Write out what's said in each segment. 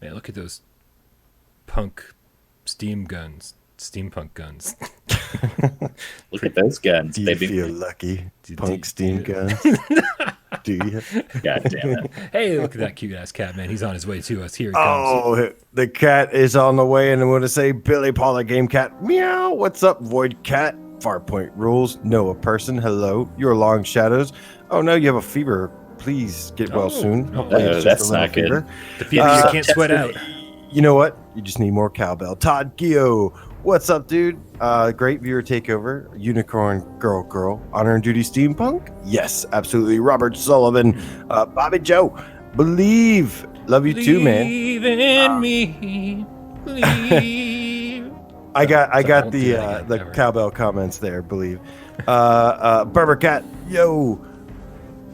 Man, look at those steampunk guns. Look at those guns, Do you baby. feel lucky? Punk steam guns. Do you? God damn it. Hey, look at that cute ass cat, man. He's on his way to us. Here he comes. Oh, the cat is on the way, and I'm going to say, Billy Paula Game Cat, meow. What's up, Void Cat? Farpoint rules. Noah person. Hello. Your long shadows. Oh no, you have a fever. Please get well soon. Hopefully it's just that's a little not good. fever. The fever you can't sweat out. You know what? You just need more cowbell. Todd Gio, what's up, dude? Great viewer takeover. Unicorn girl. Honor and Duty Steampunk? Yes, absolutely. Robert Sullivan, Bobby Joe, believe. Love you too, man. Believe in me. Believe. I got do that again, the never. cowbell comments there. Believe. Berber Cat, yo.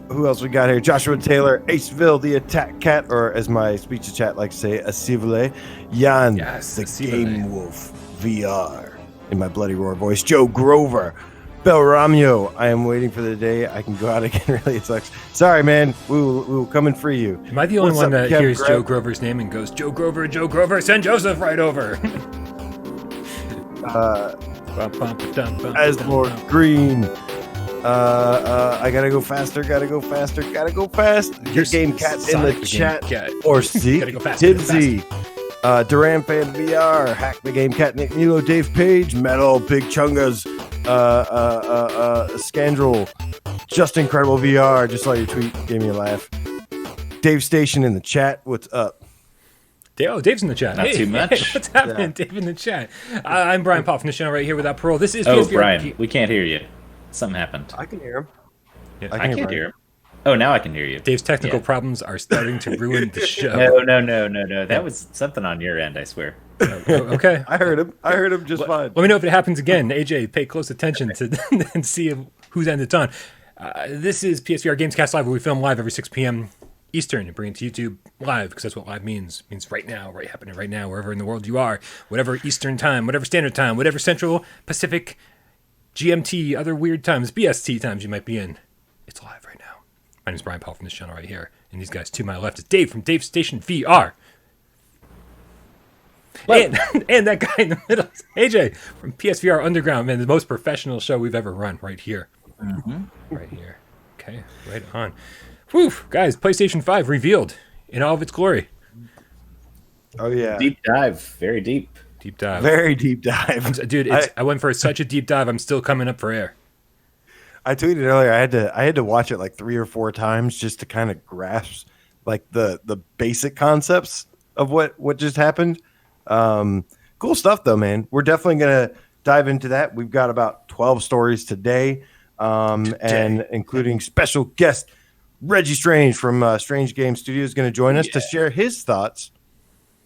Who else we got here? Joshua Taylor, Aceville, the Attack Cat, or as my speech to chat likes to say, Aceville. Jan, Yes, the Aceville. Game Wolf VR, in my bloody roar voice. Joe Grover, Bel Ramio. I am waiting for the day I can go out again. Really, it sucks. Sorry, man. We will come and free you. Am I the only What's one up, that Kev hears Greg? Joe Grover's name and goes, Joe Grover, send Joseph right over? Asmore Green. I gotta go faster. You're Game Cat in Sonic the the chat. Game Cat. Or see Gotta go faster, Tibsy. Duran Fan VR, Hack the Game Cat, Nick Nilo, Dave Page, Metal, Big Chungas, Scandrel, Just Incredible VR. Just saw your tweet, gave me a laugh. Dave Station in the chat. What's up? Dave's in the chat. Not too much. What's happening, Dave in the chat? I'm Brian Paul from the channel right here without Parole. This is Oh, PSVR. Brian, we can't hear you. Something happened. I can hear him. Yeah, I can't hear him. Oh, now I can hear you. Dave's technical Yeah. problems are starting to ruin the show. No. That was something on your end, I swear. Okay. I heard him just fine. Let me know if it happens again. AJ, pay close attention to and see whose end it's on. This is PSVR GamesCast Live, where we film live every 6 p.m. Eastern and bring it to YouTube live, because that's what live means. It means right now, happening right now, wherever in the world you are, whatever Eastern time, whatever Standard Time, whatever Central, Pacific, GMT, other weird times, BST times you might be in. It's live right now. My name is Brian Paul from this channel right here, and these guys to my left is Dave from Dave Station VR. And that guy in the middle is AJ from PSVR Underground, man, the most professional show we've ever run right here. Right here. Okay, right on. Whew, guys, PlayStation 5 revealed in all of its glory. Oh yeah, Deep dive. Very deep. Deep dive. very deep dive, Dude, I went for such a deep dive, I'm still coming up for air. I tweeted earlier. I had to watch it like 3 or 4 times just to kind of grasp like the basic concepts of what just happened. Cool stuff though, man. We're definitely gonna dive into that. We've got about 12 stories today, and including special guest Reggie Strange from Strange Game Studios is going to join us to share his thoughts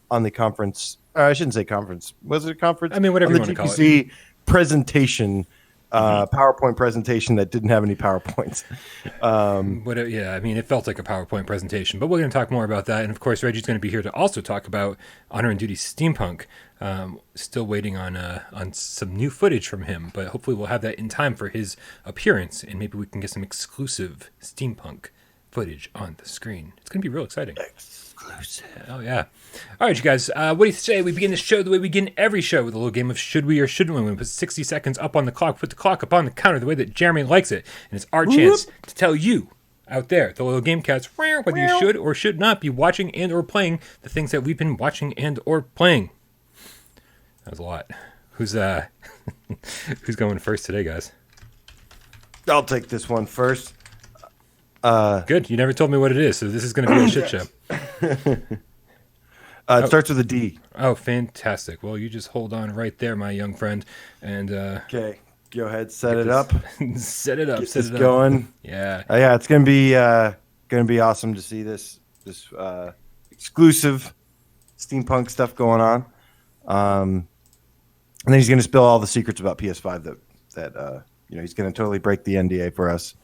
on the conference. I shouldn't say conference. Was it a conference? I mean, whatever On you the wanna call it. GPC presentation. PowerPoint presentation that didn't have any PowerPoints. Yeah, I mean, it felt like a PowerPoint presentation, but we're going to talk more about that. And of course, Reggie's going to be here to also talk about Honor and Duty Steampunk. Still waiting on some new footage from him, but hopefully we'll have that in time for his appearance, and maybe we can get some exclusive Steampunk footage on the screen. It's going to be real exciting. Exclusive. Oh, yeah. All right, you guys. What do you say we begin the show the way we begin every show, with a little game of should we or shouldn't we? We put 60 seconds up on the clock, put the clock up on the counter the way that Jeremy likes it. And it's our chance to tell you out there, the little game cats, whether you should or should not be watching and or playing the things that we've been watching and or playing. That was a lot. Who's going first today, guys? I'll take this one first. Good. You never told me what it is, so this is going to be a shit show. It starts with a D. Oh, fantastic. Well, you just hold on right there, my young friend, and Okay, go ahead, set it up. set it up. Get Set this it up. going. Yeah. Yeah, it's gonna be awesome to see this exclusive steampunk stuff going on. And then he's gonna spill all the secrets about PS5 that he's gonna totally break the NDA for us.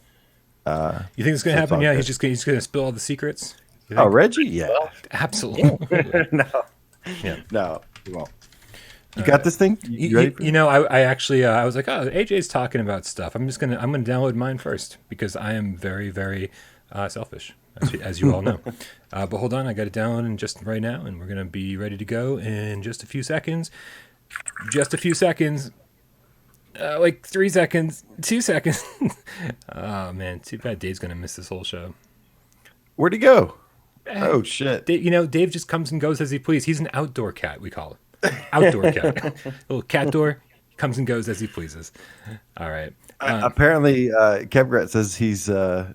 You think it's going to happen? Yeah, he's going to spill all the secrets. You Oh, think? Reggie? Yeah. Absolutely. No, Yeah. no, he won't. You got this thing? You ready? For You know, I actually I was like, oh, AJ's talking about stuff. I'm gonna download mine first because I am very, very selfish. as you all know. But hold on, I got it down just right now, and we're gonna be ready to go in just a few seconds. Just a few seconds. Like 3 seconds, 2 seconds. Oh man, too bad Dave's gonna miss this whole show. Where'd he go? Oh shit! Dave just comes and goes as he pleases. He's an outdoor cat, we call him. Outdoor cat. Little cat door. Comes and goes as he pleases. All right. Apparently, Kevgrat says he's a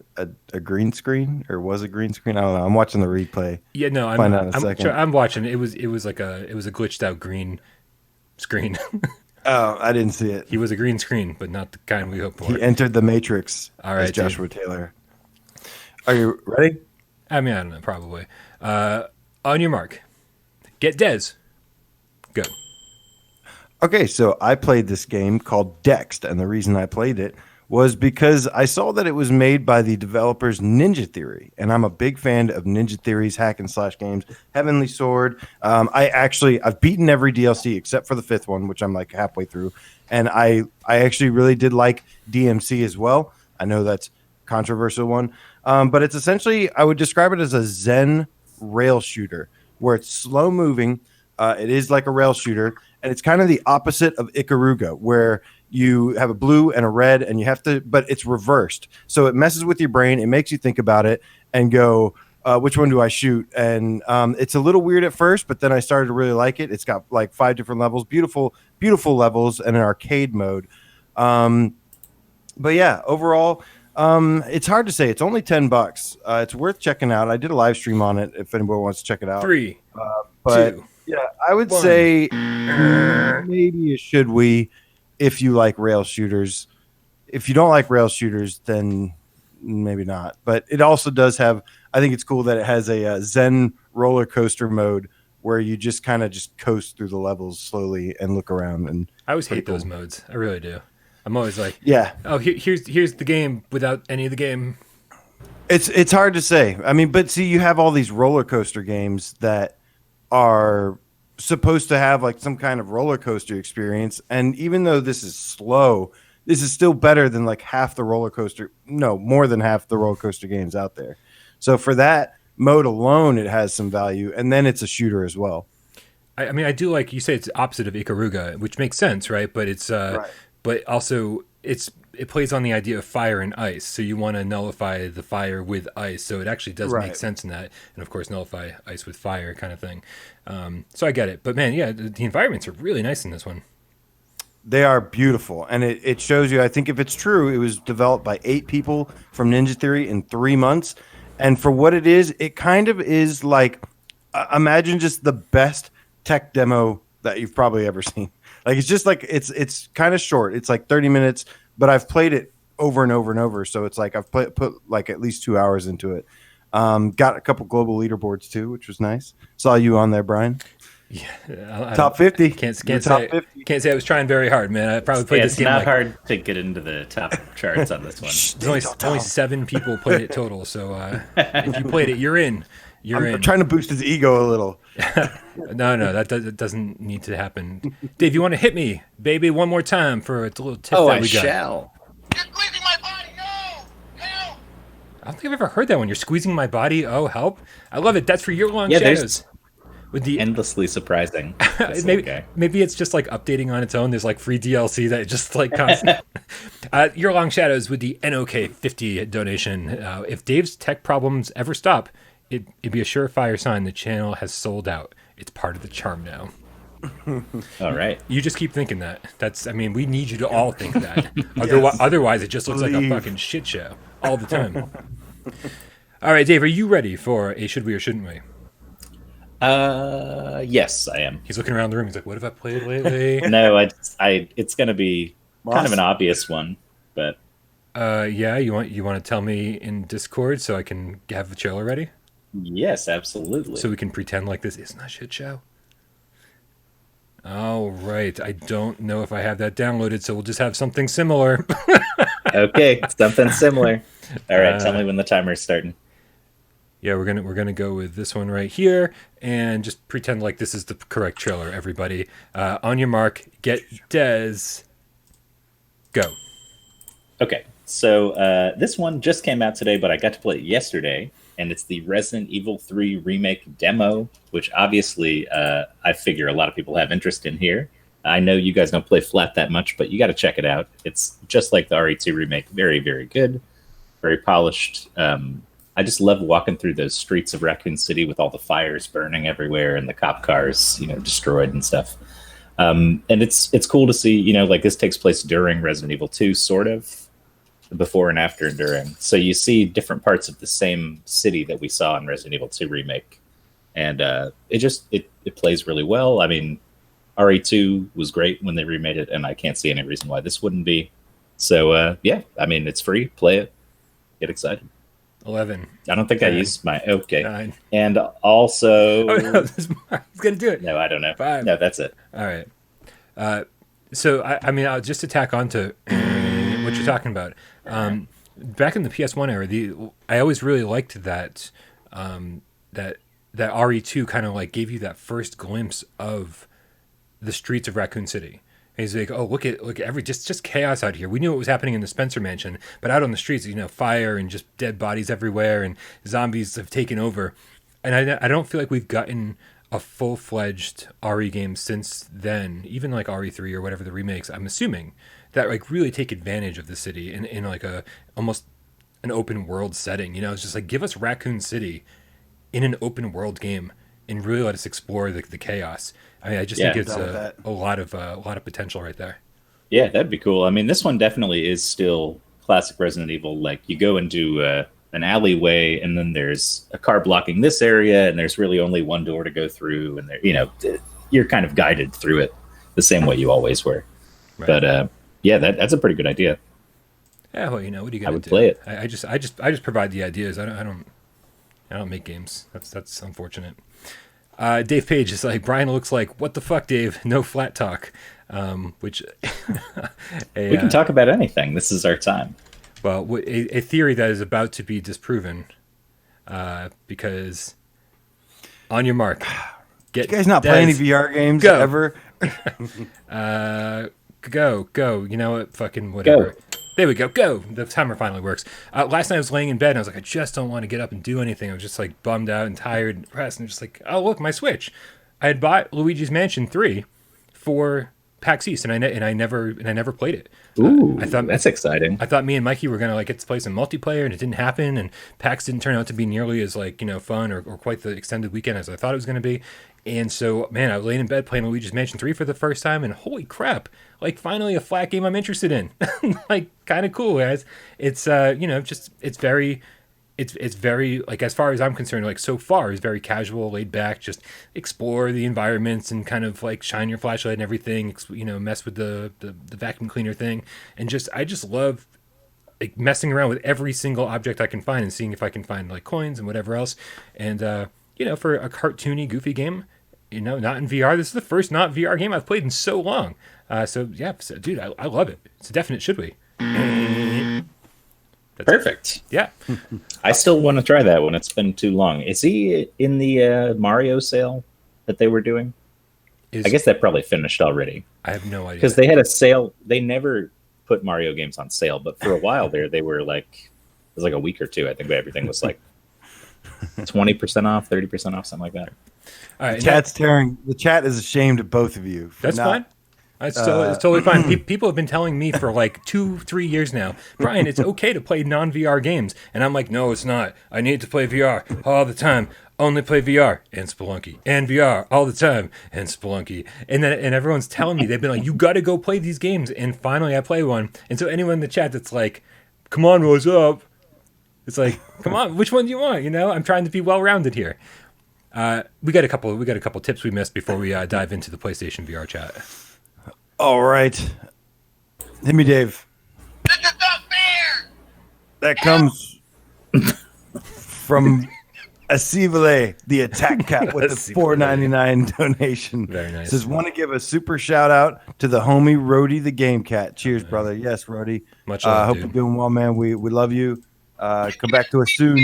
green screen or was a green screen. I don't know. I'm watching the replay. Yeah, no, I'm watching. It was a glitched out green screen. Oh, I didn't see it. He was a green screen, but not the kind we hope for. He entered the Matrix. All right, as Joshua Taylor. Are you ready? I mean, I don't know, probably. On your mark, get Dez. Go. Okay, so I played this game called Dext, and the reason I played it was because I saw that it was made by the developers Ninja Theory, and I'm a big fan of Ninja Theory's hack and slash games. Heavenly Sword. I've beaten every DLC except for the 5th one, which I'm like halfway through, and I actually really did like DMC as well. I know that's a controversial one, but it's essentially, I would describe it as a Zen rail shooter where it's slow moving. It is like a rail shooter, and it's kind of the opposite of Ikaruga, where you have a blue and a red, and you have to, but it's reversed. So it messes with your brain. It makes you think about it and go, which one do I shoot? And it's a little weird at first, but then I started to really like it. It's got like 5 different levels, beautiful levels, and an arcade mode. But yeah, overall, it's hard to say. It's only $10. It's worth checking out. I did a live stream on it if anybody wants to check it out. 3, but 2. Yeah, I would say maybe should we, if you like rail shooters. If you don't like rail shooters, then maybe not. But it also does have, I think it's cool that it has a Zen roller coaster mode where you just kind of just coast through the levels slowly and look around. And I always hate those modes. I really do. I'm always like, yeah. Oh, here's the game without any of the game. It's hard to say. I mean, but see, you have all these roller coaster games that are supposed to have like some kind of roller coaster experience, and even though this is slow, this is still better than like more than half the roller coaster games out there. So for that mode alone, it has some value, and then it's a shooter as well. I mean, I do like you say it's opposite of Ikaruga, which makes sense, right? But it's Right. But also it plays on the idea of fire and ice, so you want to nullify the fire with ice, so it actually does make sense in that, and of course nullify ice with fire kind of thing. So I get it, but man, yeah, the environments are really nice in this one. They are beautiful, and it shows you, I think if it's true, it was developed by 8 people from Ninja Theory in 3 months, and for what it is, it kind of is like, imagine just the best tech demo that you've probably ever seen. Like, it's just like, it's kind of short, it's like 30 minutes, but I've played it over and over and over. So it's like I've put like at least 2 hours into it. Got a couple global leaderboards too, which was nice. Saw you on there, Brian. Yeah, top 50. Can't say I was trying very hard, man. I probably played this game. It's not hard to get into the top charts on this one. There's only 7 people played it total. So if you played it, you're in. I'm trying to boost his ego a little. No, that doesn't need to happen. Dave, you want to hit me, baby, one more time for a little tip that we got? Shall. You're squeezing my body. No! Help! I don't think I've ever heard that one. You're squeezing my body. Oh, help! I love it. That's for your long Yeah, shadows. With the Endlessly surprising. maybe it's just like updating on its own. There's like free DLC that just like constant. Your long shadows with the NOK 50 donation. If Dave's tech problems ever stop, it'd be a surefire sign the channel has sold out. It's part of the charm now. All right. You just keep thinking that. We need you to all think that. Otherwise, it just looks like a fucking shit show all the time. All right, Dave, are you ready for a should we or shouldn't we? Yes, I am. He's looking around the room. He's like, what have I played lately? No, it's going to be kind of an obvious one, but yeah, you want to tell me in Discord so I can have the trailer ready? yes, absolutely. So we can pretend like this isn't a shit show? All right. I don't know if I have that downloaded, so we'll just have something similar. Okay, something similar. All right, tell me when the timer's starting. Yeah, we're gonna go with this one right here, and just pretend like this is the correct trailer. Everybody, on your mark, get Dez, go. Okay, so this one just came out today, but I got to play it yesterday. and it's the Resident Evil 3 remake demo, which obviously I figure a lot of people have interest in here. I know you guys don't play Flat that much, but you got to check it out. It's just like the RE2 remake, very, very good, very polished. I just love walking through those streets of Raccoon City with all the fires burning everywhere and the cop cars, destroyed and stuff. And it's cool to see, like this takes place during Resident Evil 2, sort of, before and after and during. So you see different parts of the same city that we saw in Resident Evil 2 remake. And it plays really well. I mean, RE2 was great when they remade it, and I can't see any reason why this wouldn't be. So, it's free. Play it. Get excited. 11. I don't think 10, I used my... Okay. 9. And also... Oh, no, there's more. He's going to do it. No, I don't know. 5. No, that's it. All right. So, I'll just to tack on to what you're talking about. Back in the PS1 era, I always really liked that that RE2 kind of like gave you that first glimpse of the streets of Raccoon City. And he's like, oh, look at just chaos out here. We knew what was happening in the Spencer mansion, but out on the streets, fire and just dead bodies everywhere, and zombies have taken over. And I don't feel like we've gotten a full-fledged RE game since then, even like RE3 or whatever the remakes, I'm assuming, that like really take advantage of the city in like a almost an open world setting. It's just like, give us Raccoon City in an open world game and really let us explore the chaos. I just think it's a lot of potential right there. Yeah, that'd be cool. I mean, this one definitely is still classic Resident Evil. Like, you go into an alleyway, and then there's a car blocking this area, and there's really only one door to go through, and you're kind of guided through it the same way you always were. Right. But that's a pretty good idea. Yeah, well, what are you gonna do? I would play it. I just provide the ideas. I don't make games. That's unfortunate. Dave Page is like, Brian looks like, what the fuck, Dave? No flat talk. Which we can talk about anything. This is our time. Well, a theory that is about to be disproven, because on your mark, you guys not play any VR games ever? Go. You know what? Fucking whatever. Go. There we go. The timer finally works. Last night I was laying in bed and I was like, I just don't want to get up and do anything. I was just like bummed out and tired and depressed, and just like, oh look, my Switch. I had bought Luigi's Mansion 3 for PAX East, and I never played it. Ooh, I thought that's exciting. I thought me and Mikey were gonna like get to play some multiplayer, and it didn't happen. And PAX didn't turn out to be nearly as like fun or quite the extended weekend as I thought it was gonna be. And so, man, I was laying in bed playing Luigi's Mansion 3 for the first time, and holy crap! Like, finally a flat game I'm interested in. Like, kind of cool, guys. It's it's very, like, as far as I'm concerned, like, so far it's very casual, laid back, just explore the environments and kind of like shine your flashlight and everything, mess with the vacuum cleaner thing, and I just love like messing around with every single object I can find and seeing if I can find like coins and whatever else. And for a cartoony, goofy game, not in VR. This is the first not VR game I've played in so long. Dude, I love it. It's a definite should we. Perfect. Yeah. I still want to try that one. It's been too long. Is he in the Mario sale that they were doing? I guess that probably finished already. I have no idea. Because they had a sale. They never put Mario games on sale, but for a while there, they were like, it was like a week or two. I think everything was like 20% off, 30% off, something like that. All right, the chat is ashamed of both of you. That's fine. It's totally fine. People have been telling me for like 2-3 years now, Brian, it's okay to play non-VR games. And I'm like, no, it's not. I need to play VR all the time. Only play VR and Spelunky. And VR all the time and Spelunky. And everyone's telling me, they've been like, you got to go play these games. And finally I play one. And so anyone in the chat that's like, come on, what's up? It's like, come on, which one do you want? I'm trying to be well-rounded here. We got a couple tips we missed before we dive into the PlayStation VR chat. All right. Hit me, Dave. This is not fair! That comes from Acivale, the attack cat, with the $4.99 donation. Very nice. Says, want to give a super shout out to the homie Rody the Game Cat. Cheers, brother. Yes, Rody. Much love, hope you're doing well, man. We love you. Come back to us soon.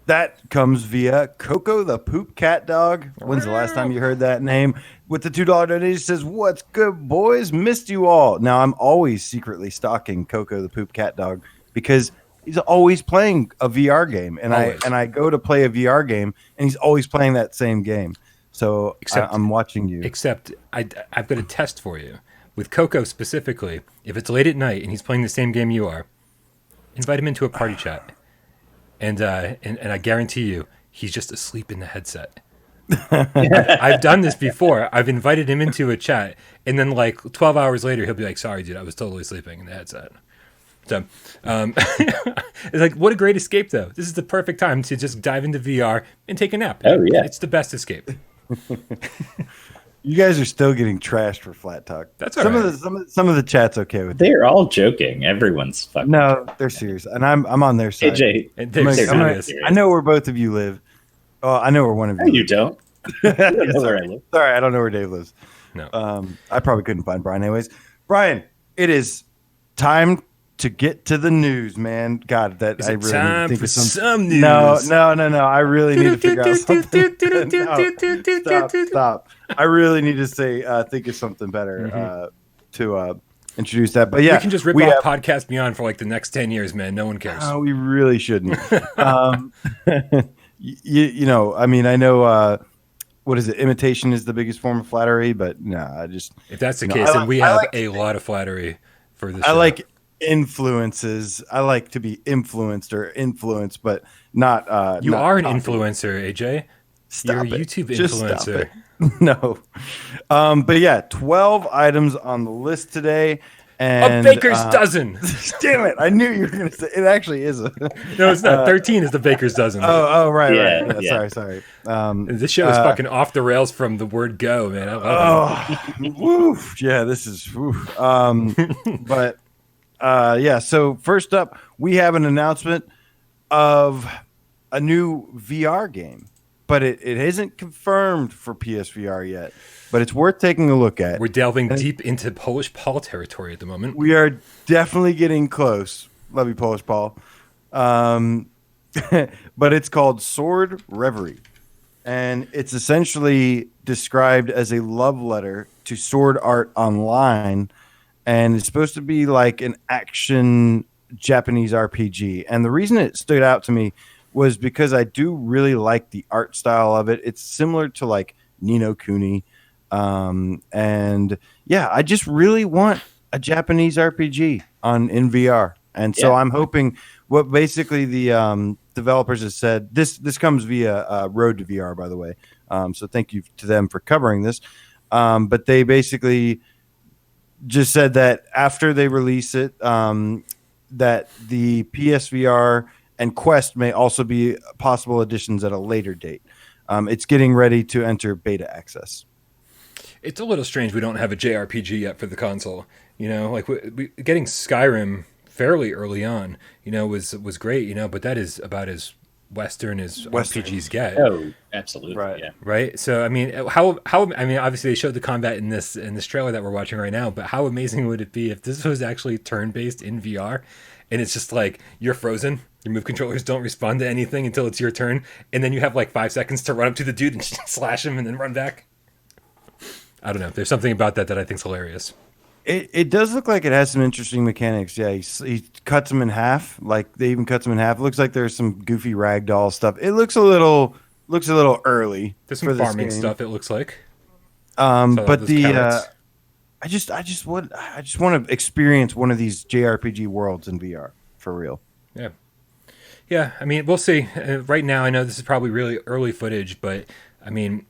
That comes via Coco the Poop Cat Dog. When's the last time you heard that name? With the $2 donation, says, what's good, boys? Missed you all. Now, I'm always secretly stalking Coco the Poop Cat Dog because he's always playing a VR game, and Always. I go to play a VR game, and he's always playing that same game. So I'm watching you. Except I've got a test for you. With Coco specifically, if it's late at night and he's playing the same game you are, invite him into a party chat. And I guarantee you, he's just asleep in the headset. I've done this before. I've invited him into a chat, and then like 12 hours later, he'll be like, "Sorry, dude, I was totally sleeping in the headset." So, it's like, what a great escape, though. This is the perfect time to just dive into VR and take a nap. Oh, yeah. It's the best escape. You guys are still getting trashed for Flat Talk. That's all some right. of the some of the chat's okay with it. They're all joking. Everyone's fucking. No, they're serious, and I'm on their side. AJ, And I'm they're gonna- serious. I know where both of you live. Oh, I know where one of no, you. you don't. You don't know where I live. Sorry, I don't know where Dave lives. No. I probably couldn't find Brian anyways. Brian, it is time to get to the news, man. God, that Is I it really time need to think for of some. some news? No. I really need to figure out something. No, stop. I really need to say think of something better to introduce that. But yeah, we can just rip off Podcast Beyond for like the next 10 years, man. No one cares. we really shouldn't. You know, I mean, I know. What is it? Imitation is the biggest form of flattery, but no, I just. If that's the No, case, I then like- we I have like- a lot of flattery for the show. I like influences. I like to be influenced or influenced, but not. You not are an copied. influencer, AJ. Stop You're a it. YouTube Just stop influencer. it. No. But yeah, 12 items on the list today. And, A baker's dozen. Damn it. I knew you were going to say it. Actually is a. No, it's not. 13 is the baker's dozen. Right. Yeah, right. yeah. Sorry. This show is fucking off the rails from the word go, man. I love it. Woof. Yeah, this is. Woof. But yeah. So first up, we have an announcement of a new VR game, but it isn't confirmed for PSVR yet. But it's worth taking a look at. We're delving deep into Polish Paul territory at the moment. We are definitely getting close. Love you, Polish Paul. But it's called Sword Reverie. And it's essentially described as a love letter to sword art online. And it's supposed to be like an action Japanese RPG. And the reason it stood out to me was because I do really like the art style of it. It's similar to like Ni no Kuni. And yeah, I just really want a Japanese RPG in VR. And so I'm hoping what basically the developers have said, this comes via Road to VR, by the way. So thank you to them for covering this. But they basically just said that after they release it, that the PSVR and Quest may also be possible additions at a later date. It's getting ready to enter beta access. It's a little strange we don't have a JRPG yet for the console. You know, like we getting Skyrim fairly early on, you know, was great, you know, but that is about as Western as RPGs get. Oh, absolutely. Right. Yeah. Right. So I mean, how I mean, obviously they showed the combat in this trailer that we're watching right now, but how amazing would it be if this was actually turn-based in VR, and it's just like you're frozen, your move controllers don't respond to anything until it's your turn, and then you have like 5 seconds to run up to the dude and slash him and then run back. I don't know. There's something about that I think's hilarious. It does look like it has some interesting mechanics. Yeah, he cuts them in half. Like they even cuts them in half. It looks like there's some goofy ragdoll stuff. It looks a little early. There's for some this farming game. stuff. It looks like. But those carrots. I just want to experience one of these JRPG worlds in VR for real. Yeah. Yeah, I mean, we'll see. Right now, I know this is probably really early footage, but I mean,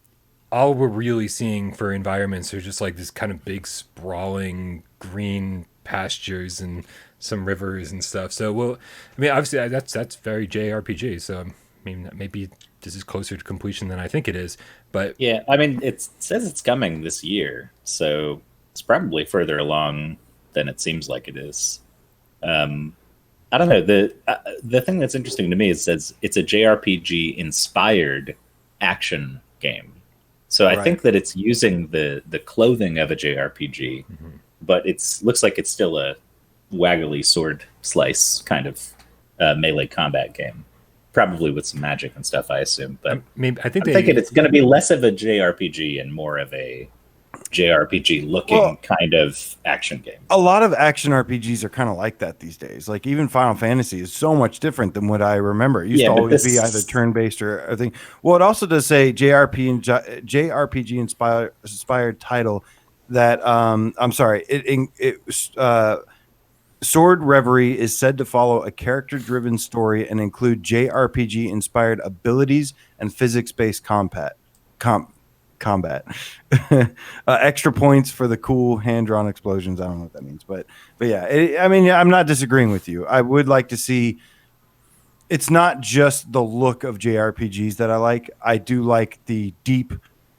all we're really seeing for environments are just like this kind of big sprawling green pastures and some rivers and stuff. So I mean, obviously that's very JRPG. So I mean, maybe this is closer to completion than I think it is. But Yeah, I mean, it says it's coming this year, so it's probably further along than it seems like it is. I don't know. The thing that's interesting to me is it says it's a JRPG inspired action game. So I think that it's using the clothing of a JRPG, but looks like it's still a waggly sword slice kind of melee combat game, probably with some magic and stuff, I assume. But maybe I think I'm thinking it's going to be less of a JRPG and more of a JRPG looking kind of action game. A lot of action RPGs are kind of like that these days. Like even Final Fantasy is so much different than what I remember. It used to always be either turn-based or I think. Well, it also does say JRPG inspired title that I'm sorry. Sword Reverie is said to follow a character-driven story and include JRPG-inspired abilities and physics-based combat. Extra points for the cool hand-drawn explosions. I don't know what that means, but yeah. I mean, I'm not disagreeing with you. I would like to see. It's not just the look of JRPGs that I like. I do like the deep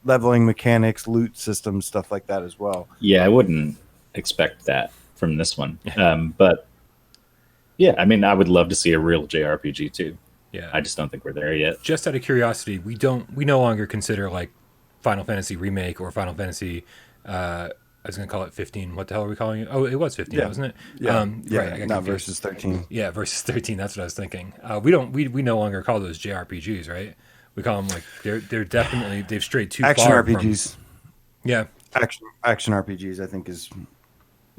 leveling mechanics, loot systems, stuff like that as well. Yeah, I wouldn't expect that from this one. But yeah, I mean, I would love to see a real JRPG too. Yeah, I just don't think we're there yet. Just out of curiosity, we no longer consider like Final Fantasy Remake or Final Fantasy. I was going to call it 15. What the hell are we calling it? Oh, it was 15, wasn't it? Yeah, right. Not versus 13. Yeah, versus 13. That's what I was thinking. We no longer call those JRPGs, right? We call them like they're definitely they've strayed too action far. RPGs. Action RPGs. I think is.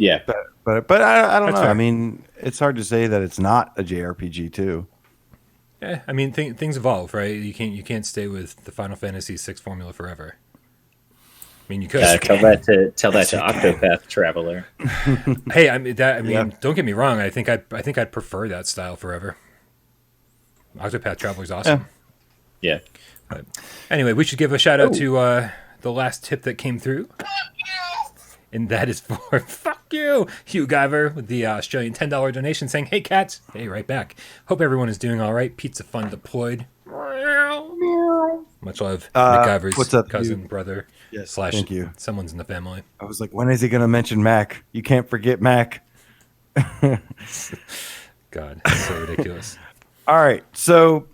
Yeah, but I don't know. Fair. I mean, it's hard to say that it's not a JRPG too. Yeah, I mean things evolve, right? You can't stay with the Final Fantasy VI formula forever. I mean, you could tell that to Octopath Traveler. Hey, I mean, don't get me wrong. I think I'd prefer that style forever. Octopath Traveler's awesome. Yeah. But anyway, we should give a shout out to the last tip that came through. And that is for fuck you, Hugh Guyver, with the Australian $10 donation saying, hey, cats. Hey, right back. Hope everyone is doing all right. Pizza Fun deployed. Much love. Nick Guyver's what's up, cousin, Hugh? brother, Yes, / thank you. Someone's in the family. I was like, when is he going to mention Mac? You can't forget Mac. God, it's so ridiculous. All right. So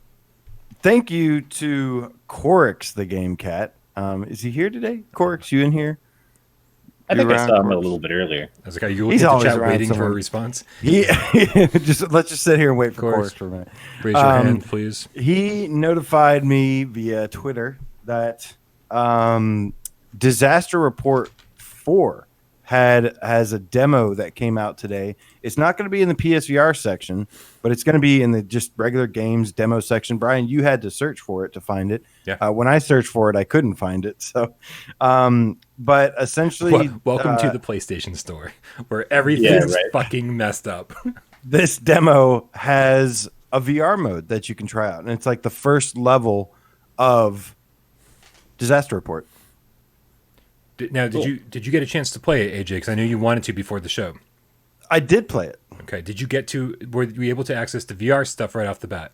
thank you to Corix, the game cat. Is he here today? Corix, you in here? I think I saw him a little bit earlier. I was like, are you looking at the chat waiting for a response? Let's just sit here and wait for Corix for a minute. Raise your hand, please. He notified me via Twitter that Disaster Report 4 has a demo that came out today. It's not going to be in the PSVR section, but it's going to be in the just regular games demo section. Brian, you had to search for it to find it. Yeah. When I searched for it, I couldn't find it. So, but essentially, welcome to the PlayStation Store, where everything's fucking messed up. This demo has a VR mode that you can try out, and it's like the first level of Disaster Report. Now, did you get a chance to play it, AJ? Because I knew you wanted to before the show. I did play it. Okay. Were you able to access the VR stuff right off the bat?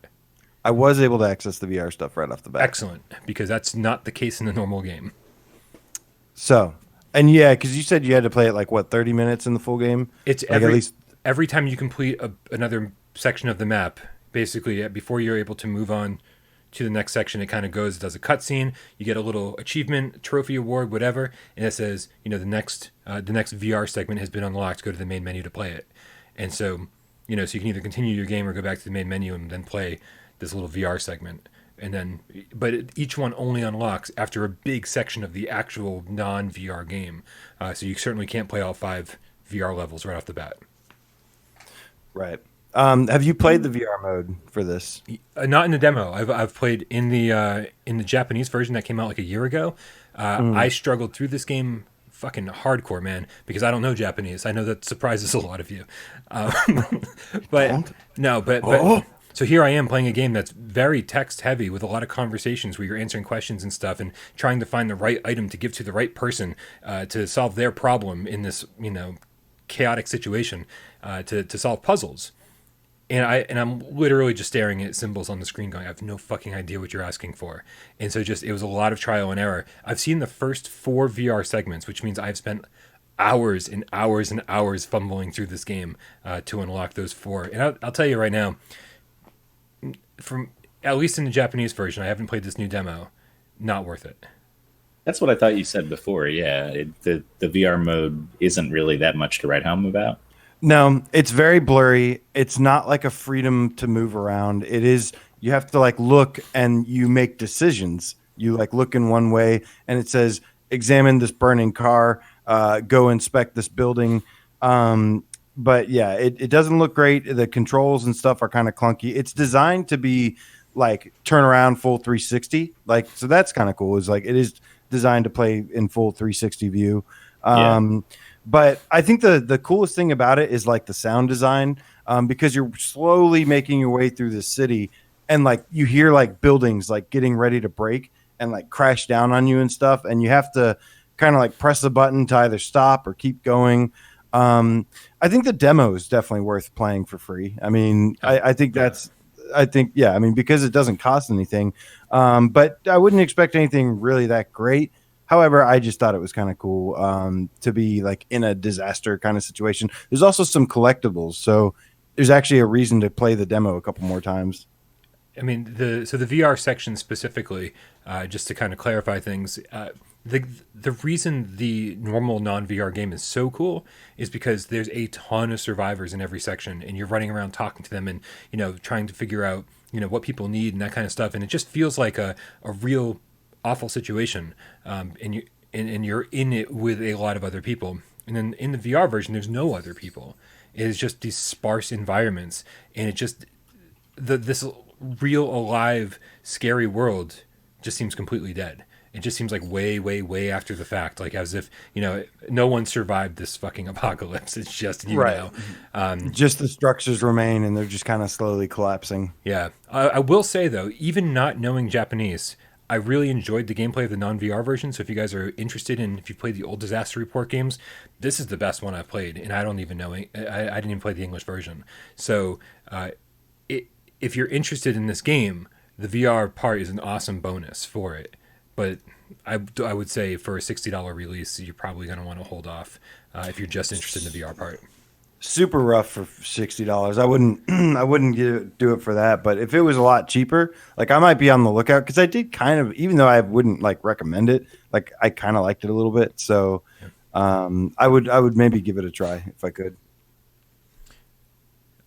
I was able to access the VR stuff right off the bat. Excellent, because that's not the case in the normal game. So, and yeah, because you said you had to play it like, 30 minutes in the full game? It's like every time you complete another section of the map, basically, before you're able to move on to the next section, it kind of does a cutscene. You get a little achievement, trophy award, whatever, and it says, the next VR segment has been unlocked. Go to the main menu to play it, and so so you can either continue your game or go back to the main menu and then play this little VR segment, but each one only unlocks after a big section of the actual non-VR game. So you certainly can't play all 5 VR levels right off the bat. Right. Have you played the VR mode for this? Not in the demo. I've played in the Japanese version that came out like a year ago. I struggled through this game fucking hardcore, man, because I don't know Japanese. I know that surprises a lot of you. So here I am playing a game that's very text heavy with a lot of conversations where you're answering questions and stuff and trying to find the right item to give to the right person to solve their problem in this chaotic situation to solve puzzles. And I'm literally just staring at symbols on the screen going, I have no fucking idea what you're asking for. And so it was a lot of trial and error. I've seen the first 4 VR segments, which means I've spent hours and hours and hours fumbling through this game to unlock those 4. And I'll tell you right now, from at least in the Japanese version, I haven't played this new demo. Not worth it. That's what I thought you said before. Yeah, the VR mode isn't really that much to write home about. No, it's very blurry. It's not like a freedom to move around. It is, you have to look and you make decisions. You look in one way and it says examine this burning car, go inspect this building. But yeah, it doesn't look great. The controls and stuff are kind of clunky. It's designed to be like turn around full 360, like, so that's kind of cool. Is like it is designed to play in full 360 view. But I think the coolest thing about it is like the sound design, because you're slowly making your way through the city, and like you hear like buildings like getting ready to break and like crash down on you and stuff, and you have to kind of like press the button to either stop or keep going. I think the demo is definitely worth playing for free. I mean, I think I mean, because it doesn't cost anything, but I wouldn't expect anything really that great. However, I just thought it was kind of cool to be like in a disaster kind of situation. There's also some collectibles, so there's actually a reason to play the demo a couple more times. I mean, the VR section specifically, just to kind of clarify things, the reason the normal non-VR game is so cool is because there's a ton of survivors in every section, and you're running around talking to them, and trying to figure out what people need and that kind of stuff, and it just feels like a real awful situation, and you're in it with a lot of other people. And then in the VR version, there's no other people. It is just these sparse environments, and it just this real alive scary world just seems completely dead. It just seems like way, way, way after the fact, like as if no one survived this fucking apocalypse. It's just just the structures remain, and they're just kind of slowly collapsing. Yeah, I will say though, even not knowing Japanese, I really enjoyed the gameplay of the non-VR version. So if you guys are interested in, if you played the old Disaster Report games, this is the best one I've played, and I don't even know. I didn't even play the English version. So if you're interested in this game, the VR part is an awesome bonus for it. But I would say for a $60 release, you're probably going to want to hold off if you're just interested in the VR part. Super rough for $60. I wouldn't do it for that. But if it was a lot cheaper, like I might be on the lookout, because I did kind of, even though I wouldn't like recommend it, like I kind of liked it a little bit. So I would maybe give it a try if I could.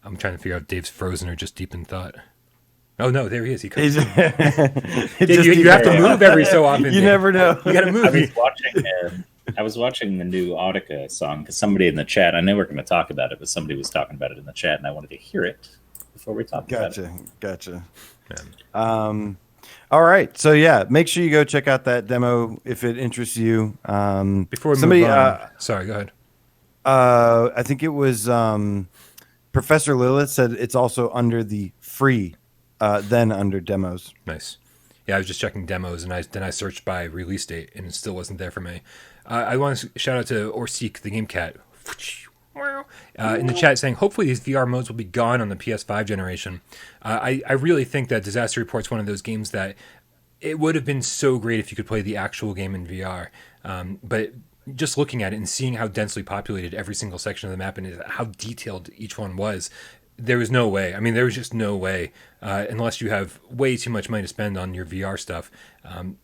I'm trying to figure out if Dave's frozen or just deep in thought. Oh no, there he is. He comes. You have to move every so often. You never know. You got to move. I was watching the new Audica song because somebody in the chat. I know we're going to talk about it, but somebody was talking about it in the chat, and I wanted to hear it before we talk about it. Gotcha. All right, so yeah, make sure you go check out that demo if it interests you. Before we move on, sorry, go ahead. I think it was Professor Lilith said it's also under the free. Then under demos. Nice. Yeah, I was just checking demos, and then I searched by release date, and it still wasn't there for me. I want to shout out to Orseek, the game cat, in the chat saying, hopefully these VR modes will be gone on the PS5 generation. I really think that Disaster Report's one of those games that it would have been so great if you could play the actual game in VR. But just looking at it and seeing how densely populated every single section of the map and how detailed each one was, there was no way. I mean, there was just no way, unless you have way too much money to spend on your VR stuff.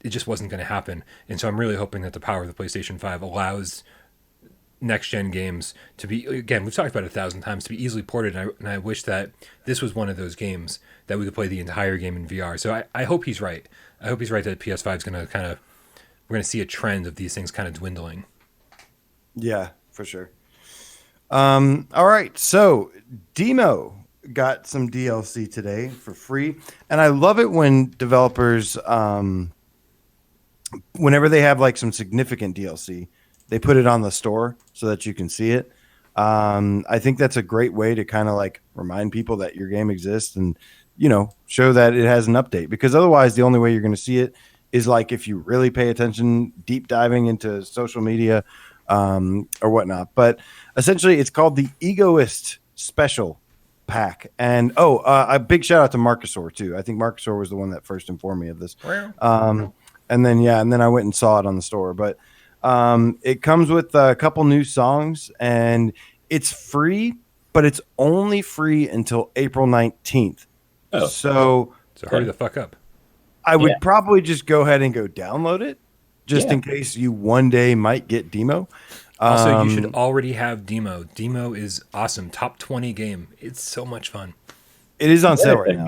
It just wasn't going to happen. And so I'm really hoping that the power of the PlayStation 5 allows next-gen games to be, again, we've talked about it 1,000 times, to be easily ported. And I wish that this was one of those games that we could play the entire game in VR. So I hope he's right. I hope he's right that PS5 is going to we're going to see a trend of these things kind of dwindling. Yeah, for sure. All right, so Demo got some DLC today for free, and I love it when developers, whenever they have like some significant DLC, they put it on the store so that you can see it. I think that's a great way to kind of like remind people that your game exists and show that it has an update, because otherwise the only way you're going to see it is like if you really pay attention, deep diving into social media or whatnot. But essentially it's called the Egoist Special Pack. And a big shout out to Marcusor too. I think Marcusor was the one that first informed me of this. And then I went and saw it on the store. But it comes with a couple new songs, and it's free, but it's only free until April 19th. So hurry the fuck up. I would probably just go ahead and go download it, just in case you one day might get Demo. Also, you should already have Demo. Demo is awesome. Top 20 game. It's so much fun. It is on sale right now.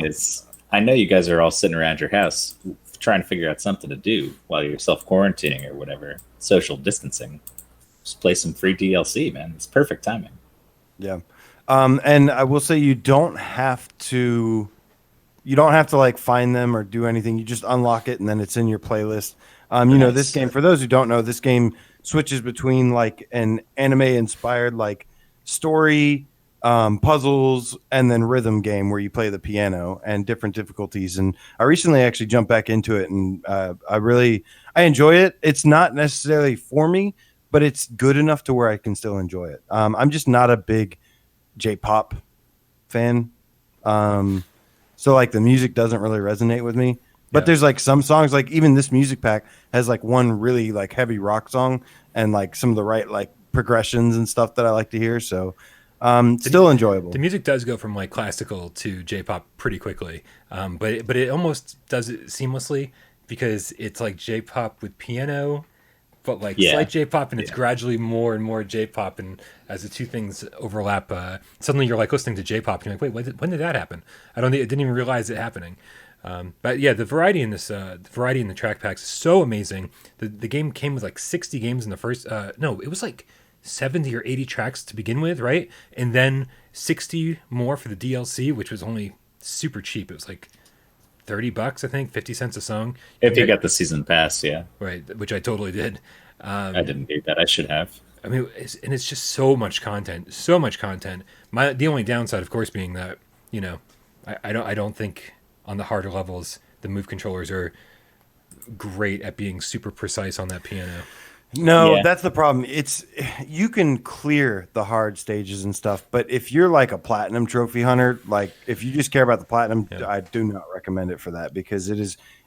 I know you guys are all sitting around your house trying to figure out something to do while you're self-quarantining or whatever, social distancing, just play some free DLC, man. It's perfect timing. Yeah. And I will say you don't have to like find them or do anything. You just unlock it and then it's in your playlist. You know, this game, for those who don't know, this game switches between like an anime inspired like story, puzzles, and then rhythm game where you play the piano and different difficulties. And I recently actually jumped back into it, and I enjoy it. It's not necessarily for me, but it's good enough to where I can still enjoy it. I'm just not a big J-pop fan. So like the music doesn't really resonate with me. But there's like some songs, like even this music pack has like one really like heavy rock song and like some of the right like progressions and stuff that I like to hear. So still enjoyable. The music does go from like classical to J-pop pretty quickly, but it almost does it seamlessly because it's like J-pop with piano, but like slight J-pop, and it's gradually more and more J-pop, and as the two things overlap, suddenly you're like listening to J-pop, and you're like, wait, when did that happen? I didn't even realize it happening. But yeah, the variety in the track packs is so amazing. The game came with like 60 games in the first. No, it was like 70 or 80 tracks to begin with, right? And then 60 more for the DLC, which was only super cheap. It was like $30, I think, 50 cents a song. If you got the season pass, yeah. Right, which I totally did. I didn't do that. I should have. I mean, it's just so much content, so much content. The only downside, of course, being that, you know, I don't think on the harder levels the move controllers are great at being super precise on that piano. No, that's the problem. You can clear the hard stages and stuff, but if you're like a platinum trophy hunter, like if you just care about the platinum, I do not recommend it for that, because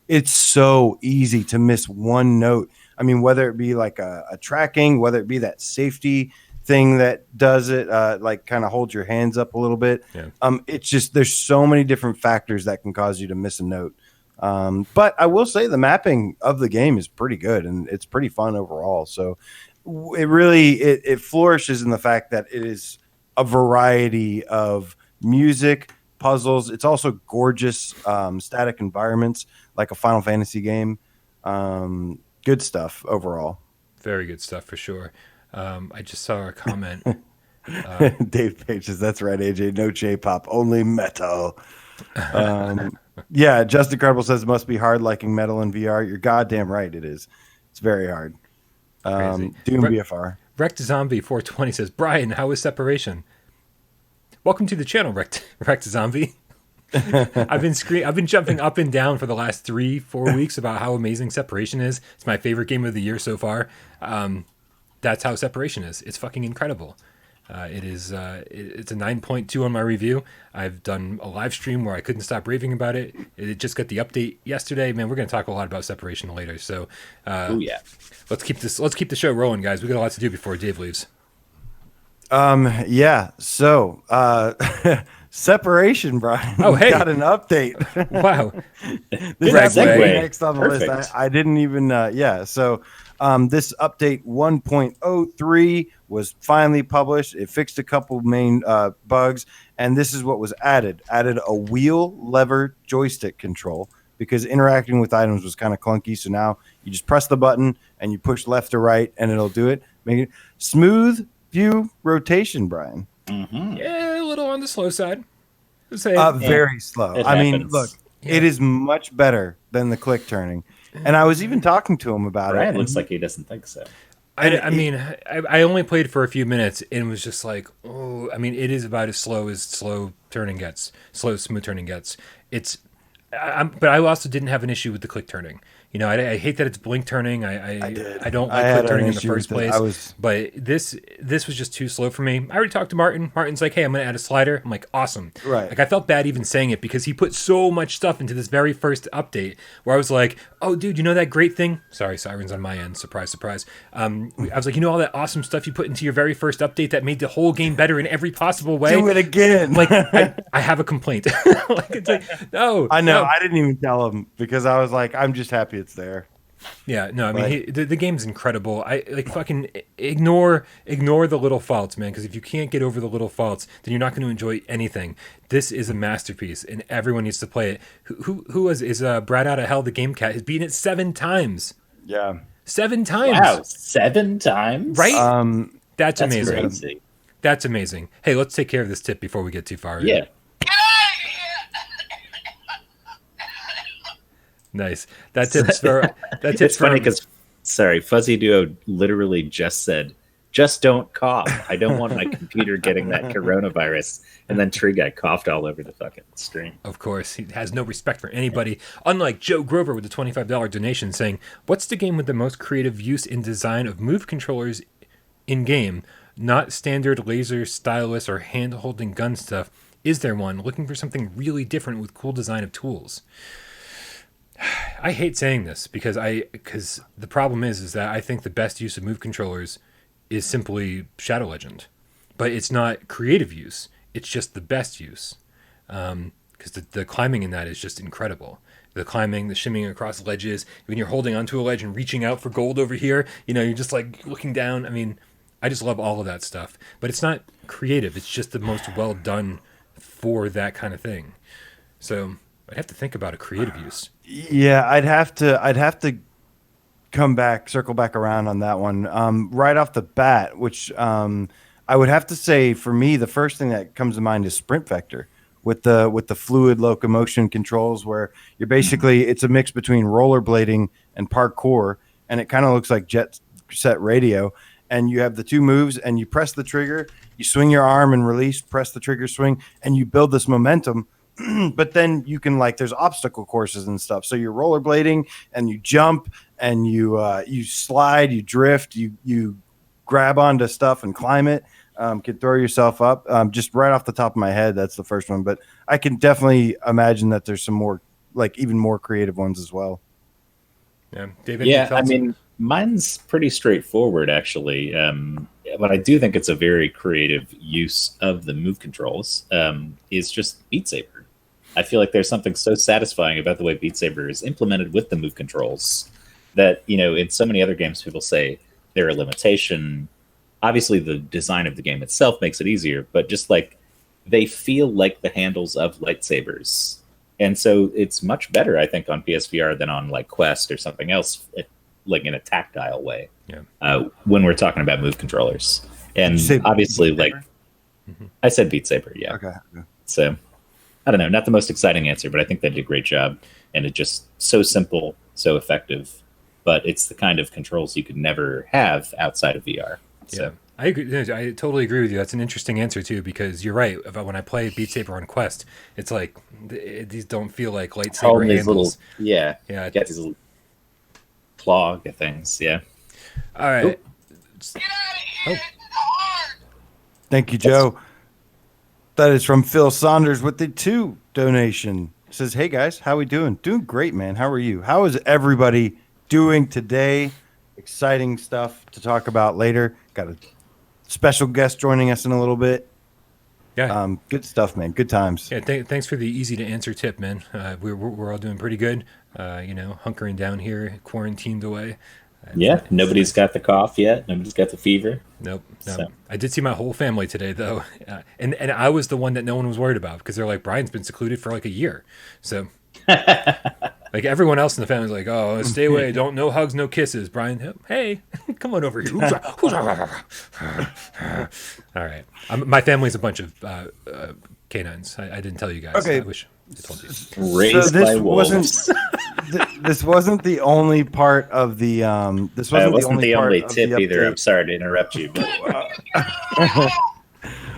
it's so easy to miss one note. I mean, whether it be like a tracking, whether it be that safety thing that does it, like kind of hold your hands up a little bit. Yeah. It's just, there's so many different factors that can cause you to miss a note. But I will say the mapping of the game is pretty good and it's pretty fun overall. So it really, it flourishes in the fact that it is a variety of music, puzzles. It's also gorgeous, static environments like a Final Fantasy game. Good stuff overall. Very good stuff for sure. I just saw a comment. Dave Page says, that's right, AJ. No J-pop, only metal. Yeah, Just Incredible says it must be hard liking metal in VR. You're goddamn right, it is. It's very hard. Doom BFR. Wrecked Zombie 420 says, Brian, how is Separation? Welcome to the channel, Wrecked Zombie. I've been jumping up and down for the last 3-4 weeks about how amazing Separation is. It's my favorite game of the year so far. That's how Separation is. It's fucking incredible. It's a 9.2 on my review. I've done a live stream where I couldn't stop raving about it. It just got the update yesterday. Man, we're going to talk a lot about Separation later. So, let's keep the show rolling, guys. We got a lot to do before Dave leaves. Yeah. So, Separation, Brian. Oh, hey, got an update. Wow. This is next on the list. I didn't even. So, this update 1.03 was finally published. It fixed a couple main bugs, and this is what was added. Added a wheel lever joystick control because interacting with items was kind of clunky. So now you just press the button and you push left or right, and it'll do it. Make it smooth view rotation, Brian. Mm-hmm. Yeah, a little on the slow side. Very slow. I mean, look, it is much better than the click turning. And I was even talking to him about it. It looks like he doesn't think so. I only played for a few minutes and was just like, oh, I mean, it is about as smooth turning gets. But I also didn't have an issue with the click turning. You know, I hate that it's blink turning. I don't like click turning in the first place. But this was just too slow for me. I already talked to Martin. Martin's like, hey, I'm going to add a slider. I'm like, awesome. Right. Like, I felt bad even saying it because he put so much stuff into this very first update where I was like, oh, dude, you know that great thing? Sorry, sirens on my end. Surprise, surprise. I was like, you know all that awesome stuff you put into your very first update that made the whole game better in every possible way? Do it again. Like, I have a complaint. Like, it's like, no. I know. No. I didn't even tell him because I was like, I'm just happy it's there. Yeah, no, I mean, Like- the game's incredible. I like fucking ignore the little faults, man. Because if you can't get over the little faults, then you're not going to enjoy anything. This is a masterpiece, and everyone needs to play it. Who is Brad out of hell? The game cat has beaten it 7 times. Yeah. 7 times. Wow, 7 times? Right? That's That's amazing. crazy. That's amazing. Hey, let's take care of this tip before we get too far. Yeah. Nice. That tip's for. That tip's It's funny for- because, sorry, Fuzzy Duo literally just said, just don't cough. I don't want my computer getting that coronavirus. And then Tree Guy coughed all over the fucking stream. Of course, he has no respect for anybody. Unlike Joe Grover with the $25 donation saying, "What's the game with the most creative use in design of move controllers in game? Not standard laser, stylus, or hand-holding gun stuff. Is there one? Looking for something really different with cool design of tools." I hate saying this because the problem is that I think the best use of move controllers is simply Shadow Legend, but it's not creative use. It's just the best use, because the climbing in that is just incredible. The climbing, the shimmying across ledges, when you're holding onto a ledge and reaching out for gold over here, you're just like looking down. I mean, I just love all of that stuff, but it's not creative. It's just the most well done for that kind of thing. So I'd have to think about a creative use. Yeah, I'd have to circle back around on that one. Right off the bat, which I would have to say for me, the first thing that comes to mind is Sprint Vector with the fluid locomotion controls, where you're basically it's a mix between rollerblading and parkour, and it kind of looks like Jet Set Radio. And you have the 2 moves, and you press the trigger, you swing your arm and release, press the trigger, swing, and you build this momentum. But then you can there's obstacle courses and stuff. So you're rollerblading and you jump and you slide, you drift, you grab onto stuff and climb it. Can throw yourself up. Just right off the top of my head, that's the first one. But I can definitely imagine that there's some more, even more creative ones as well. Yeah, David. Yeah, I mean, mine's pretty straightforward, actually. But I do think it's a very creative use of the move controls. Is just Beat Saber. I feel like there's something so satisfying about the way Beat Saber is implemented with the move controls that, in so many other games, people say they're a limitation. Obviously, the design of the game itself makes it easier, but just they feel like the handles of lightsabers. And so it's much better, I think, on PSVR than on Quest or something else, in a tactile way. Yeah. When we're talking about move controllers, and obviously, I said Beat Saber, yeah. Okay. So I don't know, not the most exciting answer, but I think they did a great job, and it's just so simple, so effective. But it's the kind of controls you could never have outside of VR. So. Yeah. I agree. I totally agree with you. That's an interesting answer too, because you're right. About when I play Beat Saber on Quest, it's like these don't feel like lightsaber handles. Yeah, Yeah. Get these little claw things. Yeah. All right. Get out of here! It's hard! Thank you, Joe. That is from Phil Saunders with the 2 donation. Says, "Hey guys, how we doing? Doing great, man. How are you? How is everybody doing today? Exciting stuff to talk about later. Got a special guest joining us in a little bit. Yeah. Good stuff, man. Good times. Yeah. Thanks for the easy to answer tip, man. We're all doing pretty good. Hunkering down here, quarantined away. Yeah. Nobody's got the cough yet. Nobody's got the fever. Nope. No. So. I did see my whole family today, though, and I was the one that no one was worried about because they're like, Brian's been secluded for a year, so everyone else in the family is like, oh, stay away, no hugs, no kisses. Brian, hey, come on over here. All right, my family's a bunch of canines. I didn't tell you guys. Okay. I wish I told you. Raised So this by wolves. This wasn't the only part of the. This wasn't, It wasn't the only part of tip the either. update. I'm sorry to interrupt you. But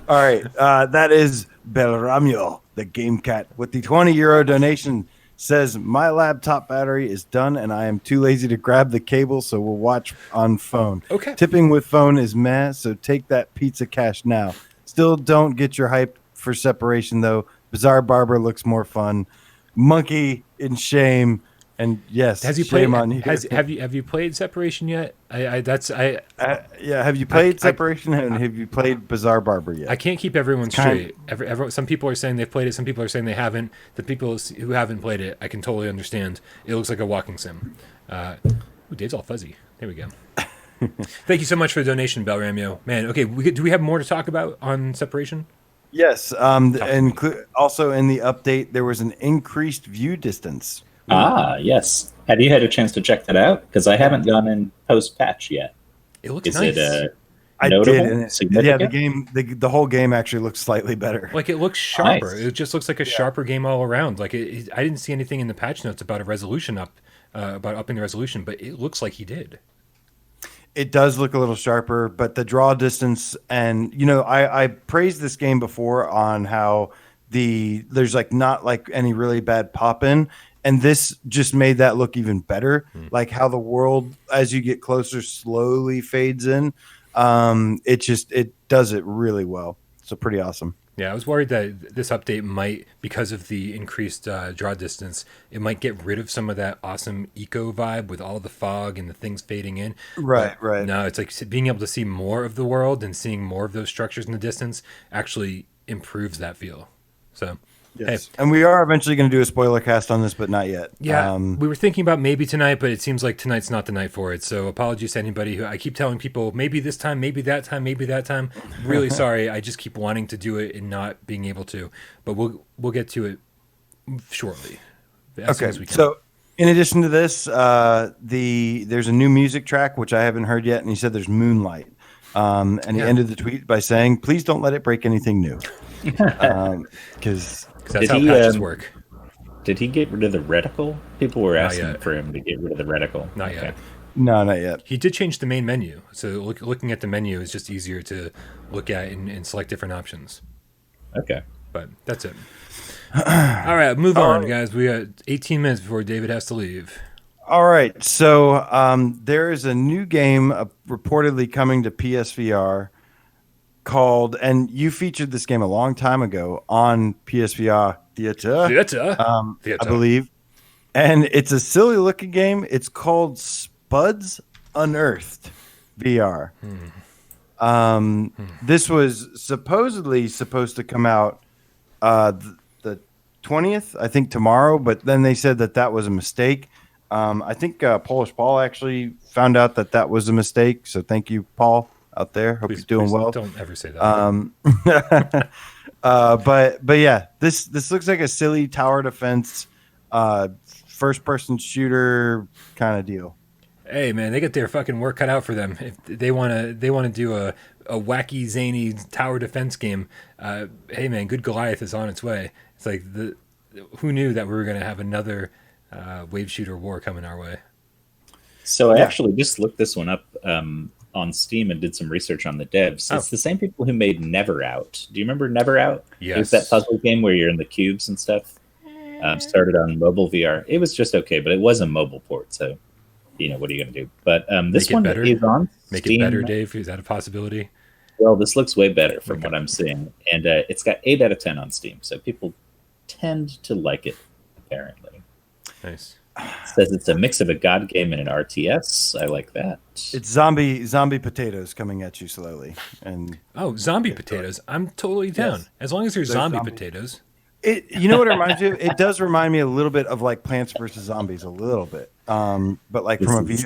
All right, that is Belramio, the game cat, with the €20 donation. Says my laptop battery is done and I am too lazy to grab the cable, so we'll watch on phone. Okay. Tipping with phone is meh, so take that pizza cash now. Still don't get your hype for separation though. Bizarre Barber looks more fun. Monkey in shame And yes, Has you shame played? on you. Have you played Separation yet? Yeah, have you played Separation and have you played Bizarre Barber yet? I can't keep everyone kind- straight. Some people are saying they've played it. Some people are saying they haven't. The people who haven't played it, I can totally understand. It looks like a walking sim. Ooh, Dave's all fuzzy. There we go. Thank you so much for the donation, Bel Ramio. Man, okay, do we have more to talk about on Separation? Yes. And also in the update, there was an increased view distance. Yes. Have you had a chance to check that out? Because I haven't gone in post-patch yet. It looks Is nice. it I notable? did. And Significant? the whole game actually looks slightly better. Like it looks sharper. Nice. It just looks like a sharper game all around. Like I didn't see anything in the patch notes about a resolution about upping the resolution, but it looks like he did. It does look a little sharper, but the draw distance and I praised this game before on how there's like not like any really bad pop in, and this just made that look even better. Like how the world as you get closer slowly fades in. It does it really well. So pretty awesome. Yeah, I was worried that this update might, because of the increased draw distance, it might get rid of some of that awesome eco vibe with all the fog and the things fading in. Right. No, it's like being able to see more of the world and seeing more of those structures in the distance actually improves that feel. So, Yes. hey. And we are eventually going to do a spoiler cast on this, but not yet. Yeah, we were thinking about maybe tonight, but it seems like tonight's not the night for it. So apologies to anybody who I keep telling people maybe this time, maybe that time, maybe that time. Really sorry. I just keep wanting to do it and not being able to. But we'll get to it shortly. As soon as we can. So in addition to this, there's a new music track which I haven't heard yet, and he said there's Moonlight. And he ended the tweet by saying, "Please don't let it break anything new," because that's how patches work. Did he get rid of the reticle? People were asking for him to get rid of the reticle. Not yet. No, not yet. He did change the main menu, so looking at the menu is just easier to look at and select different options. Okay. But that's it. All right, move on, guys. We got 18 minutes before David has to leave. All right, so there is a new game reportedly coming to PSVR called, and you featured this game a long time ago on PSVR Theater, I believe, and it's a silly looking game. It's called Spuds Unearthed VR. This was supposedly supposed to come out the 20th, I think tomorrow, but then they said that was a mistake. I think Polish Paul actually found out that was a mistake. So thank you, Paul, out there. Hope you're doing well. Don't ever say that. But yeah, this looks like a silly tower defense, first person shooter kind of deal. Hey man, they get their fucking work cut out for them. If they want to do a wacky zany tower defense game, hey man, good Goliath is on its way. It's like who knew that we were going to have another wave shooter war coming our way. So I actually just looked this one up on Steam and did some research on the devs. It's the same people who made Never Out. Do you remember Never Out? Yes. It was that puzzle game where you're in the cubes and stuff. Started on mobile VR. It was just okay, but it was a mobile port, so what are you going to do? But this one is on Make Steam. it better, Dave. Is that a possibility? Well, this looks way better from what I'm seeing, and it's got 8 out of 10 on Steam, so people tend to like it, apparently. Nice. It says it's a mix of a god game and an RTS. I like that. It's zombie potatoes coming at you slowly, and zombie potatoes. I'm totally down. Yes. As long as there's They're zombie zombie. potatoes. You know what it reminds you of? It does remind me a little bit of like Plants vs. Zombies, a little bit. But like from a view,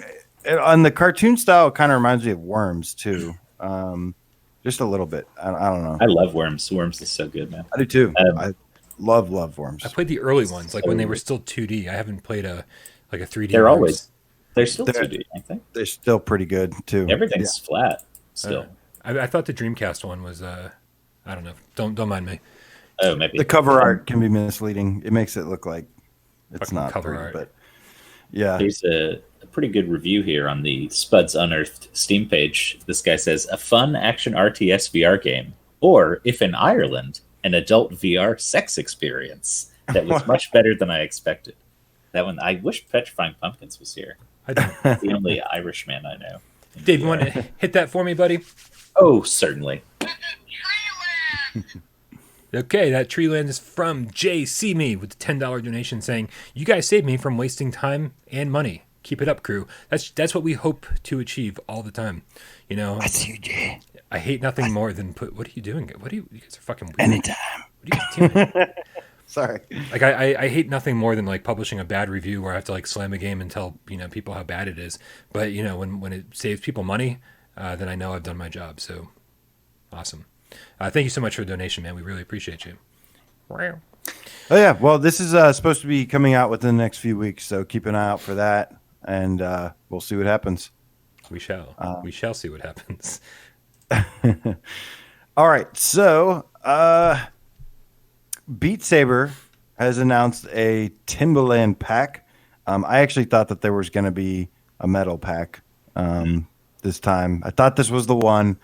on the cartoon style, it kind of reminds me of Worms too. Just a little bit. I don't know. I love Worms. Worms is so good, man. I do too. I love Worms. I played the early ones, like when they were still 2D. I haven't played a 3D. They're still 2D, I think. They're still pretty good too. Everything's flat still. I thought the Dreamcast one was. I don't know. Don't mind me. Oh, maybe The cover art can be misleading. It makes it look like it's Fucking not cover pretty, art. but yeah. There's a pretty good review here on the Spuds Unearthed Steam page. This guy says, a fun action RTS VR game, or, if in Ireland, an adult VR sex experience that was much better than I expected. That one, I wish Petrifying Pumpkins was here. I don't. The only Irishman I know. Dave, you want to hit that for me, buddy? Oh, certainly. Okay, that tree land is from JC Me with the $10 donation saying, "You guys saved me from wasting time and money. Keep it up, crew." That's what we hope to achieve all the time. You know, That's you, Jay. I hate nothing more than what are you doing? You guys are fucking weird. Anytime. What are you guys doing? Sorry. Like I hate nothing more than like publishing a bad review where I have to like slam a game and tell people how bad it is. But when it saves people money, then I know I've done my job. So awesome. Thank you so much for the donation, man. We really appreciate you. Oh yeah, well, this is supposed to be coming out within the next few weeks, so keep an eye out for that, and we'll see what happens. We shall see what happens. All right, so Beat Saber has announced a Timbaland pack. I actually thought that there was going to be a metal pack this time. I thought this was the one.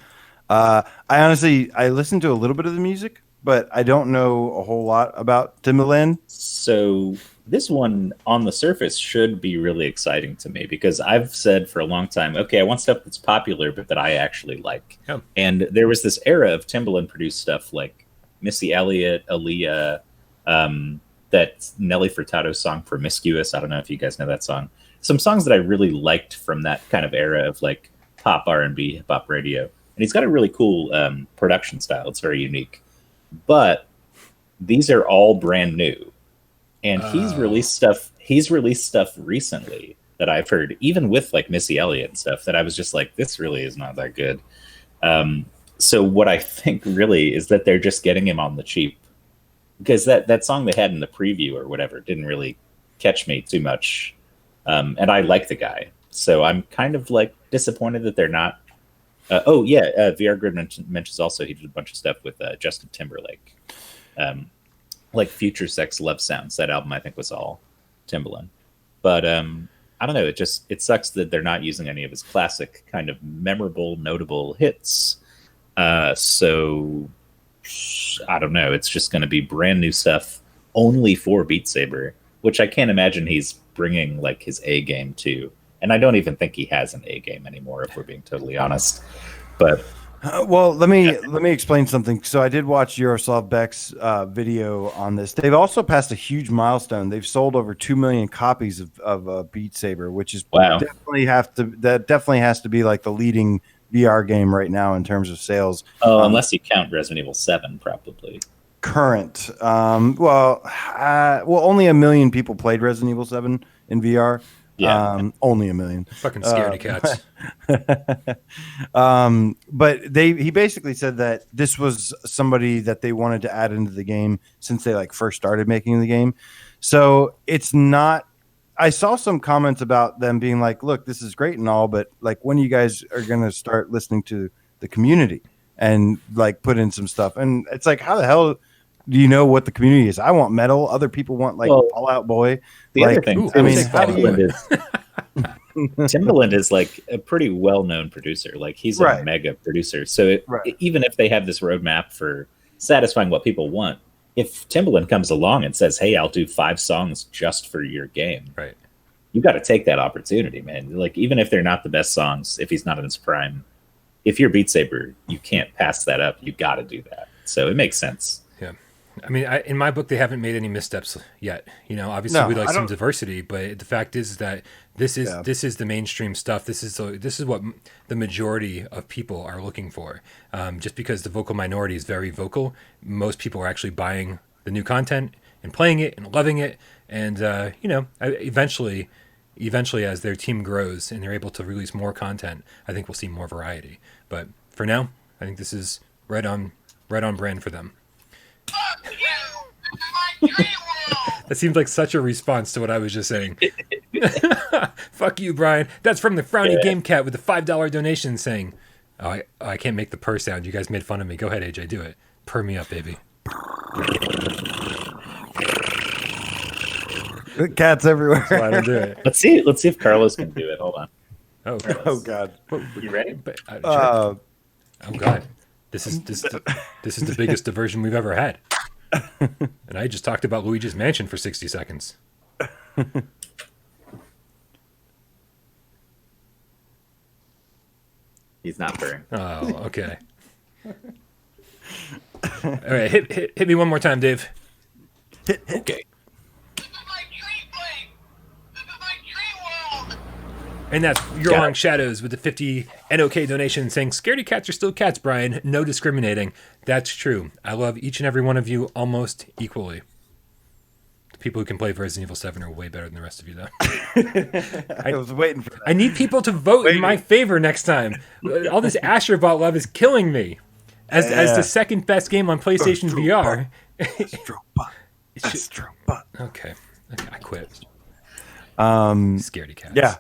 I listened to a little bit of the music, but I don't know a whole lot about Timbaland. So this one on the surface should be really exciting to me because I've said for a long time, okay, I want stuff that's popular, but that I actually like. Yeah. And there was this era of Timbaland produced stuff like Missy Elliott, Aaliyah, that Nelly Furtado song Promiscuous. I don't know if you guys know that song. Some songs that I really liked from that kind of era of like pop R&B, hip hop radio. And he's got a really cool production style. It's very unique. But these are all brand new. And he's released stuff recently that I've heard, even with like Missy Elliott and stuff, that I was just like, this really is not that good. So what I think really is that they're just getting him on the cheap. Because that song they had in the preview or whatever didn't really catch me too much. And I like the guy. So I'm kind of like disappointed that they're not. VR Grid mentions also he did a bunch of stuff with Justin Timberlake. Like Future Sex Love Sounds. That album I think was all Timbaland. But I don't know. It sucks that they're not using any of his classic kind of memorable, notable hits. So I don't know. It's just going to be brand new stuff only for Beat Saber, which I can't imagine he's bringing like his A game to. And I don't even think he has an A game anymore, if we're being totally honest. But well, let me explain something. So I did watch Yaroslav Beck's video on this. They've also passed a huge milestone. They've sold over 2 million copies of Beat Saber, which is wow. definitely has to be like the leading VR game right now in terms of sales. Oh, unless you count Resident Evil 7, probably. Current. Only 1 million people played Resident Evil 7 in VR. Yeah. Only 1 million. Fucking scaredy cats. But he basically said that this was somebody that they wanted to add into the game since they like first started making the game. So it's not. I saw some comments about them being like, "Look, this is great and all, but like, when you guys are going to start listening to the community and like put in some stuff?" And it's like, how the hell do you know what the community is? I want metal. Other people want like Fall Out Boy. The other thing, Timbaland is like a pretty well-known producer. Like he's a mega producer. So even if they have this roadmap for satisfying what people want, if Timbaland comes along and says, "Hey, I'll do 5 songs just for your game," right? You got to take that opportunity, man. Like even if they're not the best songs, if he's not in his prime, if you're Beat Saber, you can't pass that up. You got to do that. So it makes sense. Yeah. I mean, in my book, they haven't made any missteps yet. Obviously, we'd like some diversity, but the fact is that this is the mainstream stuff. This is what the majority of people are looking for. Just because the vocal minority is very vocal, most people are actually buying the new content and playing it and loving it. And eventually, as their team grows and they're able to release more content, I think we'll see more variety. But for now, I think this is right on brand for them. Fuck you! My dream world! That seems like such a response to what I was just saying. Fuck you, Brian. That's from the Frowny Game Cat with the $5 donation saying, I can't make the purr sound. You guys made fun of me. Go ahead, AJ, do it. Purr me up, baby. Cats everywhere. That's why I don't do it. Let's see if Carlos can do it. Hold on. Oh God. You ready? Sure. Oh God. This is the biggest diversion we've ever had. And I just talked about Luigi's Mansion for 60 seconds. He's not purring. Oh, okay. All right, hit me one more time, Dave. Okay. This is my dream place. This is my dream world. And that's Your Got Long it. Shadows with the 50 NOK donation saying, "Scaredy cats are still cats, Brian. No discriminating." That's true. I love each and every one of you almost equally. The people who can play Resident Evil 7 are way better than the rest of you, though. I was waiting for that. I need people to vote in my favor next time. All this Astrobot love is killing me. As the second best game on PlayStation VR. Astrobot. Okay, I quit. Scaredy cats. Yeah.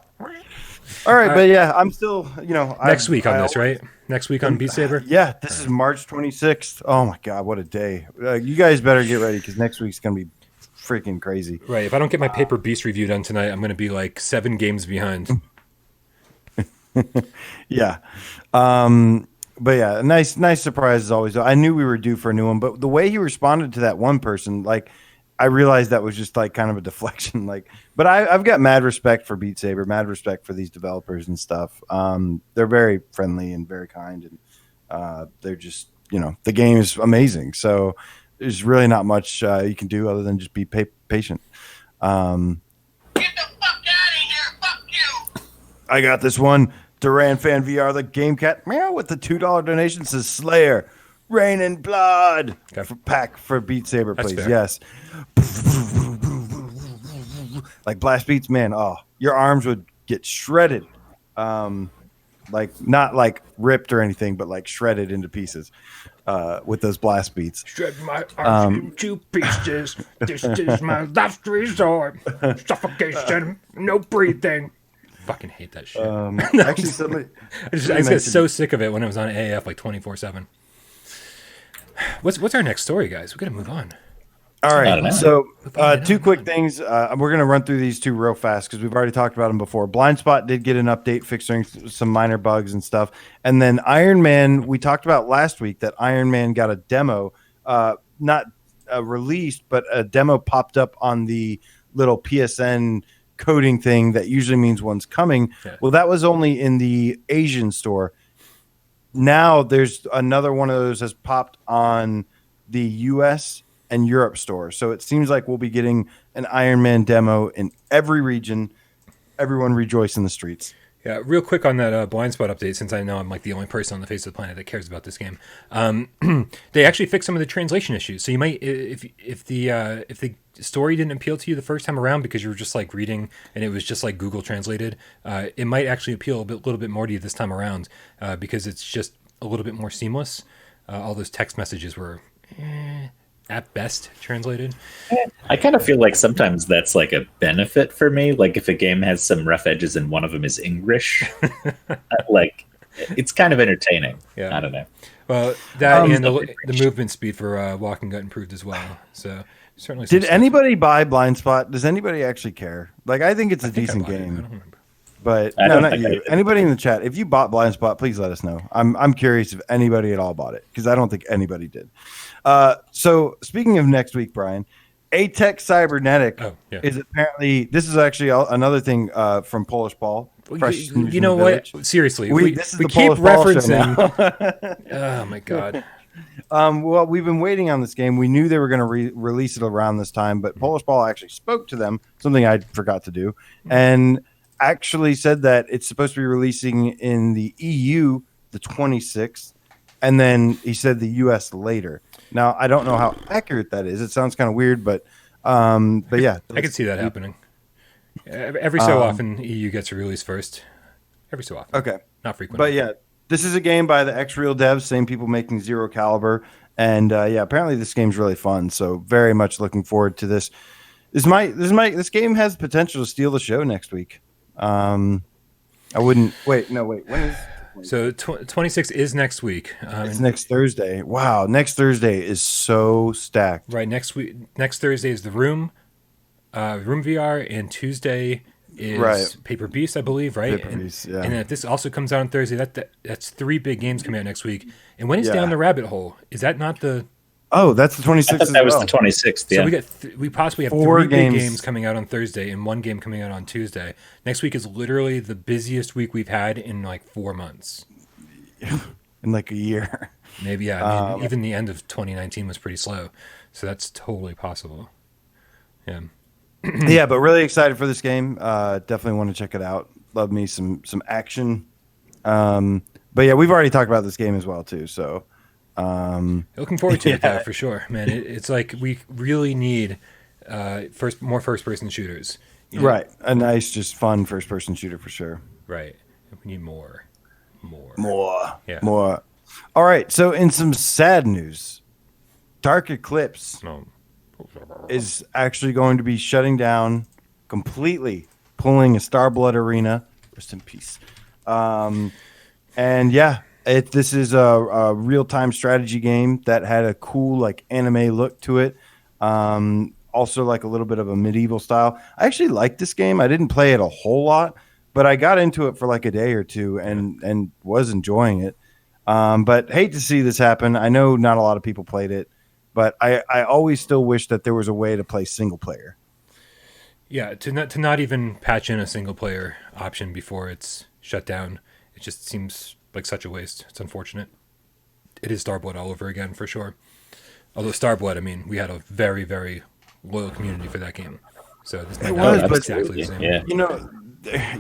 All right, but yeah, I'm still, Next week on this, right? Next week on Beat Saber? Yeah, this is March 26th. Oh my God, what a day. You guys better get ready because next week's going to be freaking crazy. Right. If I don't get my Paper Beast review done tonight, I'm going to be like 7 games behind. Yeah. But yeah, nice surprise as always. I knew we were due for a new one, but the way he responded to that one person, like, I realized that was just like kind of a deflection. Like, but I've got mad respect for Beat Saber, mad respect for these developers and stuff. They're very friendly and very kind, and they're just, the game is amazing. So there's really not much you can do other than just be patient. Get the fuck out of here. Fuck you. I got this one. Duran Fan VR, the Game Cat, meow, with the $2 donation says Slayer, Rain and Blood. Okay. Pack for Beat Saber, That's please. fair. Yes. Like blast beats, man. Oh, your arms would get shredded. Like not like ripped or anything, but like shredded into pieces with those blast beats. Shred my arms into pieces. This is my last resort. Suffocation, no breathing. Fucking hate that shit. Actually, somebody. I just get so sick of it when it was on AF like 24/7. What's our next story, guys? We gotta move on. All I don't right. know. So, two quick things. We're going to run through these two real fast because we've already talked about them before. Blind Spot did get an update fixing some minor bugs and stuff. And then Iron Man, we talked about last week that Iron Man got a demo, not released, but a demo popped up on the little PSN coding thing that usually means one's coming. Yeah. Well, that was only in the Asian store. Now there's another one of those has popped on the US and Europe store. So it seems like we'll be getting an Iron Man demo in every region. Everyone rejoice in the streets. Yeah, real quick on that blind spot update, since I know I'm like the only person on the face of the planet that cares about this game. They actually fixed some of the translation issues. So you might, if the story didn't appeal to you the first time around because you were just like reading and it was just like Google translated, it might actually appeal a little bit more to you this time around because it's just a little bit more seamless. All those text messages were at best translated. I kind of feel like sometimes that's like a benefit for me. Like if a game has some rough edges and one of them is English, like it's kind of entertaining. Yeah. I don't know. Well, that and Stuff the movement speed for walking got improved as well. So certainly. Did anybody buy Blind Spot? Does anybody actually care? Like, I think it's a I decent bought it. I game. don't remember. But I no, don't not think I you. did. Anybody in the chat, if you bought Blind Spot, please let us know. I'm curious if anybody at all bought it because I don't think anybody did. So speaking of next week, Brian, Atex Cybernetic is apparently this is actually another thing from Polish Paul. Fresh News You know in the what? Village. Seriously, This is we the keep Polish Paul show referencing. now. Oh my god. Well, we've been waiting on this game. We knew they were going to release it around this time, but Polish Paul actually spoke to them, something I forgot to do, and actually said that it's supposed to be releasing in the EU the 26th, and then he said the US later. Now, I don't know how accurate that is. It sounds kind of weird, but yeah. I could see that happening. Every so often, EU gets a release first. Every so often. Okay. Not frequently. But yeah, this is a game by the X-Real devs, same people making Zero Caliber. And yeah, apparently this game's really fun. So very much looking forward to this. This game has potential to steal the show next week. I wouldn't wait. No, wait. When is? So 26 is next week. It's next Thursday. Wow, next Thursday is so stacked. Right, next Thursday is the Room VR, and Tuesday is Paper Beast, I believe, right? Paper Beast, yeah. And then if this also comes out on Thursday, that's 3 big games coming out next week. And when is Yeah. Down the Rabbit Hole? Is that not the? Oh, that's the 26th. I thought that was the 26th. So Yeah. we possibly have 4 3 big games. games coming out on Thursday and 1 game coming out on Tuesday. Next week is literally the busiest week we've had in like 4 months. in like a year. Maybe, yeah. I mean, even the end of 2019 was pretty slow, so that's totally possible. Yeah. Yeah, but really excited for this game. Definitely want to check it out. Love me some action. But yeah, we've already talked about this game as well too. So Looking forward to it, though, for sure, man. It's like we really need more first-person shooters. You know? right, a nice, just fun first-person shooter for sure. Right. We need more. Yeah. More. All right. So in some sad news, Dark Eclipse No. is actually going to be shutting down completely, pulling a Starblood Arena. Rest in peace. And yeah, this is a real-time strategy game that had a cool like anime look to it. Also like a little bit of a medieval style. I actually liked this game. I didn't play it a whole lot, but I got into it for like a day or two and was enjoying it. But hate to see this happen. I know not a lot of people played it, but I always still wish that there was a way to play single player. Yeah, to not even patch in a single player option before it's shut down. It just seems like such a waste. It's unfortunate. It is Starblood all over again for sure. Although Starblood, I mean, we had a very, very loyal community for that game. So this might not be but exactly the same. Yeah. You know,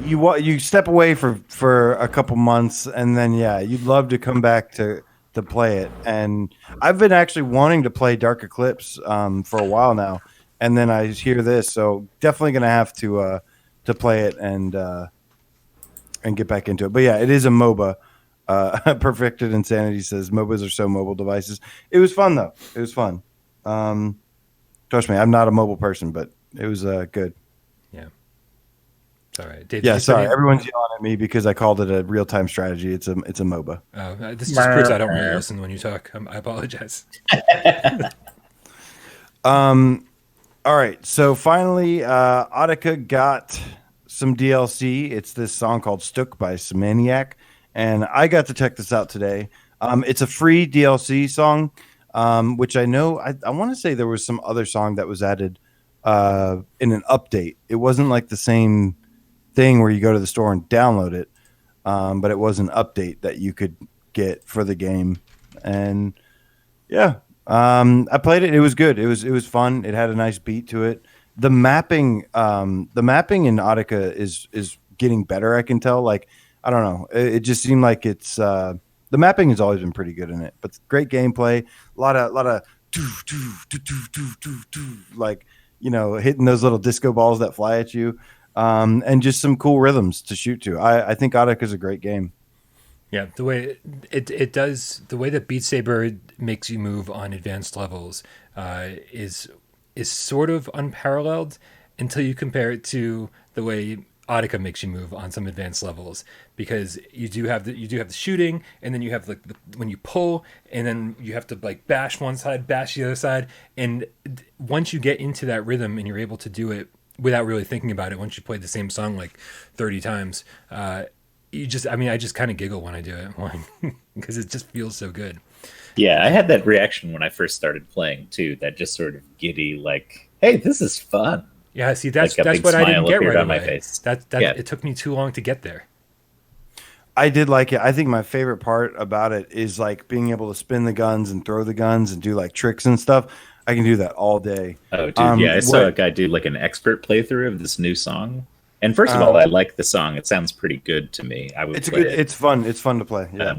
you step away for a couple months, and then yeah, you'd love to come back to play it. And I've been actually wanting to play Dark Eclipse for a while now, and then I hear this, so definitely gonna have to play it and get back into it. But yeah, it is a MOBA. Perfected Insanity says MOBAs are so mobile devices. It was fun though. It was fun. Trust me, I'm not a mobile person, but it was good. Yeah. It's all right. Dave, Yeah, sorry. Everyone's yelling at me because I called it a real-time strategy. It's a MOBA. This just proves I don't really listen when you talk. I apologize. All right. So finally, Audica got some DLC. It's this song called "Stuck" by Semaniac, and I got to check this out today. It's a free DLC song, which I know. I want to say there was some other song that was added in an update. It wasn't like the same thing where you go to the store and download it, but it was an update that you could get for the game. And yeah, I played it. It was good. It was fun. It had a nice beat to it. The mapping in Audica is getting better. I can tell. Like, I don't know. It just seemed like it's the mapping has always been pretty good in it, but great gameplay. A lot of like, you know, hitting those little disco balls that fly at you, and just some cool rhythms to shoot to. I think Audica is a great game. Yeah, the way it does, the way that Beat Saber makes you move on advanced levels is sort of unparalleled until you compare it to the way Audica makes you move on some advanced levels, because you do have the shooting, and then you have like when you pull, and then you have to like bash one side, bash the other side, and once you get into that rhythm and you're able to do it without really thinking about it, once you played the same song like 30 times, I just kind of giggle when I do it because it just feels so good. Yeah, I had that reaction when I first started playing too. That just sort of giddy, like, "Hey, this is fun." Yeah, see, that's Like a big what I didn't smile get appeared right on my away. face. Yeah. It took me too long to get there. I did like it. I think my favorite part about it is like being able to spin the guns and throw the guns and do like tricks and stuff. I can do that all day. Oh, dude, yeah, I saw a guy do like an expert playthrough of this new song. And first of all, I like the song. It sounds pretty good to me. I would play it. It's fun. It's fun to play. Yeah.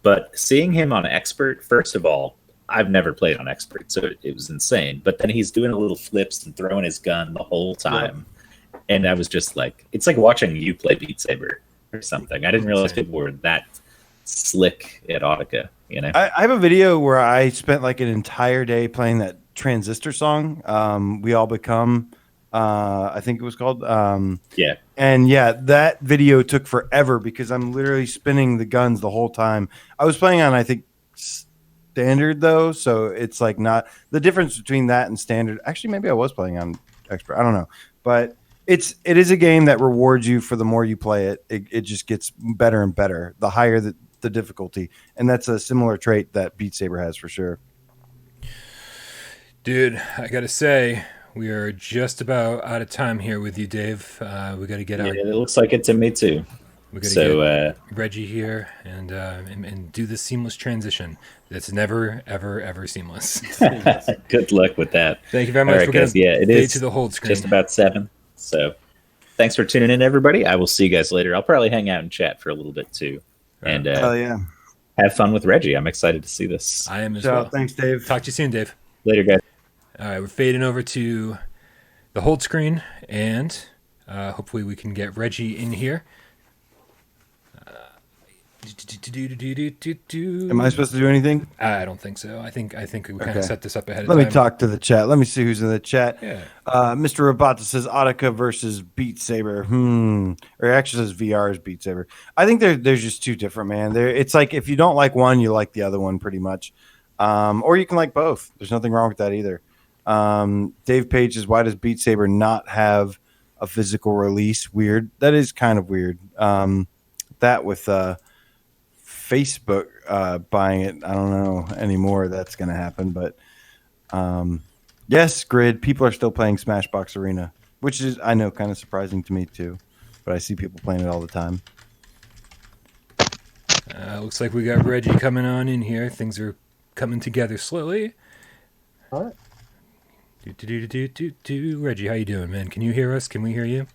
But seeing him on expert, first of all, I've never played on expert, so it was insane. But then he's doing a little flips and throwing his gun the whole time. Yeah. And I was just like, it's like watching you play Beat Saber or something. I didn't realize people were that slick at Audica, you know? I have a video where I spent like an entire day playing that Transistor song. We All Become, I think it was called. Yeah. And yeah, that video took forever because I'm literally spinning the guns the whole time. I was playing on, I think, standard though, so it's like not the difference between that and standard. Actually, maybe I was playing on expert. I don't know, but it is a game that rewards you for the more you play it. It just gets better and better the higher the difficulty, and that's a similar trait that Beat Saber has for sure. Dude, I gotta say, we are just about out of time here with you, Dave. We got to get out. Yeah, it looks like it to me too. We're gonna So get Reggie here and do the seamless transition. That's never, ever, ever seamless. good luck with that. Thank you very much. All right, We're gonna guys. Yeah, it fade is to the hold screen. just about 7. So thanks for tuning in, everybody. I will see you guys later. I'll probably hang out and chat for a little bit too, and yeah. have fun with Reggie. I'm excited to see this. I am as So well. thanks, Dave. Talk to you soon, Dave. Later, guys. All right, we're fading over to the hold screen, and hopefully we can get Reggie in here. Am I supposed to do anything? I don't think so. I think we kind Okay. of set this up ahead of Let time. me talk to the chat. Let me see who's in the chat. Yeah. Mr. Rabata says Audica versus Beat Saber. Or actually says VR is Beat Saber. I think there's just two different, man. It's like if you don't like one, you like the other one pretty much. Or you can like both. There's nothing wrong with that either. Dave Page says, why does Beat Saber not have a physical release? Weird. That is kind of weird. That with Facebook buying it, I don't know anymore that's going to happen. But yes, Grid, people are still playing Smashbox Arena, which is, I know, kind of surprising to me too. But I see people playing it all the time. Looks like we got Reggie coming on in here. Things are coming together slowly. All right. Reggie, how you doing, man? Can you hear us? Can we hear you?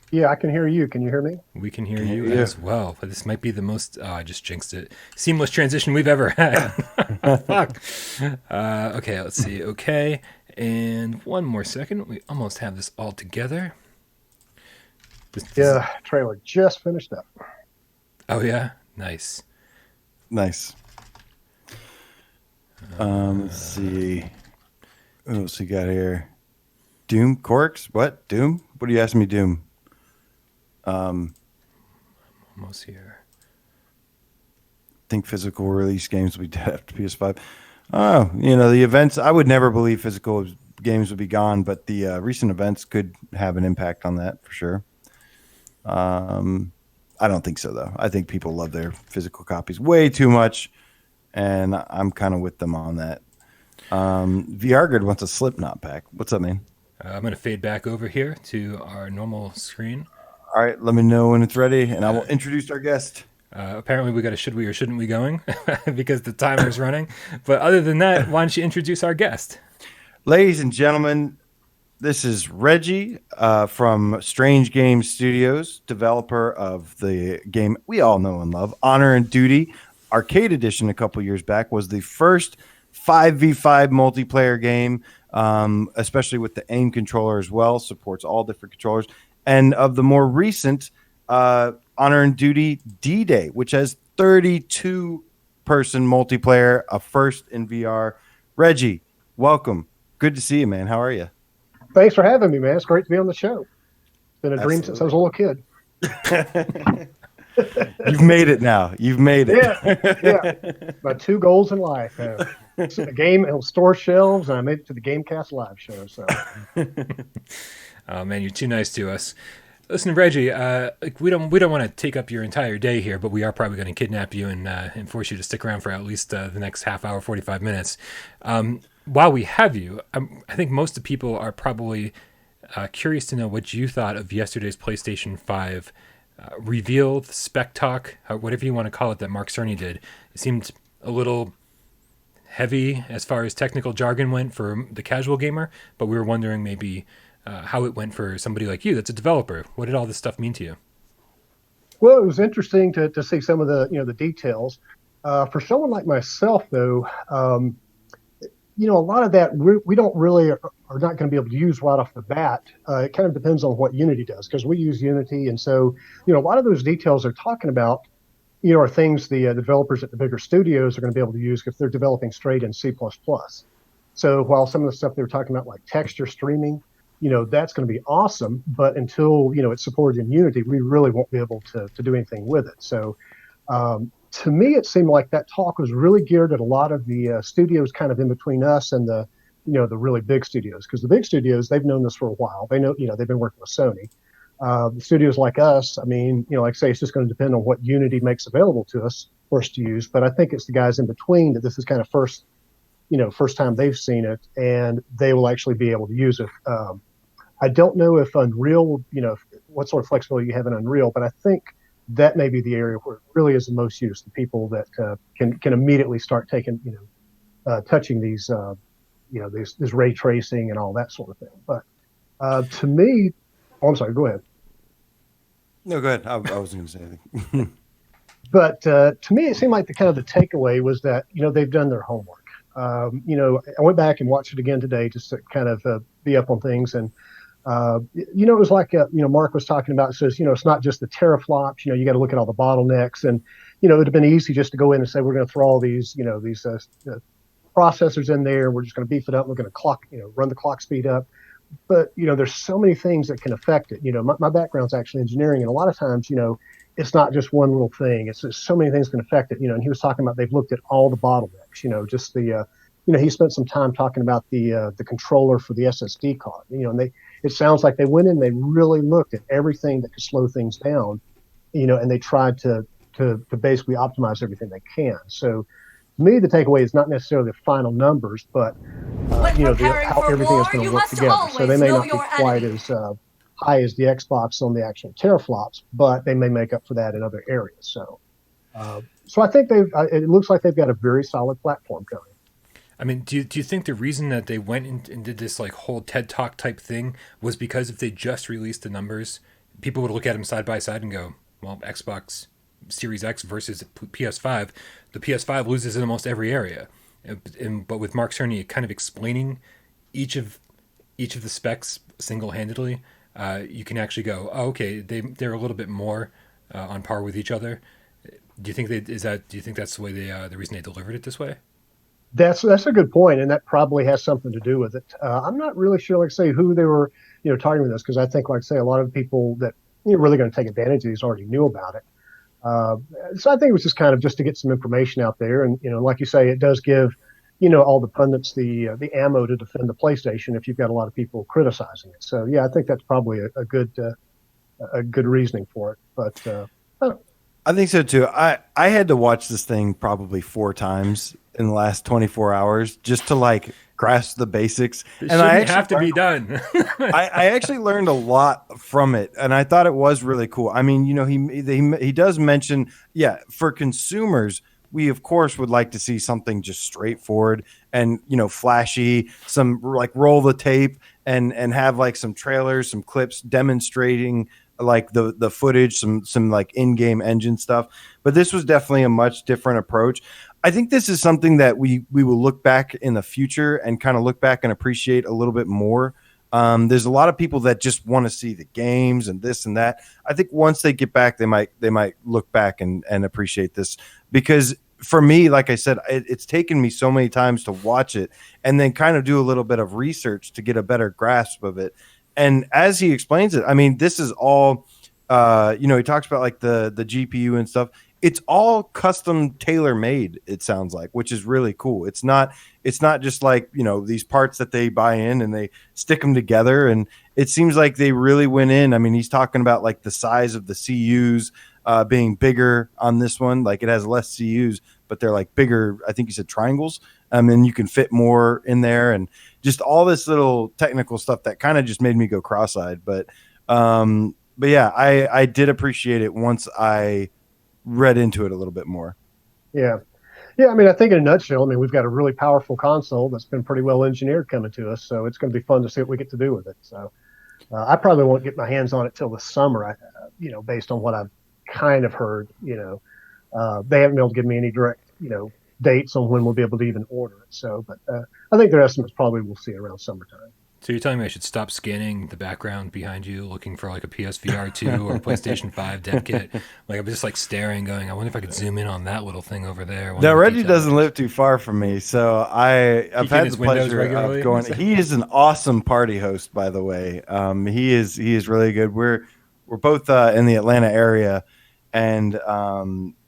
Yeah, I can hear you. Can you hear me? We can hear you Yeah. as well. But this might be the most, I just jinxed it, seamless transition we've ever had. Fuck. Okay, let's see. Okay. And one more second. We almost have this all together. Yeah, trailer just finished up. Oh, yeah? Nice. Nice. Let's see. What else we got here? Doom? Corks? What? Doom? What are you asking me, Doom? Almost here. Think physical release games will be dead after PS5. Oh, the events, I would never believe physical games would be gone, but the recent events could have an impact on that for sure. I don't think so, though. I think people love their physical copies way too much, and I'm kind of with them on that. VR Grid wants a Slipknot pack. What's up, man? I'm going to fade back over here to our normal screen. All right, let me know when it's ready, and I will introduce our guest. Apparently, we got a should we or shouldn't we going because the timer's running. But other than that, why don't you introduce our guest? Ladies and gentlemen, this is Reggie from Strange Games Studios, developer of the game we all know and love, Honor and Duty. Arcade Edition a couple years back was the first 5v5 multiplayer game, especially with the aim controller as well, supports all different controllers. And of the more recent Honor and Duty D-Day, which has 32-person multiplayer, a first in VR. Reggie, welcome. Good to see you, man. How are you? Thanks for having me, man. It's great to be on the show. It's been a dream since I was a little kid. You've made it now. You've made it. Yeah. My 2 goals in life. A game, it'll store shelves, and I made it to the GameCast live show. So, Oh man, you're too nice to us. Listen, Reggie, we don't want to take up your entire day here, but we are probably going to kidnap you and force you to stick around for at least the next half hour, 45 minutes. While we have you, I think most of the people are probably curious to know what you thought of yesterday's PlayStation 5 reveal, the spec talk, whatever you want to call it, that Mark Cerny did. It seemed a little heavy as far as technical jargon went for the casual gamer, but we were wondering maybe how it went for somebody like you that's a developer. What did all this stuff mean to you? well, it was interesting to see some of the details. For someone like myself, though, a lot of that we don't really are not going to be able to use right off the bat. It kind of depends on what Unity does, because we use Unity, and so a lot of those details they're talking about, are things the developers at the bigger studios are going to be able to use if they're developing straight in C++. So while some of the stuff they were talking about, like texture streaming, that's going to be awesome, but until it's supported in Unity, we really won't be able to do anything with it. So to me, it seemed like that talk was really geared at a lot of the studios kind of in between us and the really big studios, because the big studios, they've known this for a while. They know, they've been working with Sony. The studios like us, I mean, like I say, it's just going to depend on what Unity makes available to us for us to use. But I think it's the guys in between that this is kind of first time they've seen it, and they will actually be able to use it. I don't know if Unreal, what sort of flexibility you have in Unreal, but I think that may be the area where it really is the most use. The people that can immediately start taking, touching these, this ray tracing and all that sort of thing. But to me, oh, I'm sorry, go ahead. No, go ahead. I wasn't going to say anything. But to me, it seemed like the takeaway was that they've done their homework. I went back and watched it again today just to kind of be up on things, and it was like Mark was talking about. It says it's not just the teraflops. You got to look at all the bottlenecks, and it'd have been easy just to go in and say we're going to throw all these these processors in there. We're just going to beef it up. We're going to run the clock speed up. But there's so many things that can affect it. My background's actually engineering, and a lot of times it's not just one little thing. It's just so many things can affect it. And he was talking about they've looked at all the bottlenecks. Just the he spent some time talking about the controller for the SSD card. And it sounds like they went in, they really looked at everything that could slow things down. And they tried to basically optimize everything they can. So to me, the takeaway is not necessarily the final numbers, but how everything is going to work together. So they may not be quite as high as the Xbox on the actual teraflops, but they may make up for that in other areas. So I think it looks like they've got a very solid platform going. I mean, do you think the reason that they went and did this like whole TED Talk type thing was because if they just released the numbers, people would look at them side by side and go, well, Xbox Series X versus PS5, the PS5 loses in almost every area. But with Mark Cerny kind of explaining each of the specs single-handedly, you can actually go, oh, okay, they're a little bit more on par with each other. Do you think do you think that's the way the reason they delivered it this way? That's a good point, and that probably has something to do with it. I'm not really sure, like say, who they were, talking with this, because I think, like say, a lot of the people that really going to take advantage of these already knew about it. So I think it was just kind of just to get some information out there, and like you say, it does give all the pundits the ammo to defend the PlayStation if you've got a lot of people criticizing it. So yeah, I think that's probably a good reasoning for it. But I think so too. I had to watch this thing probably 4 times in the last 24 hours just to like grasp the basics. It and I have to be done. I actually learned a lot from it, and I thought it was really cool. I mean, he does mention, for consumers, we of course would like to see something just straightforward and flashy, some like roll the tape and have like some trailers, some clips demonstrating like the footage, some like in-game engine stuff. But this was definitely a much different approach. I think this is something that we will look back in the future and kind of look back and appreciate a little bit more. There's a lot of people that just want to see the games and this and that. I think once they get back, they might look back and appreciate this, because for me, like I said, it's taken me so many times to watch it and then kind of do a little bit of research to get a better grasp of it. And as he explains it, I mean, this is all, he talks about like the GPU and stuff. It's all custom tailor made, it sounds like, which is really cool. It's not just like, these parts that they buy in and they stick them together. And it seems like they really went in. I mean, he's talking about like the size of the CUs being bigger on this one. Like it has less CUs, but they're like bigger. I think he said triangles. And you can fit more in there, and just all this little technical stuff that kind of just made me go cross-eyed. But yeah, I did appreciate it once I read into it a little bit more. Yeah. I mean, I think in a nutshell, we've got a really powerful console that's been pretty well engineered coming to us, so it's going to be fun to see what we get to do with it. So I probably won't get my hands on it till the summer. Based on what I've kind of heard, they haven't been able to give me any direct, dates on when we'll be able to even order it. So, but I think their estimates probably we'll see around summertime. So you're telling me I should stop scanning the background behind you, looking for like a PSVR 2 or a PlayStation 5 dev kit? Like I'm just like staring, going, I wonder if I could zoom in on that little thing over there. Now Reggie doesn't live too far from me, so I've had the pleasure of going. He is an awesome party host, by the way. He is really good. We're both in the Atlanta area, and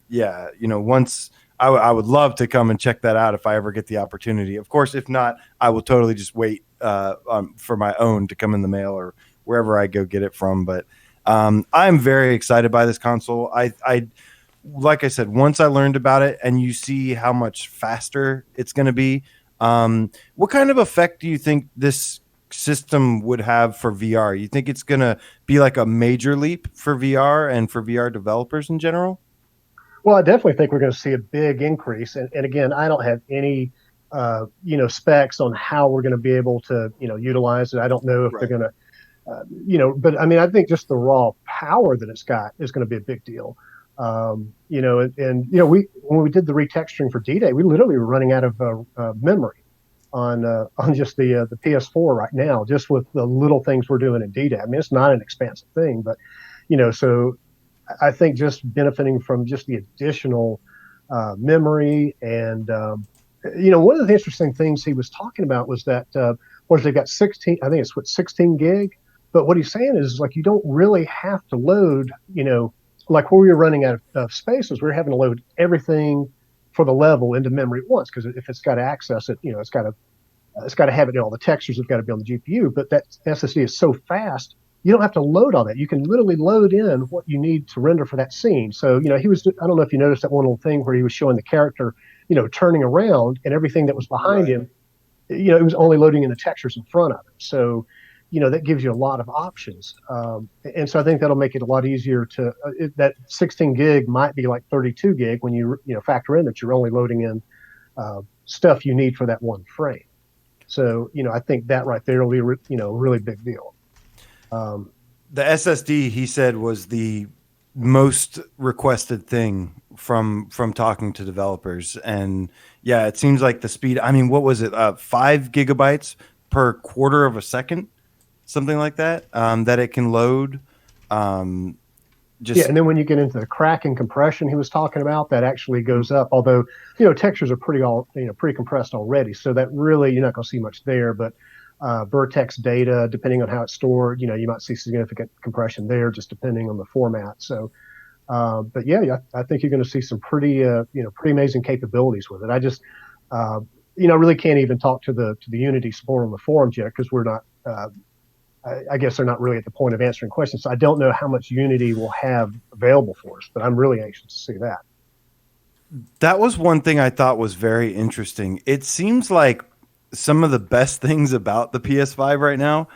once. I would love to come and check that out if I ever get the opportunity. Of course, if not, I will totally just wait for my own to come in the mail or wherever I go get it from. But I'm very excited by this console. I like I said, once I learned about it and you see how much faster it's going to be, what kind of effect do you think this system would have for VR? You think it's going to be like a major leap for VR and for VR developers in general? Well, I definitely think we're going to see a big increase. And again, I don't have any, specs on how we're going to be able to, utilize it. I don't know if they're going to, but I mean, I think just the raw power that it's got is going to be a big deal. When we did the retexturing for D-Day, we literally were running out of memory on just the PS4 right now, just with the little things we're doing in D-Day. I mean, it's not an expansive thing, but so I think just benefiting from just the additional memory and one of the interesting things he was talking about was that they've got 16, I think it's 16 gig, but what he's saying is like you don't really have to load, like where we were running out of spaces, we're having to load everything for the level into memory at once, because if it's got to access it, it's got to have it. All the textures have got to be on the GPU, but that SSD is so fast, you don't have to load all that. You can literally load in what you need to render for that scene. So he was. I don't know if you noticed that one little thing where he was showing the character, turning around, and everything that was behind him, it was only loading in the textures in front of him. So that gives you a lot of options. And so I think that'll make it a lot easier to, that 16 gig might be like 32 gig when you factor in that you're only loading in stuff you need for that one frame. So, I think that right there will be, a really big deal. The SSD, he said, was the most requested thing from talking to developers. And yeah, it seems like the speed, I mean, what was it? 5 gigabytes per quarter of a second? Something like that, that it can load. And then when you get into the crack and compression he was talking about, that actually goes up. Although textures are pretty compressed already, so that really you're not going to see much there. But vertex data, depending on how it's stored, you might see significant compression there, just depending on the format. So, but yeah, I think you're going to see some pretty amazing capabilities with it. I just really can't even talk to the Unity support on the forums yet because we're not. I guess they're not really at the point of answering questions. So I don't know how much Unity will have available for us, but I'm really anxious to see that. That was one thing I thought was very interesting. It seems like some of the best things about the PS5 right now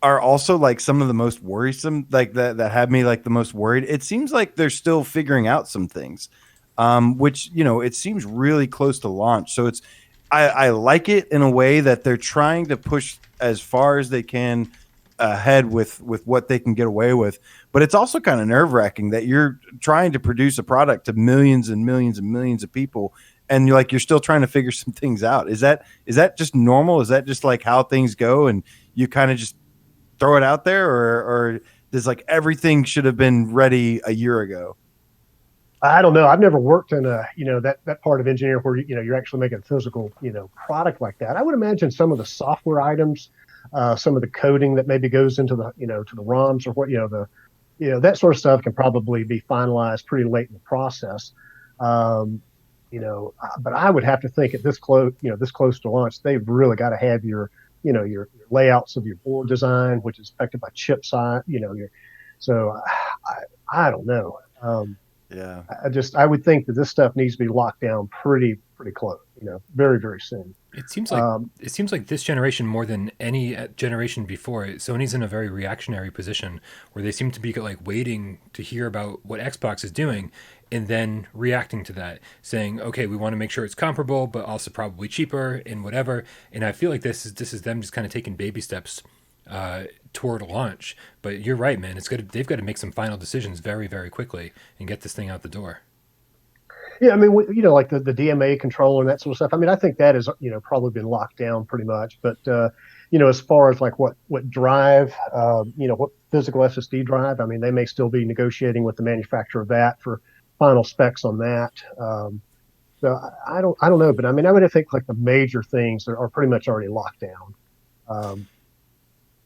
are also like some of the most worrisome, like that had me like the most worried. It seems like they're still figuring out some things, which, it seems really close to launch. So I like it in a way that they're trying to push as far as they can ahead with what they can get away with. But it's also kind of nerve-wracking that you're trying to produce a product to millions and millions and millions of people, and you're still trying to figure some things out. Is that just normal? Is that just like how things go, and you kind of just throw it out there, or does like everything should have been ready a year ago? I don't know. I've never worked in that part of engineering where you're actually making a physical product like that. I would imagine some of the software items, some of the coding that maybe goes into the to the ROMs or what that sort of stuff can probably be finalized pretty late in the process. But I would have to think at this close to launch, they've really got to have your layouts of your board design, which is affected by chip size. So I don't know. Yeah, I would think that this stuff needs to be locked down pretty close, very, very soon. It seems like this generation more than any generation before, Sony's in a very reactionary position where they seem to be like waiting to hear about what Xbox is doing and then reacting to that, saying, okay, we want to make sure it's comparable, but also probably cheaper and whatever. And I feel like this is them just kind of taking baby steps toward launch. But you're right, man. They've got to make some final decisions very, very quickly and get this thing out the door. Yeah, I mean, like the DMA controller and that sort of stuff. I mean, I think that has probably been locked down pretty much. But as far as like what drive, what physical SSD drive, I mean, they may still be negotiating with the manufacturer of that for final specs on that. So I don't know, but I mean, I would think like the major things are pretty much already locked down.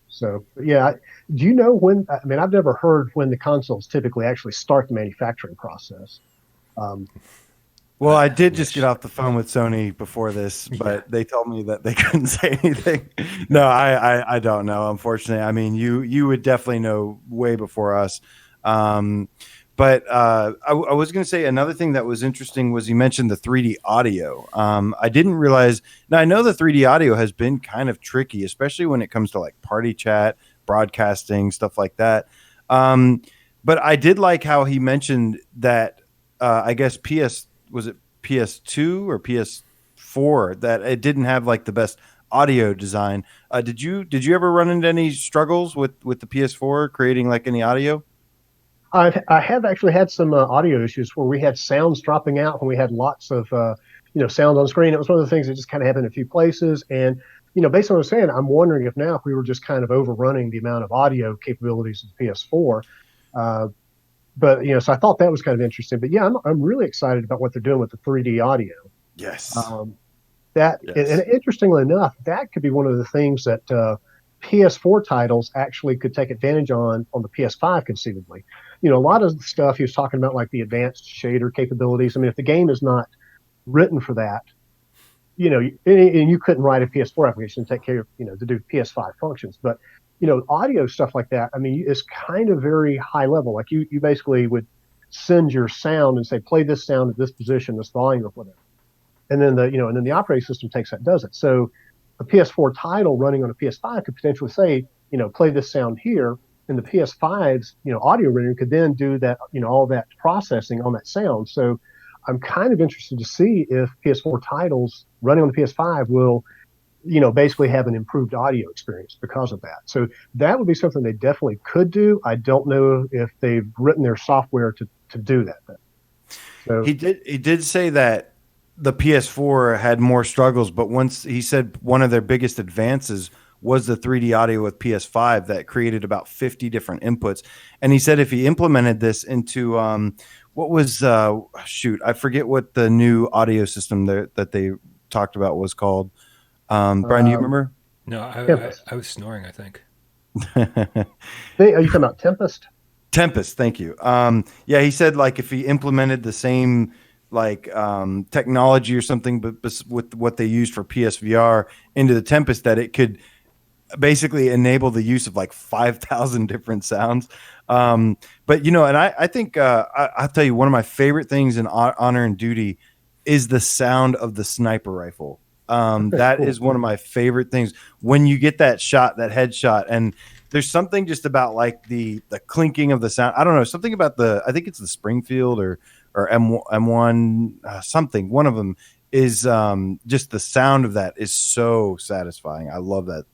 So yeah, do you know when? I mean, I've never heard when the consoles typically actually start the manufacturing process. Well, I did just get off the phone with Sony before this, but they told me that they couldn't say anything. No, I don't know, unfortunately. I mean, you would definitely know way before us. But I was going to say another thing that was interesting was you mentioned the 3D audio. I didn't realize. Now I know the 3D audio has been kind of tricky, especially when it comes to like party chat, broadcasting, stuff like that. But I did like how he mentioned that. I guess was it PS2 or PS4 that it didn't have like the best audio design. Did you ever run into any struggles with the PS4 creating like any audio? I have actually had some audio issues where we had sounds dropping out when we had lots of sounds on screen. It was one of the things that just kind of happened in a few places. And based on what I'm saying, I'm wondering if now if we were just kind of overrunning the amount of audio capabilities of the PS4. But so I thought that was kind of interesting. But yeah, I'm really excited about what they're doing with the 3D audio. Yes. Yes. Yes. And interestingly enough, that could be one of the things that PS4 titles actually could take advantage on the PS5 conceivably. A lot of the stuff he was talking about, like the advanced shader capabilities. I mean, if the game is not written for that, and you couldn't write a PS4 application to take care of, to do PS5 functions. But, audio stuff like that, I mean, it's kind of very high level. Like you basically would send your sound and say, play this sound at this position, this volume, or whatever. And then the operating system takes that and does it. So a PS4 title running on a PS5 could potentially say, play this sound here, and the PS5's, audio rendering could then do that, all that processing on that sound. So I'm kind of interested to see if PS4 titles running on the PS5 will, basically have an improved audio experience because of that. So that would be something they definitely could do. I don't know if they've written their software to do that. So He did say that the PS4 had more struggles, but once he said one of their biggest advances was the 3D audio with PS5 that created about 50 different inputs. And he said if he implemented this into what was I forget what the new audio system that they talked about was called. Brian, do you remember? No, Tempest. I was snoring, I think. Are you talking about Tempest? Tempest, thank you. Yeah, he said like if he implemented the same like technology or something, but with what they used for PSVR into the Tempest, that it could basically enable the use of like 5,000 different sounds. But and I think I'll tell you one of my favorite things in Honor and Duty is the sound of the sniper rifle. That Cool. is one of my favorite things when you get that shot, that headshot, and there's something just about like the clinking of the sound. I don't know, something about I think it's the Springfield or M1 something. One of them is just the sound of that is so satisfying. I love that.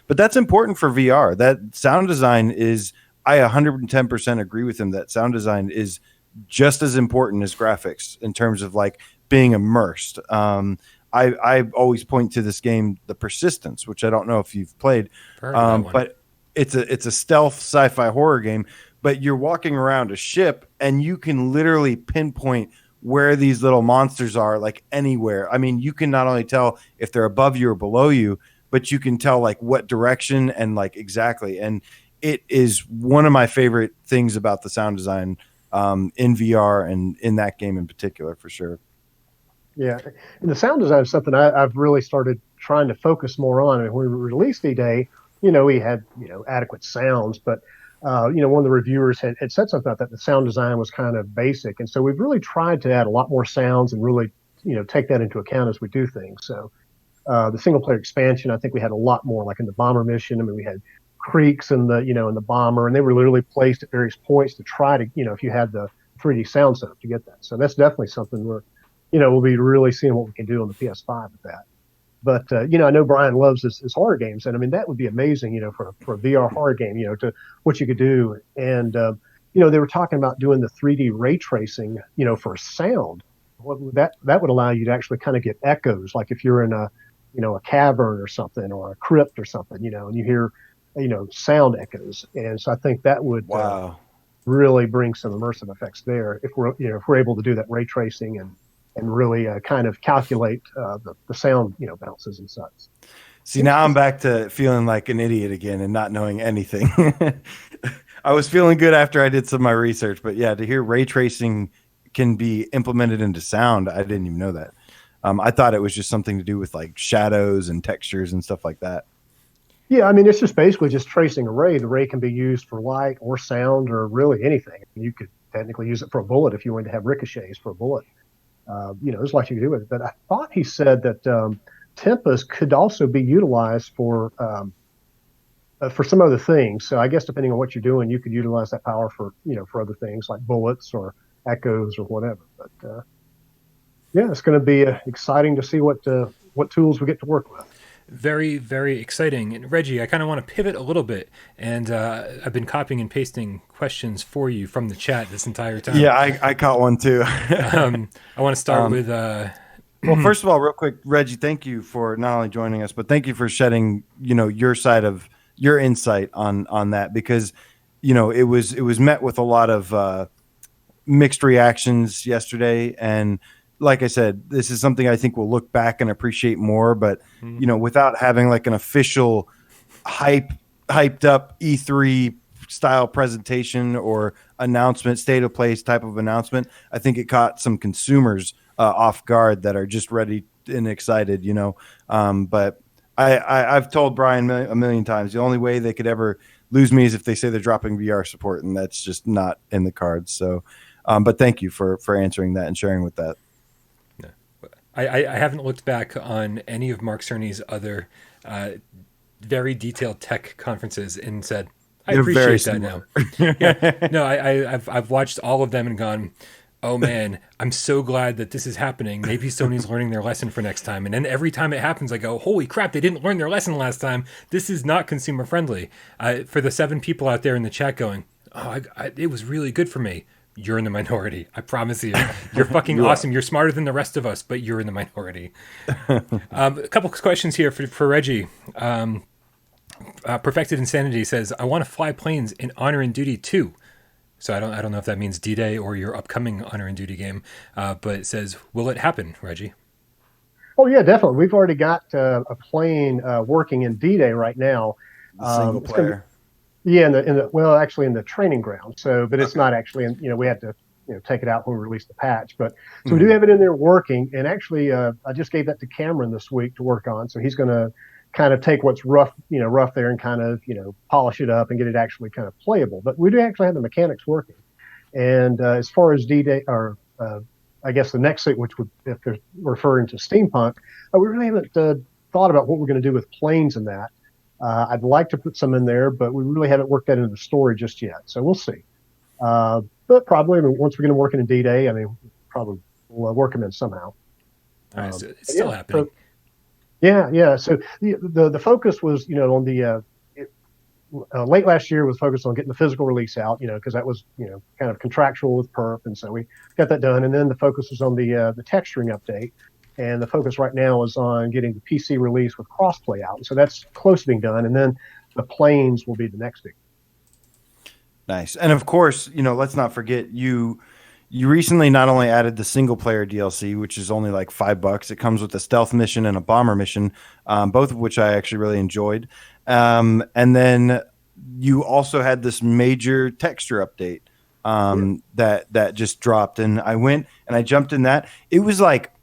But that's important for VR. That sound design is, I 110% agree with him that sound design is just as important as graphics in terms of like being immersed. I always point to this game, The Persistence, which I don't know if you've played, but it's a stealth sci-fi horror game. But you're walking around a ship and you can literally pinpoint where these little monsters are, like anywhere. I mean, you can not only tell if they're above you or below you, but you can tell like what direction and like exactly. And it is one of my favorite things about the sound design in VR and in that game in particular, for sure. Yeah, and the sound design is something I've really started trying to focus more on. And when we released D-Day, we had adequate sounds, but one of the reviewers had said something about that. The sound design was kind of basic, and so we've really tried to add a lot more sounds and really take that into account as we do things. So the single player expansion, I think we had a lot more, like in the bomber mission. I mean, we had creaks in the in the bomber, and they were literally placed at various points to try to if you had the 3D sound setup to get that. So that's definitely something we're we'll be really seeing what we can do on the PS5 with that. But I know Brian loves his horror games, and I mean that would be amazing, for a VR horror game, to what you could do. And they were talking about doing the 3D ray tracing, for sound. That would allow you to actually kind of get echoes, like if you're in a a cavern or something, or a crypt or something, and you hear sound echoes. And so I think that would really bring some immersive effects there if we're able to do that ray tracing and really kind of calculate the sound, bounces and such. See, now I'm back to feeling like an idiot again and not knowing anything. I was feeling good after I did some of my research, but yeah, to hear ray tracing can be implemented into sound, I didn't even know that. I thought it was just something to do with like shadows and textures and stuff like that. Yeah, I mean, it's just basically just tracing a ray. The ray can be used for light or sound or really anything. You could technically use it for a bullet if you wanted to have ricochets for a bullet. There's a lot you can do with it. But I thought he said that Tempest could also be utilized for some other things. So I guess depending on what you're doing, you could utilize that power for other things like bullets or echoes or whatever. But it's going to be exciting to see what tools we get to work with. Very, very exciting. And Reggie, I kind of want to pivot a little bit, and I've been copying and pasting questions for you from the chat this entire time. Yeah, I caught one too. I want to start with. Well, first of all, real quick, Reggie, thank you for not only joining us, but thank you for shedding, your side of your insight on that, because, it was met with a lot of mixed reactions yesterday, and like I said, this is something I think we'll look back and appreciate more, but without having like an official hyped up E3 style presentation or announcement, state of place type of announcement, I think it caught some consumers off guard that are just ready and excited, but I've told Brian a million times, the only way they could ever lose me is if they say they're dropping VR support, and that's just not in the cards. So, but thank you for answering that and sharing with that. I haven't looked back on any of Mark Cerny's other very detailed tech conferences and said, I appreciate that now. Yeah. No, I've watched all of them and gone, oh man, I'm so glad that this is happening. Maybe Sony's learning their lesson for next time. And then every time it happens, I go, holy crap, they didn't learn their lesson last time. This is not consumer friendly. For the 7 people out there in the chat going, it was really good for me. You're in the minority. I promise you. You're fucking awesome. You're smarter than the rest of us, but you're in the minority. A couple questions here for Reggie. Perfected Insanity says, I want to fly planes in Honor and Duty 2. So I don't know if that means D-Day or your upcoming Honor and Duty game, but it says, will it happen, Reggie? Oh yeah, definitely. We've already got a plane working in D-Day right now. Single player. Yeah, actually in the training ground. So, but it's not actually, we had to, take it out when we released the patch. But so we do have it in there working. And actually, I just gave that to Cameron this week to work on. So he's going to kind of take what's rough there and kind of, polish it up and get it actually kind of playable. But we do actually have the mechanics working. And as far as D-Day, or I guess the next thing, which would, if they're referring to Steampunk, we really haven't thought about what we're going to do with planes in that. I'd like to put some in there, but we really haven't worked that into the story just yet. So we'll see. But probably once we're going to work in D-Day, probably we'll work them in somehow. It's still happening. Yeah. So the focus was, on the late last year was focused on getting the physical release out, because that was, kind of contractual with Perp. And so we got that done. And then the focus was on the texturing update. And the focus right now is on getting the PC release with crossplay out. So that's close to being done. And then the planes will be the next big. Nice. And of course, let's not forget you recently not only added the single player DLC, which is only like $5. It comes with a stealth mission and a bomber mission, both of which I actually really enjoyed. And then you also had this major texture update that just dropped. And I went and I jumped in that. It was like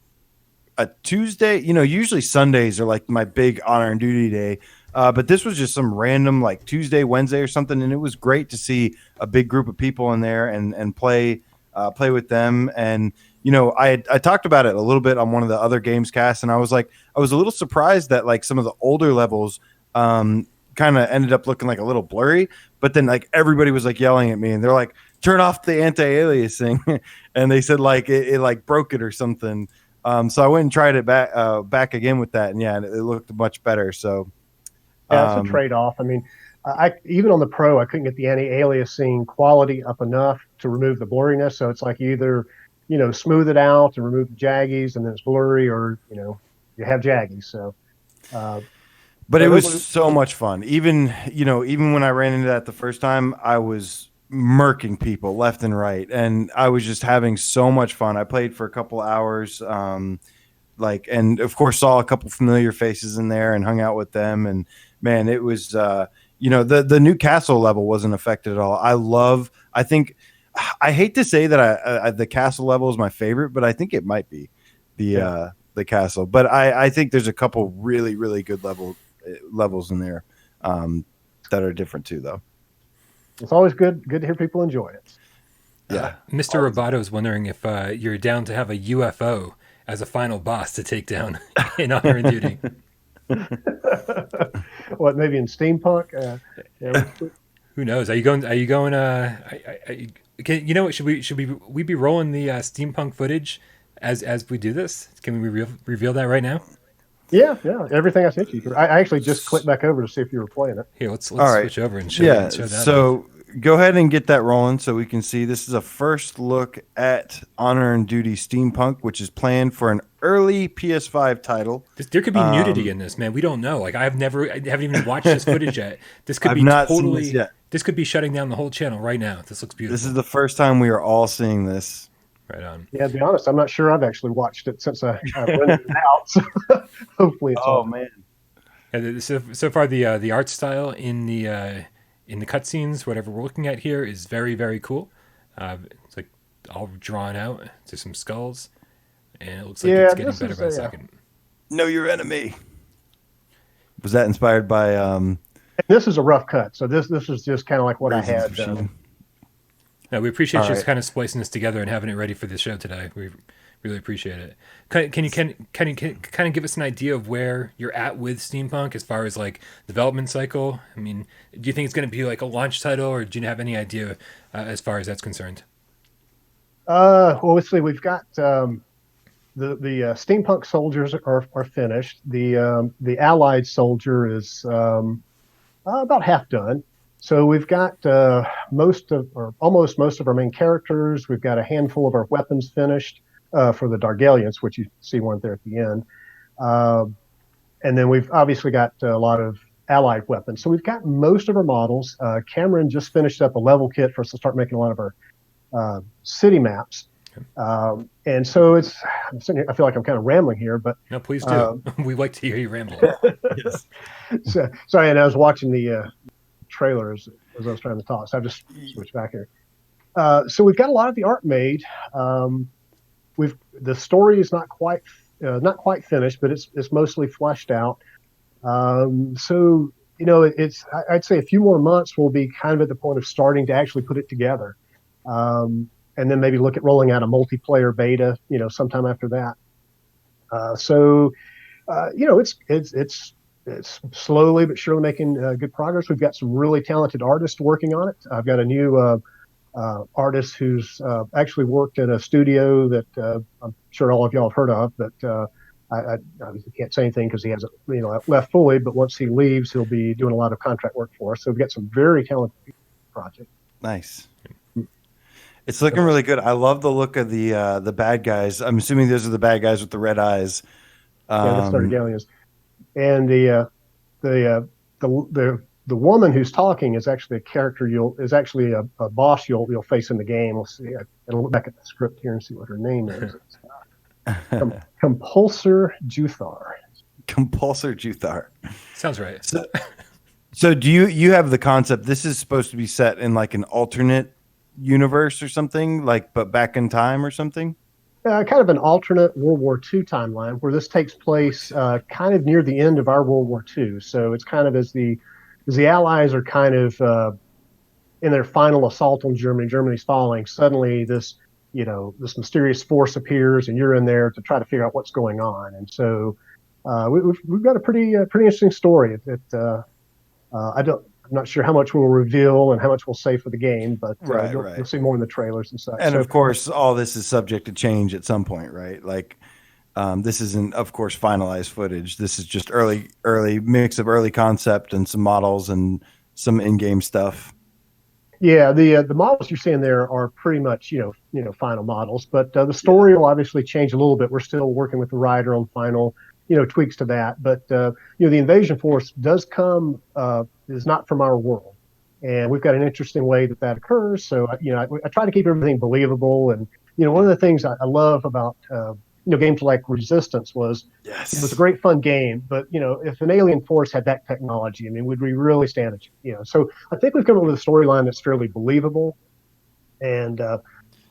a Tuesday, usually Sundays are like my big Honor and Duty day. But this was just some random like Tuesday, Wednesday or something. And it was great to see a big group of people in there and play with them. And, I talked about it a little bit on one of the other GAMESCAST, and I was a little surprised that like some of the older levels kind of ended up looking like a little blurry, but then like everybody was like yelling at me and they're like, turn off the anti-aliasing. And they said like, it like broke it or something. So I went and tried it back again with that, and yeah, it looked much better. So yeah, it's a trade-off. I even on the Pro, I couldn't get the anti-aliasing quality up enough to remove the blurriness. So it's like you either smooth it out and remove the jaggies, and then it's blurry, or you have jaggies. So, but it was so much fun. Even when I ran into that the first time, I was murking people left and right, and I was just having so much fun. I played for a couple hours, and of course saw a couple familiar faces in there and hung out with them. And man, it was the new castle level wasn't affected at all. I hate to say that the castle level is my favorite, but I think it might be the castle. But I think there's a couple really, really good levels in there that are different too, though. It's always good to hear people enjoy it. Yeah. Mr. Roboto is wondering if you're down to have a UFO as a final boss to take down in Honor and Duty. What, maybe in Steampunk? Yeah, Who knows? Are you going? Are you going? You know what? Should we be rolling the steampunk footage as we do this? Can we reveal that right now? yeah. Everything I sent you. I actually just clicked back over to see if you were playing it. Here, let's All right. switch over and show, Yeah. show that. So go ahead and get that rolling so we can see. This is a first look at Honor and Duty Steampunk, which is planned for an early PS5 title. There could be nudity in this, man. We don't know. Like I haven't even watched this footage yet. This could I've be not seen totally. this yet. This could be shutting down the whole channel right now. This looks beautiful. This is the first time we are all seeing this. Right on. Yeah, to be honest, I'm not sure I've actually watched it since I rented it out. So hopefully it's all. Man. And so far, the art style in the cutscenes, whatever we're looking at here, is very, very cool. It's like all drawn out to some skulls, and it looks like it's getting better by the second. Know your enemy. Was that inspired by? This is a rough cut, so this is just kind of like what I Raisin's had. Machine? No, we appreciate All you right. just kind of splicing this together and having it ready for the show today. We really appreciate it. Can you kind of give us an idea of where you're at with Steampunk as far as like development cycle? I mean, do you think it's going to be like a launch title, or do you have any idea as far as that's concerned? Well, let's see. We've got the steampunk soldiers are finished. The allied soldier is about half done. So we've got almost most of our main characters. We've got a handful of our weapons finished for the Dargalians, which you see one there at the end. And then we've obviously got a lot of allied weapons. So we've got most of our models. Cameron just finished up a level kit for us to start making a lot of our city maps. And so I feel like I'm kind of rambling here, but No, please do. We like to hear you ramble. Yes. so, sorry. And I was watching the trailers as I was trying to talk, so I've just switched back here. So we've got a lot of the art made. The story is not quite finished, but it's mostly fleshed out. So I'd say a few more months we'll be kind of at the point of starting to actually put it together, and then maybe look at rolling out a multiplayer beta, sometime after that. It's slowly but surely making good progress. We've got some really talented artists working on it. I've got a new artist who's actually worked at a studio that I'm sure all of y'all have heard of, but I obviously can't say anything because he hasn't left fully, but once he leaves, he'll be doing a lot of contract work for us. So we've got some very talented people in the project. Nice. It's looking really good. I love the look of the bad guys. I'm assuming those are the bad guys with the red eyes. Yeah, the Stargalians. And the woman who's talking is actually a character a boss you'll face in the game. We'll see. I'll look back at the script here and see what her name is. Compulsor Juthar. Compulsor Juthar. Sounds right. So do you have the concept? This is supposed to be set in like an alternate universe or something, but back in time or something? Kind of an alternate World War II timeline where this takes place kind of near the end of our World War II. So it's kind of as the Allies are kind of in their final assault on Germany. Germany's falling. Suddenly, this mysterious force appears, and you're in there to try to figure out what's going on. And so we've got a pretty interesting story. I'm not sure how much we'll reveal and how much we'll say for the game, but you'll see more in the trailers and such. And of course, all this is subject to change at some point, right? Like this isn't, of course, finalized footage. This is just early mix of early concept and some models and some in-game stuff. Yeah, the models you're seeing there are pretty much final models, but the story will obviously change a little bit. We're still working with the writer on final tweaks to that, but the invasion force does come is not from our world, and we've got an interesting way that occurs. So I try to keep everything believable, and one of the things I love about games like Resistance was it was a great fun game, but if an alien force had that technology, would we really stand it? So I think we've come up with a storyline that's fairly believable, and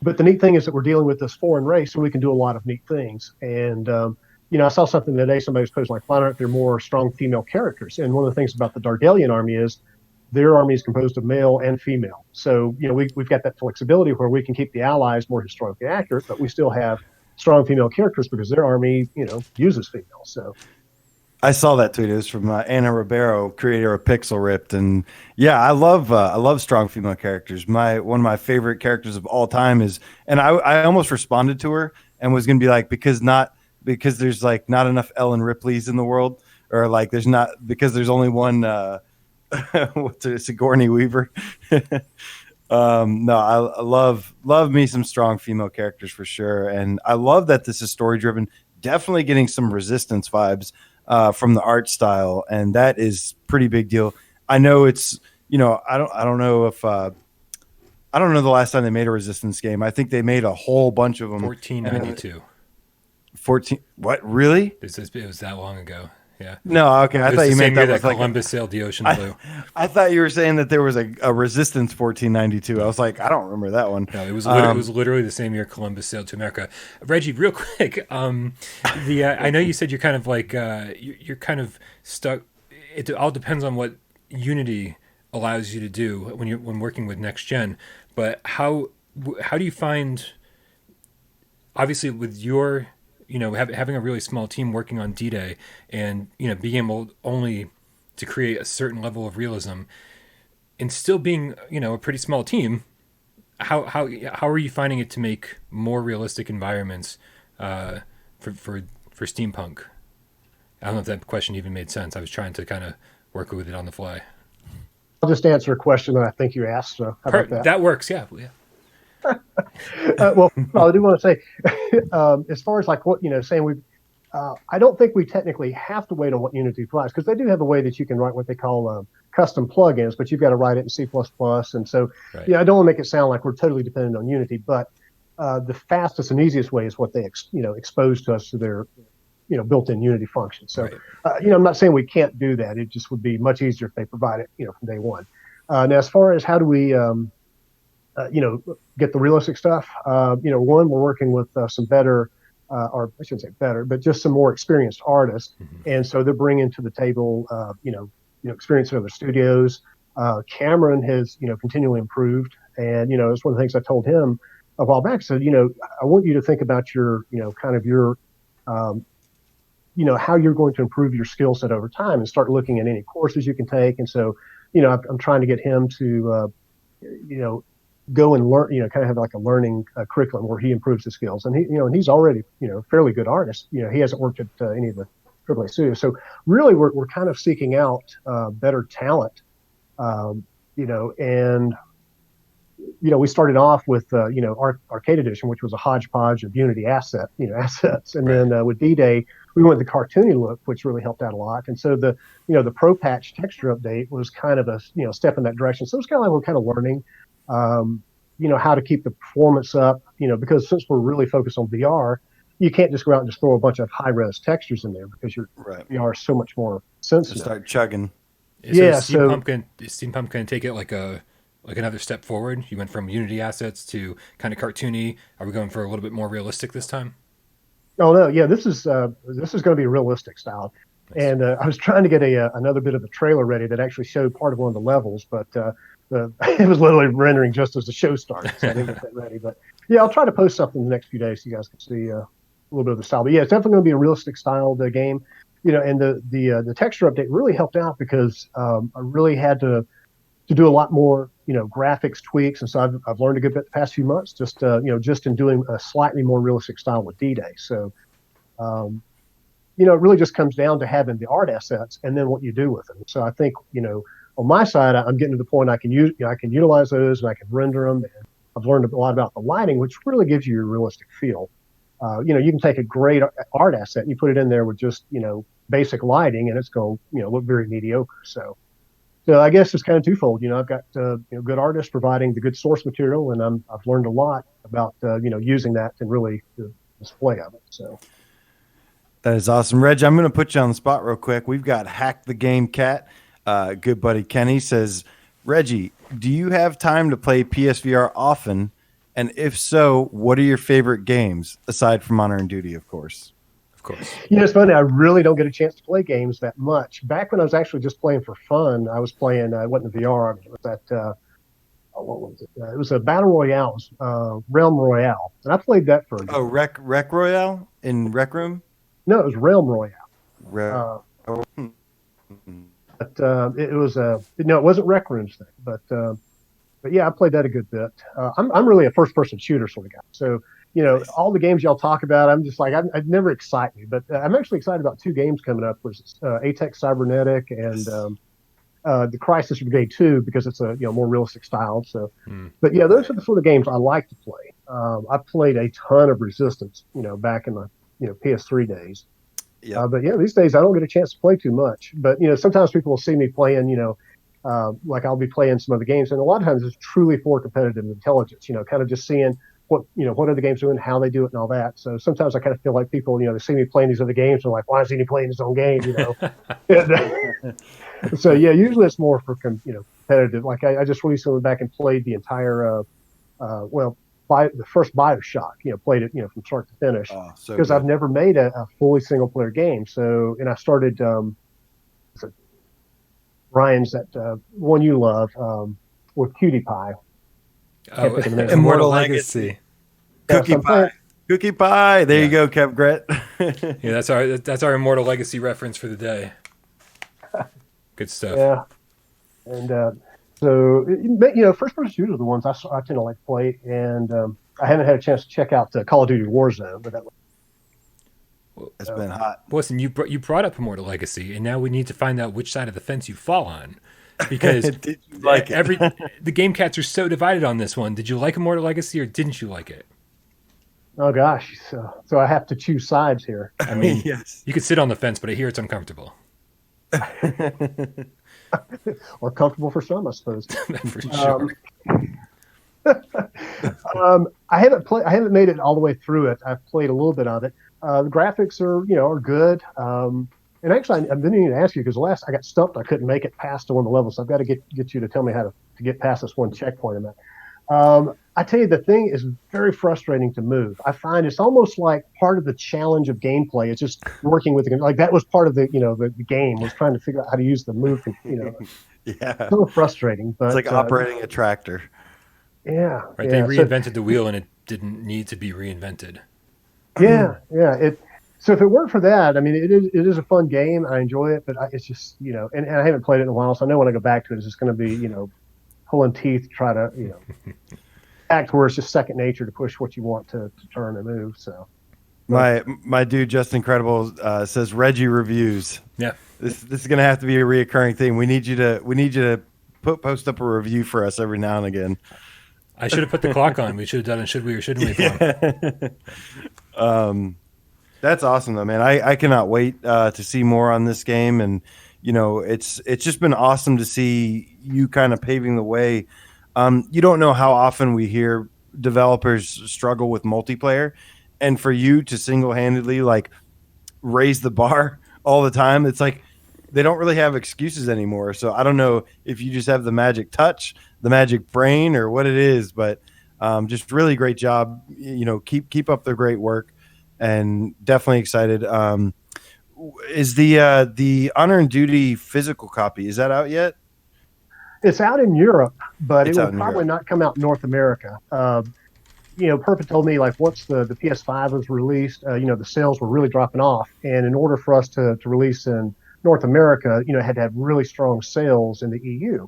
but the neat thing is that we're dealing with this foreign race, so we can do a lot of neat things. And I saw something today. Somebody was posting like, why aren't there more strong female characters? And one of the things about the Dargalian army is their army is composed of male and female. So, we've got that flexibility where we can keep the allies more historically accurate, but we still have strong female characters because their army, uses females. So I saw that tweet. It was from Anna Ribeiro, creator of Pixel Ripped, and yeah, I love strong female characters. One of my favorite characters of all time is, and I almost responded to her and was going to be like, because there's like not enough Ellen Ripleys in the world, or like because there's only one Sigourney Weaver. No, I love me some strong female characters for sure, and I love that this is story driven. Definitely getting some Resistance vibes from the art style, and that is pretty big deal. I know it's I don't know if I don't know the last time they made a Resistance game. I think they made a whole bunch of them. 1492. 14. What, really? It was that long ago. Yeah. No, okay. I thought you meant that Columbus sailed the ocean blue. I thought you were saying that there was a Resistance 1492. I was like, I don't remember that one. No, it was literally the same year Columbus sailed to America. Reggie, real quick, I know you said you're kind of like you're kind of stuck. It all depends on what Unity allows you to do when working with next gen. But how do you find, obviously with your having a really small team working on D-Day and, being able only to create a certain level of realism and still being, a pretty small team, how are you finding it to make more realistic environments for Steampunk? I don't know if that question even made sense. I was trying to kind of work with it on the fly. I'll just answer a question that I think you asked. So how about that? That works. Yeah. Well, I do want to say, as far as like what saying I don't think we technically have to wait on what Unity provides, because they do have a way that you can write what they call custom plugins, but you've got to write it in C++. And so, right. I don't want to make it sound like we're totally dependent on Unity, but the fastest and easiest way is what they expose to us to their built-in Unity functions. So, right. I'm not saying we can't do that. It just would be much easier if they provide it from day one. Now, as far as how do we get the realistic stuff. One, we're working with some better, or I shouldn't say better, but just some more experienced artists. Mm-hmm. And so they're bringing to the table, experience in other studios. Cameron has, continually improved. And, it's one of the things I told him a while back. So, I want you to think about your, kind of your, how you're going to improve your skill set over time, and start looking at any courses you can take. And so, I'm trying to get him to, go and learn, kind of have like a learning curriculum where he improves his skills. And he's already, a fairly good artist. He hasn't worked at any of the AAA studios. So really we're kind of seeking out better talent, and, we started off with, Arcade Edition, which was a hodgepodge of Unity assets. And right. Then with D-Day, we went the cartoony look, which really helped out a lot. And so the Pro Patch texture update was kind of a, step in that direction. So it's kind of like we're kind of learning, how to keep the performance up, because since we're really focused on VR, you can't just go out and just throw a bunch of high-res textures in there, because your VR is so much more sensitive. Just start chugging. Steampunk can take it like another step forward. You went from Unity assets to kind of cartoony. Are we going for a little bit more realistic this time? Oh no, yeah, this is going to be a realistic style. Nice. And I was trying to get another bit of a trailer ready that actually showed part of one of the levels, but it was literally rendering just as the show started, so I didn't get that ready. But yeah, I'll try to post something in the next few days so you guys can see a little bit of the style. But yeah, it's definitely going to be a realistic style game. And the texture update really helped out, because I really had to do a lot more graphics tweaks, and so I've learned a good bit the past few months, just in doing a slightly more realistic style with D-Day. So it really just comes down to having the art assets and then what you do with them. So I think on my side, I'm getting to the point I can utilize those, and I can render them. And I've learned a lot about the lighting, which really gives you a realistic feel. You can take a great art asset and you put it in there with just basic lighting, and it's going to look very mediocre. So I guess it's kind of twofold. I've got good artists providing the good source material, and I've learned a lot about using that and really the display of it. So that is awesome, Reg. I'm going to put you on the spot real quick. We've got Hack the Game Cat. Good buddy Kenny says, Reggie, do you have time to play PSVR often? And if so, what are your favorite games aside from Honor and Duty, of course? Of course. It's funny. I really don't get a chance to play games that much. Back when I was actually just playing for fun, I was playing. It wasn't VR. It was that. What was it? It was a battle royale, Realm Royale, and I played that for. Oh, Rec Royale in Rec Room. No, it was Realm Royale. Rec- But it was no, it wasn't Rec Room's thing. But yeah, I played that a good bit. I'm really a first person shooter sort of guy. So all the games y'all talk about, I'm just like I'd never excite me. But I'm actually excited about two games coming up. There's Atex Cybernetic and the Crisis Brigade 2 because it's a more realistic style. So, but yeah, those are the sort of games I like to play. I played a ton of Resistance, back in the PS3 days. Yeah. But yeah, these days I don't get a chance to play too much. But sometimes people will see me playing, like I'll be playing some other games, and a lot of times it's truly for competitive intelligence. Kind of just seeing what other games doing, how they do it, and all that. So sometimes I kind of feel like people, they see me playing these other games, and like, why is he playing his own game? So yeah, usually it's more for competitive. Like I just recently went back and played the entire, the first BioShock. Played it from start to finish because I've never made a fully single player game. So and I started Ryan's that one you love with Cutie Pie. Oh, Immortal Legacy. Cookie Pie. Cookie Pie. There you go, Kev Gret. Yeah, that's our Immortal Legacy reference for the day. Good stuff. Yeah, and so first person shooters are the ones I tend to like to play, and I haven't had a chance to check out Call of Duty Warzone, but it's been hot. Listen, you brought up Immortal Legacy, and now we need to find out which side of the fence you fall on, because Did you like it? The game cats are so divided on this one. Did you like Immortal Legacy or didn't you like it? Oh gosh, so I have to choose sides here. I mean, yes. You could sit on the fence, but I hear it's uncomfortable. Or comfortable for some, I suppose. For sure. I haven't made it all the way through it. I've played a little bit of it. The graphics are good. And actually, I didn't even ask you because last I got stumped. I couldn't make it past one of the levels. So I've got to get you to tell me how to get past this one checkpoint I'm at. I tell you, the thing is very frustrating to move. I find it's almost like part of the challenge of gameplay. It's just working with like that was part of the the game was trying to figure out how to use the move. Yeah, so frustrating. But it's like operating a tractor. Yeah, right. They reinvented the wheel, and it didn't need to be reinvented. Yeah. So if it weren't for that, I mean, it is a fun game. I enjoy it, but it's just and I haven't played it in a while, so I know when I go back to it, it's just going to be pulling teeth to try to act where it's just second nature to push what you want to turn and move. So my dude Just Incredible says Reggie reviews. Yeah, this is gonna have to be a reoccurring thing. We need you to post up a review for us every now and again. I should have put the clock on. We should have done it. Should we or shouldn't we? That's awesome though, man. I cannot wait to see more on this game, and it's just been awesome to see you kind of paving the way. You don't know how often we hear developers struggle with multiplayer, and for you to single-handedly like raise the bar all the time, it's like they don't really have excuses anymore. So I don't know if you just have the magic touch, the magic brain, or what it is, but just really great job. Keep up the great work, and definitely excited. Is the Honor and Duty physical copy, is that out yet? It's out in Europe, but it will probably not come out in North America. Purpose told me like once the PS5 was released, the sales were really dropping off, and in order for us to release in North America, it had to have really strong sales in the EU.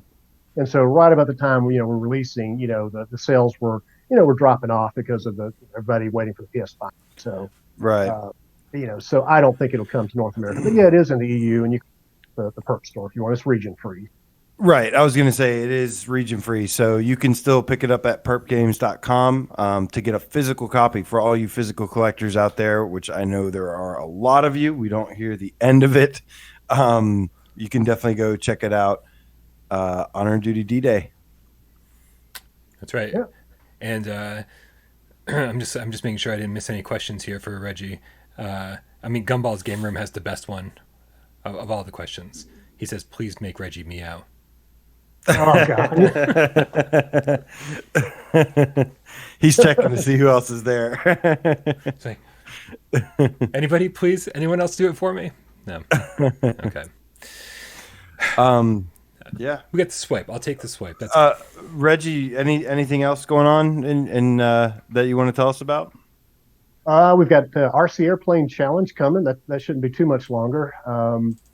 And so right about the time we're releasing, the sales were dropping off because of everybody waiting for the PS5. So right, so I don't think it'll come to North America, but yeah, it is in the EU, and you can the Perp store if you want. It's region free. Right. I was going to say it is region free, so you can still pick it up at perpgames.com to get a physical copy for all you physical collectors out there, which I know there are a lot of you. We don't hear the end of it. You can definitely go check it out. Honor and Duty D-Day. That's right. Yeah. And I'm just making sure I didn't miss any questions here for Reggie. Gumball's Game Room has the best one of all the questions. He says, "Please make Reggie meow." Oh God. He's checking to see who else is there. It's like, Anybody, please? Anyone else do it for me? No. Okay. Yeah. We got the swipe. I'll take the swipe. That's Reggie, anything else going on in that you want to tell us about? We've got RC Airplane Challenge coming. That shouldn't be too much longer.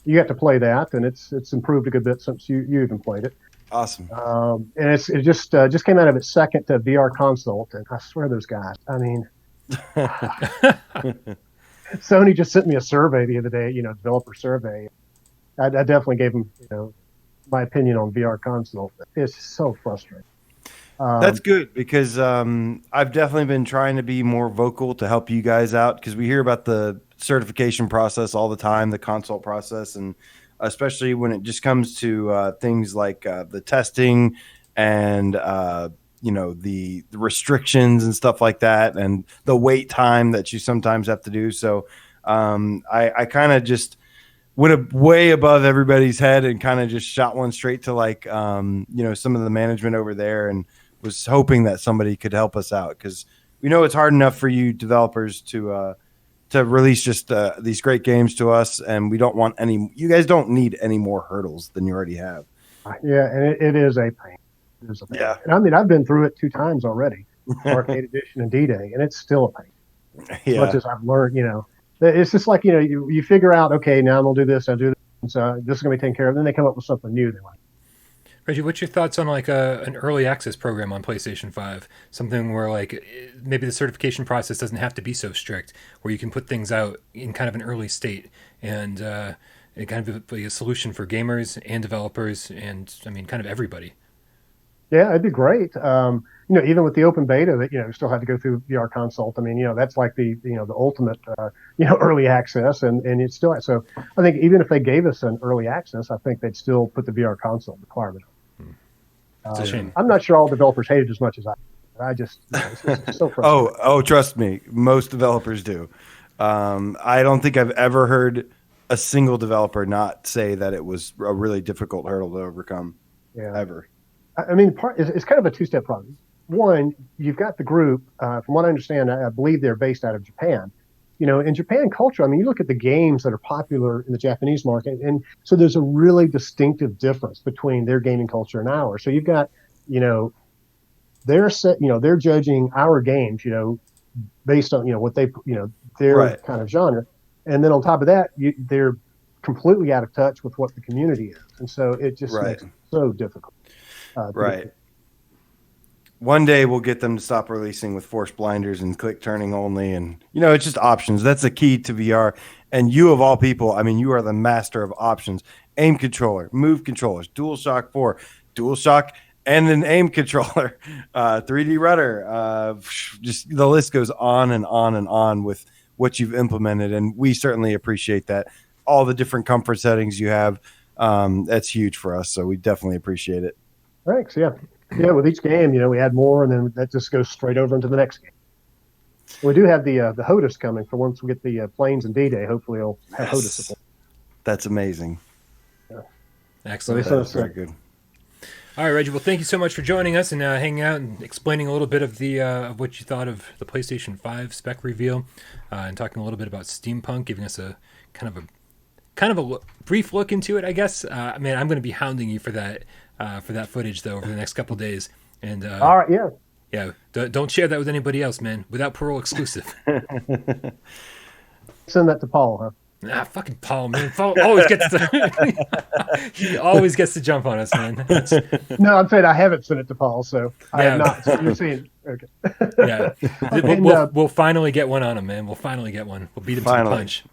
You have to play that, and it's improved a good bit since you even played it. Awesome. And it just came out of its second VR consult, and I swear those guys. I mean, Sony just sent me a survey the other day, developer survey. I definitely gave them, my opinion on VR console. It's so frustrating. That's good because I've definitely been trying to be more vocal to help you guys out because we hear about the certification process all the time, the consult process, and especially when it just comes to things like the testing and the restrictions and stuff like that, and the wait time that you sometimes have to do. So I kind of just went way above everybody's head and kind of just shot one straight to some of the management over there, and was hoping that somebody could help us out because we know it's hard enough for you developers to release just these great games to us, and we don't want you guys don't need any more hurdles than you already have. Yeah, and it is a pain. It is a pain. Yeah. And I mean, I've been through it 2 times already, Arcade Edition and D-Day, and it's still a pain. As much as I've learned, it's just like, you figure out, okay, now I'm going to do this, I'll do this, and so this is going to be taken care of. Then they come up with something new they like. Reggie, what's your thoughts on like an early access program on PlayStation 5? Something where like maybe the certification process doesn't have to be so strict, where you can put things out in kind of an early state and it kind of be a solution for gamers and developers and I mean kind of everybody. Yeah, it'd be great. Even with the open beta that, you still had to go through VR consult. I mean, that's like the ultimate, early access and it's still, so I think even if they gave us an early access, I think they'd still put the VR consult requirement on. It's a shame. I'm not sure all developers hate it as much as I just, it's so frustrating. Oh, trust me. Most developers do. I don't think I've ever heard a single developer not say that it was a really difficult hurdle to overcome. Yeah. Ever. I mean, it's kind of a 2-step problem. One, you've got the group. From what I understand, I believe they're based out of Japan. In Japan culture, I mean, you look at the games that are popular in the Japanese market, and so there's a really distinctive difference between their gaming culture and ours. So you've got, they're judging our games, based on what they, their Right. kind of genre, and then on top of that, they're completely out of touch with what the community is, and so it just makes it so difficult. Right. One day we'll get them to stop releasing with force blinders and click turning only. And, it's just options. That's the key to VR. And you, of all people, I mean, you are the master of options. Aim controller, move controllers, DualShock 4, DualShock, and an aim controller, 3D rudder. Just the list goes on and on and on with what you've implemented. And we certainly appreciate that. All the different comfort settings you have, that's huge for us. So we definitely appreciate it. Thanks. Yeah. Yeah. With each game, we add more, and then that just goes straight over into the next game. We do have the HOTAS coming for once we get the planes and D-Day. Hopefully, it'll have HOTAS support. That's amazing. Yeah. Excellent. That is very good. All right, Reggie. Well, thank you so much for joining us and hanging out and explaining a little bit of of what you thought of the PlayStation 5 spec reveal, and talking a little bit about Steampunk, giving us a kind of a brief look into it, I guess. I'm going to be hounding you for that footage though over the next couple of days. And all right, yeah, don't share that with anybody else, man. Without Parole exclusive. Send that to Paul, huh? Fucking Paul, man. Paul always gets to he always gets to jump on us, man. No, I'm saying I haven't sent it to Paul, so I have not. So you're saying okay? Yeah, we'll finally get one on him, man. We'll finally get one. We'll beat him to the punch.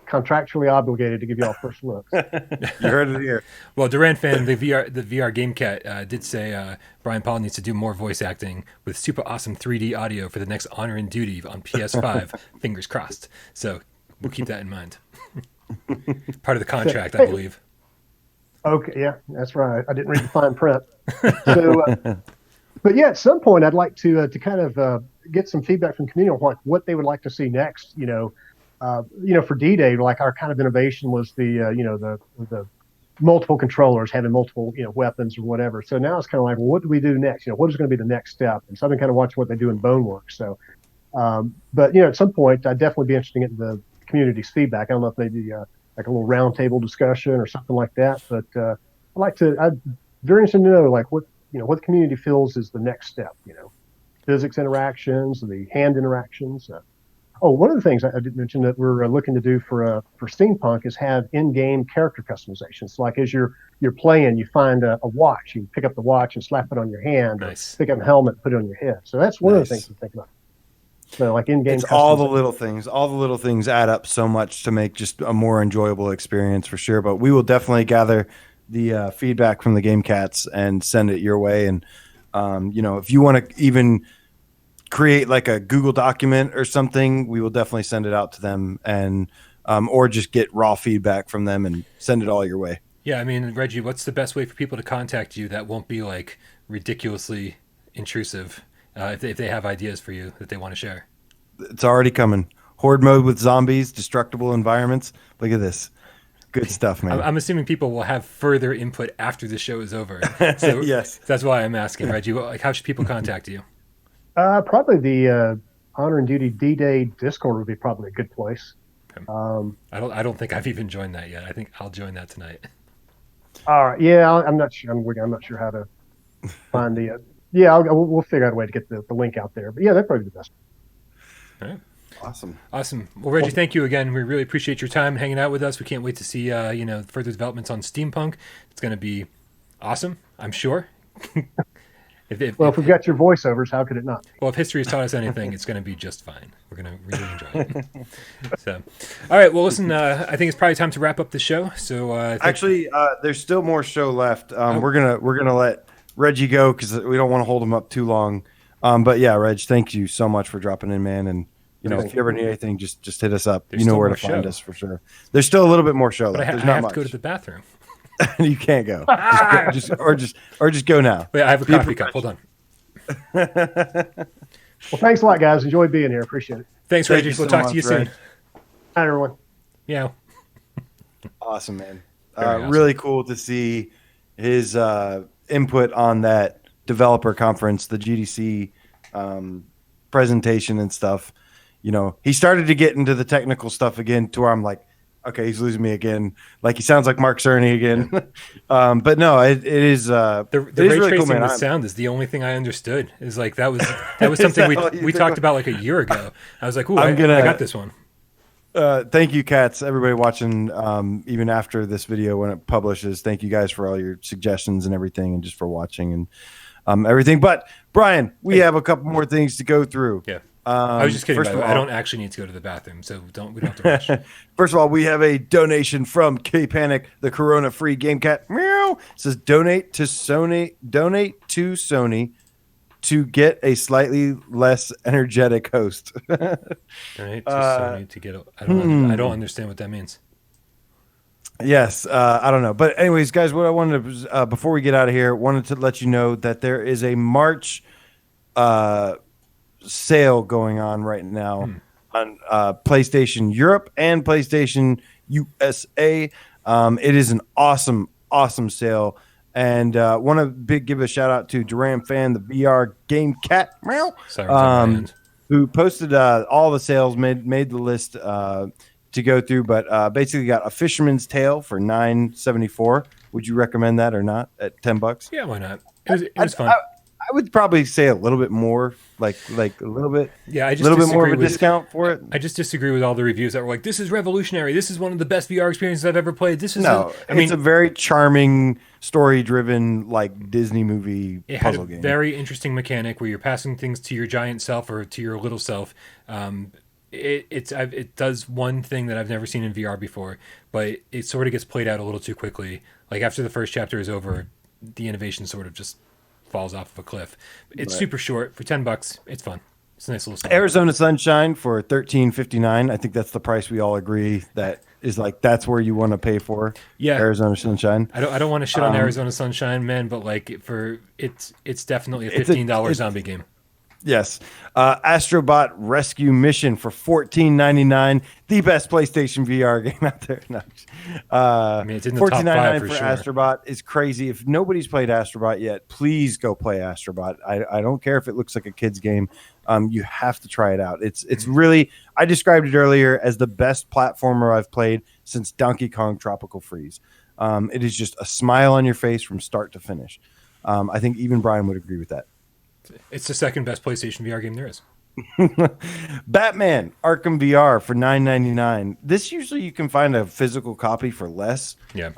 Contractually obligated to give y'all first looks. You heard it here. Well, Duran fan, the VR Game Cat did say Brian Paul needs to do more voice acting with super awesome 3D audio for the next Honor and Duty on PS5. Fingers crossed. So we'll keep that in mind. Part of the contract, I believe. Okay, yeah, that's right. I didn't read the fine print. So, but yeah, at some point, I'd like to kind of get some feedback from the community on what they would like to see next. For D-Day, like our kind of innovation was the multiple controllers having multiple weapons or whatever. So now it's kind of like, well, what do we do next? What is going to be the next step? And so I've been kind of watching what they do in Boneworks. So But you know, at some point, I'd definitely be interested in the community's feedback. I don't know if maybe like a little roundtable discussion or something like that. But I'd very interested to know like what what the community feels is the next step. You know, physics interactions, the hand interactions. Oh, one of the things I did mention that we're looking to do for Steampunk is have in-game character customizations. Like as you're playing, you find a watch, you pick up the watch and slap it on your hand, Nice. or pick up a helmet, put it on your head. So that's one of the things to think about. So like in-game, It's all the little things. All the little things add up so much to make just a more enjoyable experience for sure. But we will definitely gather the feedback from the Game Cats and send it your way. And if you want to even create like a Google document or something, we will definitely send it out to them, and or just get raw feedback from them and send it all your way. Yeah, I mean, Reggie, what's the best way for people to contact you that won't be like ridiculously intrusive if they have ideas for you that they want to share? It's already coming. Horde mode with zombies, destructible environments. Look at this. Good stuff, man. I'm assuming people will have further input after the show is over. So yes. That's why I'm asking, Reggie. Like, how should people contact you? Probably the Honor and Duty D-Day Discord would be probably a good place. Okay. I don't think I've even joined that yet. I think I'll join that tonight. All right. Yeah, I'm not sure. I'm not sure how to find the. We'll figure out a way to get the link out there. But yeah, that'd probably be the best. All right. Awesome. Well, Reggie, thank you again. We really appreciate your time hanging out with us. We can't wait to see further developments on Steampunk. It's going to be awesome, I'm sure. If we've got your voiceovers, how could it not be? Well, if history has taught us anything, it's going to be just fine. We're going to really enjoy it. So, all right. Well, listen, I think it's probably time to wrap up the show. So, actually, there's still more show left. We're gonna let Reggie go because we don't want to hold him up too long. But yeah, Reg, thank you so much for dropping in, man. And if you ever need anything, just hit us up. There's you know where to find us for sure. There's still a little bit more show but left. I There's not have much. to go to the bathroom. You can't go. Just go now. Wait, I have a coffee cup. Hold on. Well, thanks a lot, guys. Enjoy being here. Appreciate it. Thanks, Reggie. We'll talk to you soon. Hi, everyone. Yeah. Awesome, man. Awesome. Really cool to see his input on that developer conference, the GDC presentation and stuff. He started to get into the technical stuff again to where I'm like, okay, he's losing me again. Like he sounds like Mark Cerny again. But no, it is the it ray is really tracing cool, man. with sound is the only thing I understood. Is like that was something we talked about like a year ago. I was like, ooh, I got this one. Thank you, cats. Everybody watching, even after this video when it publishes. Thank you guys for all your suggestions and everything, and just for watching and everything. But Brian, we have a couple more things to go through. Yeah. I was just kidding. First By the of way. all, I don't actually need to go to the bathroom, so we don't have to rush. First of all, we have a donation from K Panic, the Corona-free Game Cat. Meow. It says donate to Sony to get a slightly less energetic host. Donate to Sony to get. I don't understand what that means. Yes, I don't know, but anyways, guys, what I wanted to before we get out of here, wanted to let you know that there is a March sale going on right now on PlayStation Europe and PlayStation USA. It is an awesome sale, and want to give a shout out to Duran Fan, the VR Game Cat, who posted all the sales, made the list to go through, but basically got a Fisherman's Tale for $9.74. Would you recommend that or not at $10? Yeah, why not? It was fun. I would probably say a little bit more, like a little bit. Yeah, I just a little bit more of a disagree with- discount for it. I just disagree with all the reviews that were like, "This is revolutionary. This is one of the best VR experiences I've ever played." This is it's a very charming, story-driven, like Disney movie it had puzzle a game. very interesting mechanic where you're passing things to your giant self or to your little self. It does one thing that I've never seen in VR before, but it sort of gets played out a little too quickly. Like after the first chapter is over, the innovation sort of just falls off of a cliff. It's super short for $10. It's fun. It's a nice little story. Arizona Sunshine for $13.59. I think that's the price we all agree that is like that's where you want to pay for. Yeah, Arizona Sunshine. I don't want to shit on Arizona Sunshine, man, but like it's definitely a $15 zombie game. Yes. Astrobot Rescue Mission for $14.99. The best PlayStation VR game out there. No. I mean, it's in the top five for sure. Astrobot is crazy. If nobody's played Astrobot yet, please go play Astrobot. I don't care if it looks like a kid's game. You have to try it out. It's really, I described it earlier as the best platformer I've played since Donkey Kong Tropical Freeze. It is just a smile on your face from start to finish. I think even Brian would agree with that. It's the second best PlayStation VR game there is. Batman Arkham VR for $9.99. This usually you can find a physical copy for less. Yeah.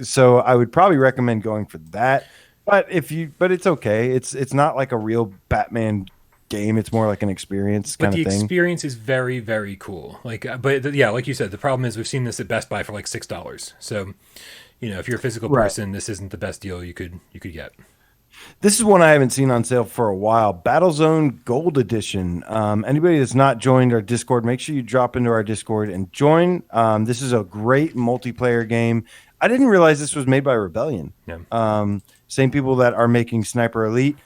So I would probably recommend going for that. But it's okay. It's not like a real Batman game. It's more like an experience kind of thing. But the experience is very, very cool. Like you said, the problem is we've seen this at Best Buy for like $6. So, if you're a physical person, this isn't the best deal you could get. This is one I haven't seen on sale for a while. Battlezone Gold Edition. Anybody that's not joined our Discord, make sure you drop into our Discord and join. This is a great multiplayer game. I didn't realize this was made by Rebellion. Yeah. Same people that are making Sniper Elite.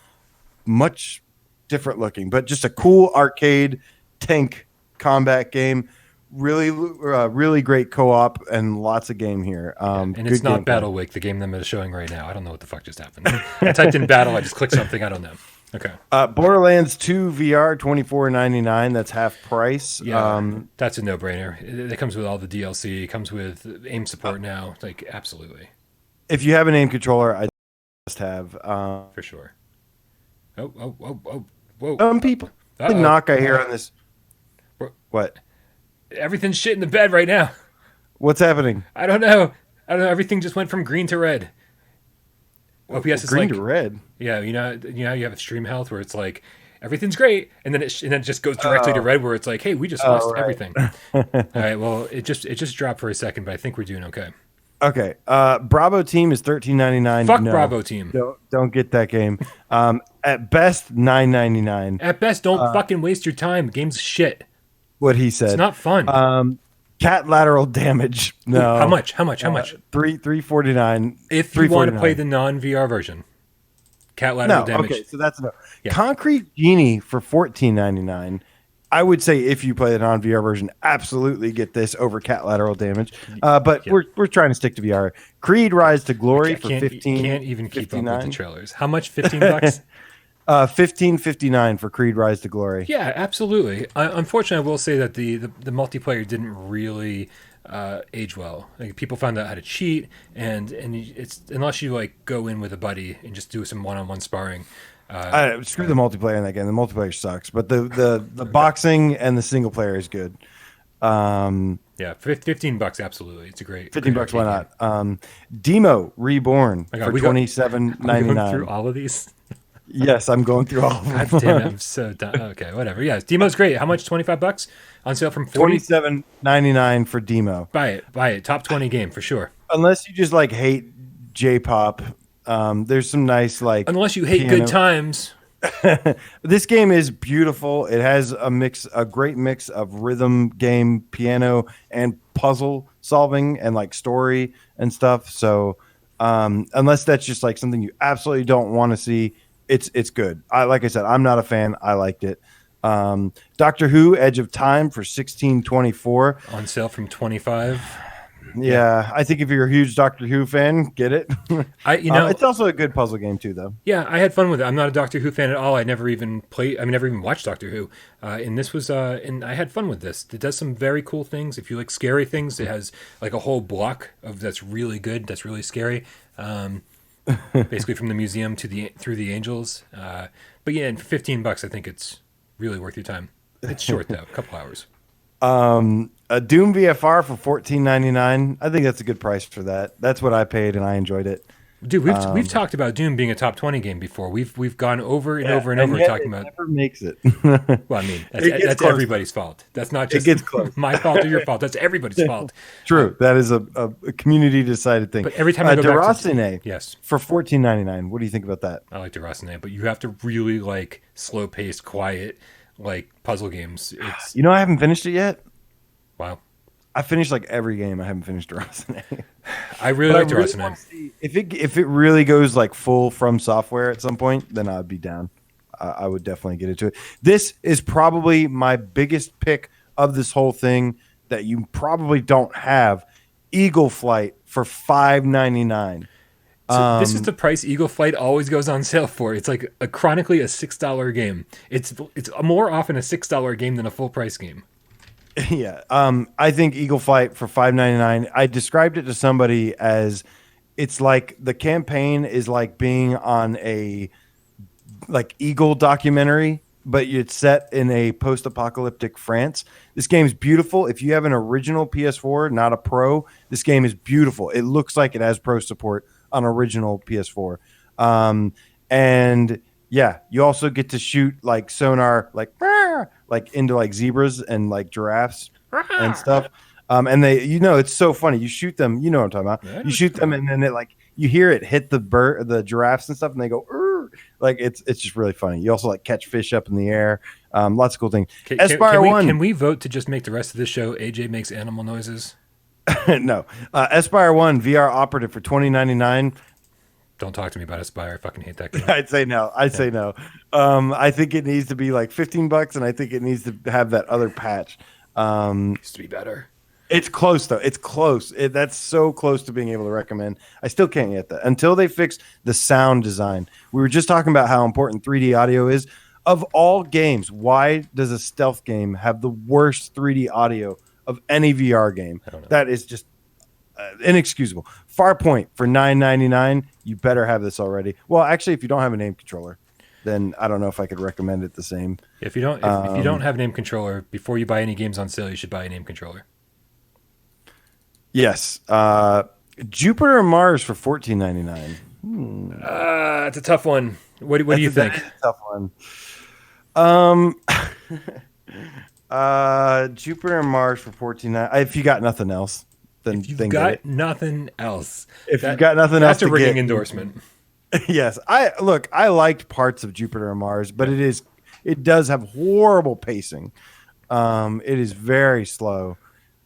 Much different looking, but just a cool arcade tank combat game. Really great co-op and lots of game here. And it's not Battle Wake, the game that is showing right now. I don't know what the fuck just happened. I typed in battle, I just clicked something. I don't know. Okay. Borderlands 2 VR, $24.99. That's half price. Yeah, that's a no-brainer. It comes with all the DLC. It comes with aim support now. Like, absolutely. If you have an aim controller, I must have. For sure. Whoa. Some people knock I hear on this. What? Everything's shit in the bed right now. What's happening? I don't know. Everything just went from green to red. OPS is green to red. Yeah, you have extreme health where it's like everything's great, and then it just goes directly to red where it's like, hey, we just lost everything. All right, well, it just dropped for a second, but I think we're doing okay. Okay. Bravo Team is $13.99. Fuck no, Bravo Team. Don't get that game. At best, $9.99. At best, don't fucking waste your time. The game's shit. What he said. It's not fun. Cat lateral damage. No. How much? $3.49. If you want to play the non-VR version. Cat lateral damage. Okay, so that's enough. Yeah. Concrete Genie for $14.99. I would say if you play the non-VR version, absolutely get this over cat lateral damage. But we're trying to stick to VR. Creed Rise to Glory for $15. Can't even keep up with the trailers. How much? $15? $15.59 for Creed Rise to Glory. Yeah, absolutely. Unfortunately, I will say that the multiplayer didn't really age well. Like, people found out how to cheat, and it's unless you like go in with a buddy and just do some one-on-one sparring. Screw the multiplayer in that game. The multiplayer sucks, but the boxing and the single player is good. Yeah, $15, absolutely. It's a great $15. Why not? Demo Reborn for $27.99. Going through all of these. Yes, I'm going through all of them. God damn it, I'm so done. Okay, whatever. Yeah, Demo's great. How much? $25 on sale from $40. $27.99 for Demo. Buy it. Top 20 game for sure. Unless you just like hate J-pop, there's some nice like. Unless you hate good times. This game is beautiful. It has a great mix of rhythm game, piano, and puzzle solving, and like story and stuff. So, unless that's just like something you absolutely don't want to see. It's good. Like I said, I'm not a fan. I liked it. Doctor Who: Edge of Time for $16.24 on sale from $25. Yeah, I think if you're a huge Doctor Who fan, get it. It's also a good puzzle game too, though. Yeah, I had fun with it. I'm not a Doctor Who fan at all. I never even watched Doctor Who. And this was, and I had fun with this. It does some very cool things. If you like scary things, it has like a whole block of that's really good. That's really scary. Basically from the museum through the angels. But yeah, and for $15, I think it's really worth your time. It's short though, a couple hours. A Doom VFR for $14.99. I think that's a good price for that. That's what I paid, and I enjoyed it. Dude, we've talked about Doom being a top 20 game before. We've gone over and over and over talking about. Never makes it. Well, I mean, that's everybody's fault. That's not just my fault or your fault. That's everybody's fault. True, that is a community decided thing. But every time I go back to yes, for $14.99. What do you think about that? I like Deracine, but you have to really like slow paced, quiet, like puzzle games. I haven't finished it yet. Wow. I finished like every game. I haven't finished Deracine. I really like Deracine. If it really goes like full From Software at some point, then I'd be down. I would definitely get into it. This is probably my biggest pick of this whole thing that you probably don't have. Eagle Flight for $5.99. So this is the price Eagle Flight always goes on sale for. It's like chronically a $6 game. It's more often a $6 game than a full price game. Yeah. I think Eagle Flight for $5.99. I described it to somebody as it's like the campaign is like being on a like Eagle documentary, but it's set in a post-apocalyptic France. This game is beautiful. If you have an original PS4, not a Pro, this game is beautiful. It looks like it has Pro support on original PS4. And yeah, you also get to shoot like sonar, like into like zebras and like giraffes and stuff. And they, it's so funny. You shoot them, you know what I'm talking about. You shoot them, and then it like you hear it hit the giraffes and stuff, and they go like it's just really funny. You also like catch fish up in the air. Lots of cool things. Aspire One. Can we vote to just make the rest of this show AJ makes animal noises? No. Aspire One VR operative for $20.99. Don't talk to me about Aspire. I fucking hate that game. I'd say no. Say no. I think it needs to be like $15, and I think it needs to have that other patch. Needs to be better. It's close though. It's close. That's so close to being able to recommend. I still can't get that until they fix the sound design. We were just talking about how important 3D audio is. Of all games, why does a stealth game have the worst 3D audio of any VR game? That is just inexcusable. Farpoint for $9.99. You better have this already. Well, actually, if you don't have a name controller, then I don't know if I could recommend it the same. If you don't have a name controller, before you buy any games on sale, you should buy a name controller. Yes. Jupiter and Mars for $14.99. It's a tough one. What do you think? That's a tough one. Jupiter and Mars for $14.99. If you got nothing else, then if you've got nothing else. If you've got nothing else, that's a ringing endorsement. Yes, I liked parts of Jupiter and Mars, but it does have horrible pacing. It is very slow.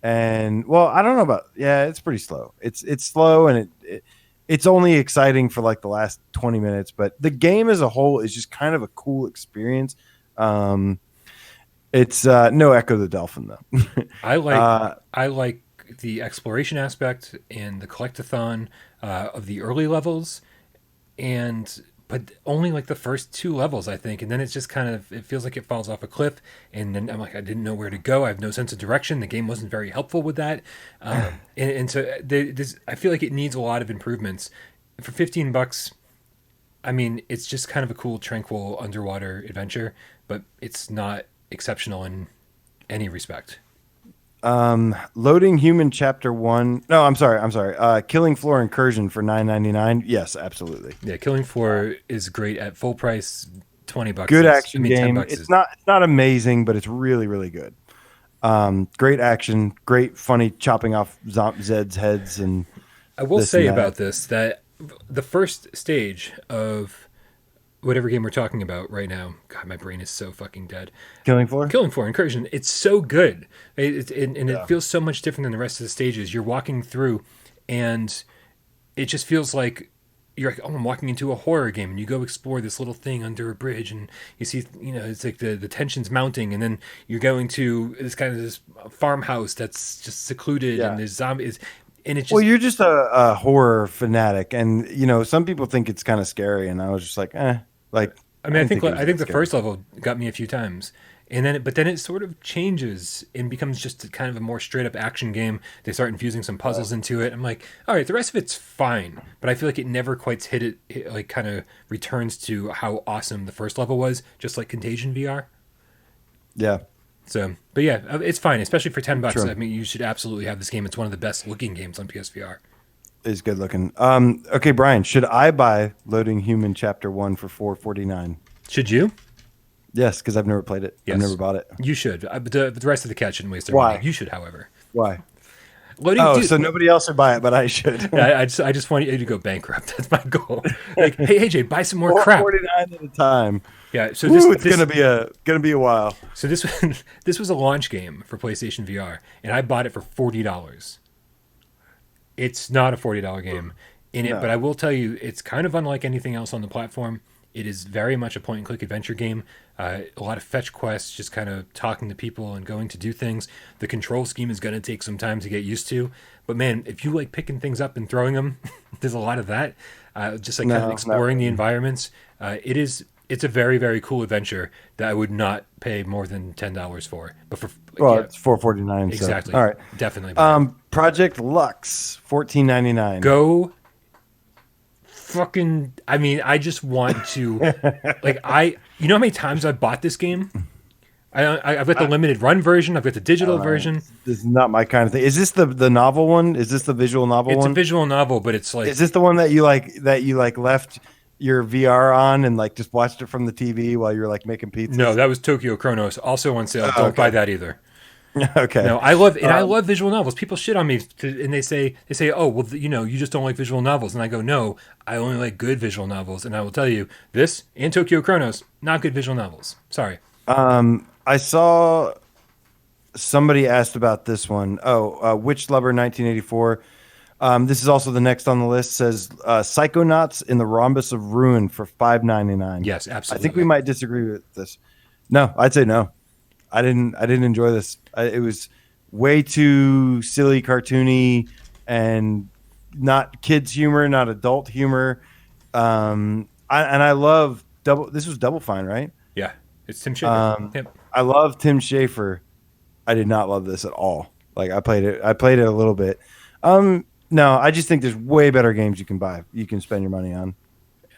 And well, I don't know about it's pretty slow. It's slow, and it's only exciting for like the last 20 minutes, but the game as a whole is just kind of a cool experience. It's no Echo the Dolphin though. I like the exploration aspect and the collectathon of the early levels, but only like the first 2 levels, I think. And then it's just it feels like it falls off a cliff. And then I'm like, I didn't know where to go. I have no sense of direction. The game wasn't very helpful with that. And so I feel like it needs a lot of improvements. For $15, I mean, it's just kind of a cool, tranquil underwater adventure, but it's not exceptional in any respect. Loading Human Chapter 1. No, I'm sorry. Killing Floor Incursion for $9.99. Yes, absolutely. Yeah, Killing Floor is great at full price, $20. Good action game. $10 It's not amazing, but it's really, really good. Great action, great funny chopping off Zed's heads. And I will say about this that the first stage of whatever game we're talking about right now, God, my brain is so fucking dead. Killing Floor Incursion. It's so good. It feels so much different than the rest of the stages. You're walking through, and it just feels like you're like, oh, I'm walking into a horror game, and you go explore this little thing under a bridge, and you see, it's like the tension's mounting, and then you're going to this farmhouse that's just secluded, and there's zombies. And it's just, well, you're just a horror fanatic, and some people think it's kind of scary, and I was just like, Like, I mean, I think the first level got me a few times, and then it sort of changes and becomes just kind of a more straight up action game. They start infusing some puzzles into it. I'm like, all right, the rest of it's fine, but I feel like it never quite like kind of returns to how awesome the first level was, just like Contagion VR. Yeah. So, but yeah, it's fine, especially for $10. True. I mean, you should absolutely have this game. It's one of the best looking games on PSVR. Is good looking. Okay, Brian, should I buy Loading Human Chapter 1 for $4.49? Should you? Yes, because I've never played it. Yes. I've never bought it. You should. But the rest of the cat shouldn't waste their Why? money. You should, however. Why? So nobody else would buy it, but I should. Yeah, I just want you to go bankrupt. That's my goal. Like, hey AJ, buy some more crap. $4.49 at a time. Yeah, so it's gonna be a while. So this was a launch game for PlayStation VR, and I bought it for $40. It's not a $40 game but I will tell you, it's kind of unlike anything else on the platform. It is very much a point and click adventure game. A lot of fetch quests, just kind of talking to people and going to do things. The control scheme is going to take some time to get used to. But man, if you like picking things up and throwing them, there's a lot of that. Just like kind of exploring the environments. It's a very, very cool adventure that I would not pay more than $10 for. But for it's $4.49. Exactly. So. All right, definitely. Project Lux, $14.99. Go. Fucking. I mean, I just want to. You know how many times I bought this game? I've got the limited run version. I've got the digital version. This is not my kind of thing. Is this the novel one? Is this the visual novel one? It's a visual novel, but it's like. Is this the one that you left your VR on and like just watched it from the TV while you were like making pizza? No, that was Tokyo Chronos, also on sale. Don't buy that either. Okay. No, I love I love visual novels. People shit on me and they say, oh well, you just don't like visual novels, and I go, no, I only like good visual novels, and I will tell you this and Tokyo Chronos, not good visual novels. Sorry. I saw somebody asked about this one. Witch Lover 1984. This is also the next on the list. Says Psychonauts in the Rhombus of Ruin for $5.99. Yes, absolutely. I think we might disagree with this. No, I'd say no. I didn't enjoy this. It was way too silly, cartoony, and not kids humor, not adult humor. I love This was Double Fine, right? Yeah, it's Tim Schafer. Yep. I love Tim Schafer. I did not love this at all. Like I played it a little bit. No, I just think there's way better games you can buy. You can spend your money on.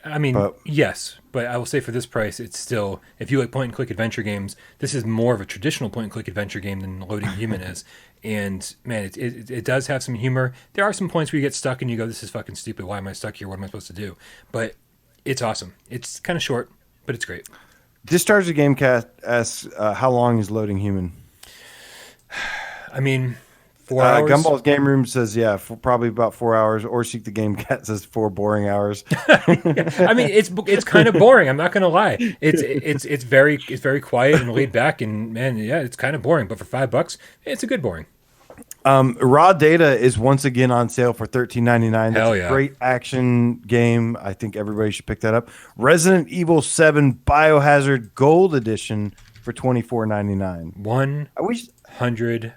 I mean, yes, but I will say for this price, it's still, if you like point and click adventure games, this is more of a traditional point and click adventure game than Loading Human is. And man, it does have some humor. There are some points where you get stuck and you go, this is fucking stupid. Why am I stuck here? What am I supposed to do? But it's awesome. It's kind of short, but it's great. Discharge the GameCast asks, how long is Loading Human? I mean, 4 hours. Gumball's Game Room says, probably about 4 hours. Or Seek the Game Cat says 4 boring hours. I mean, it's kind of boring. I'm not gonna lie. It's very quiet and laid back, and man, yeah, it's kind of boring. But for $5, it's a good boring. Raw Data is once again on sale for $13.99. That's Hell yeah. a great action game. I think everybody should pick that up. Resident Evil 7 Biohazard Gold Edition for $24.99. 100%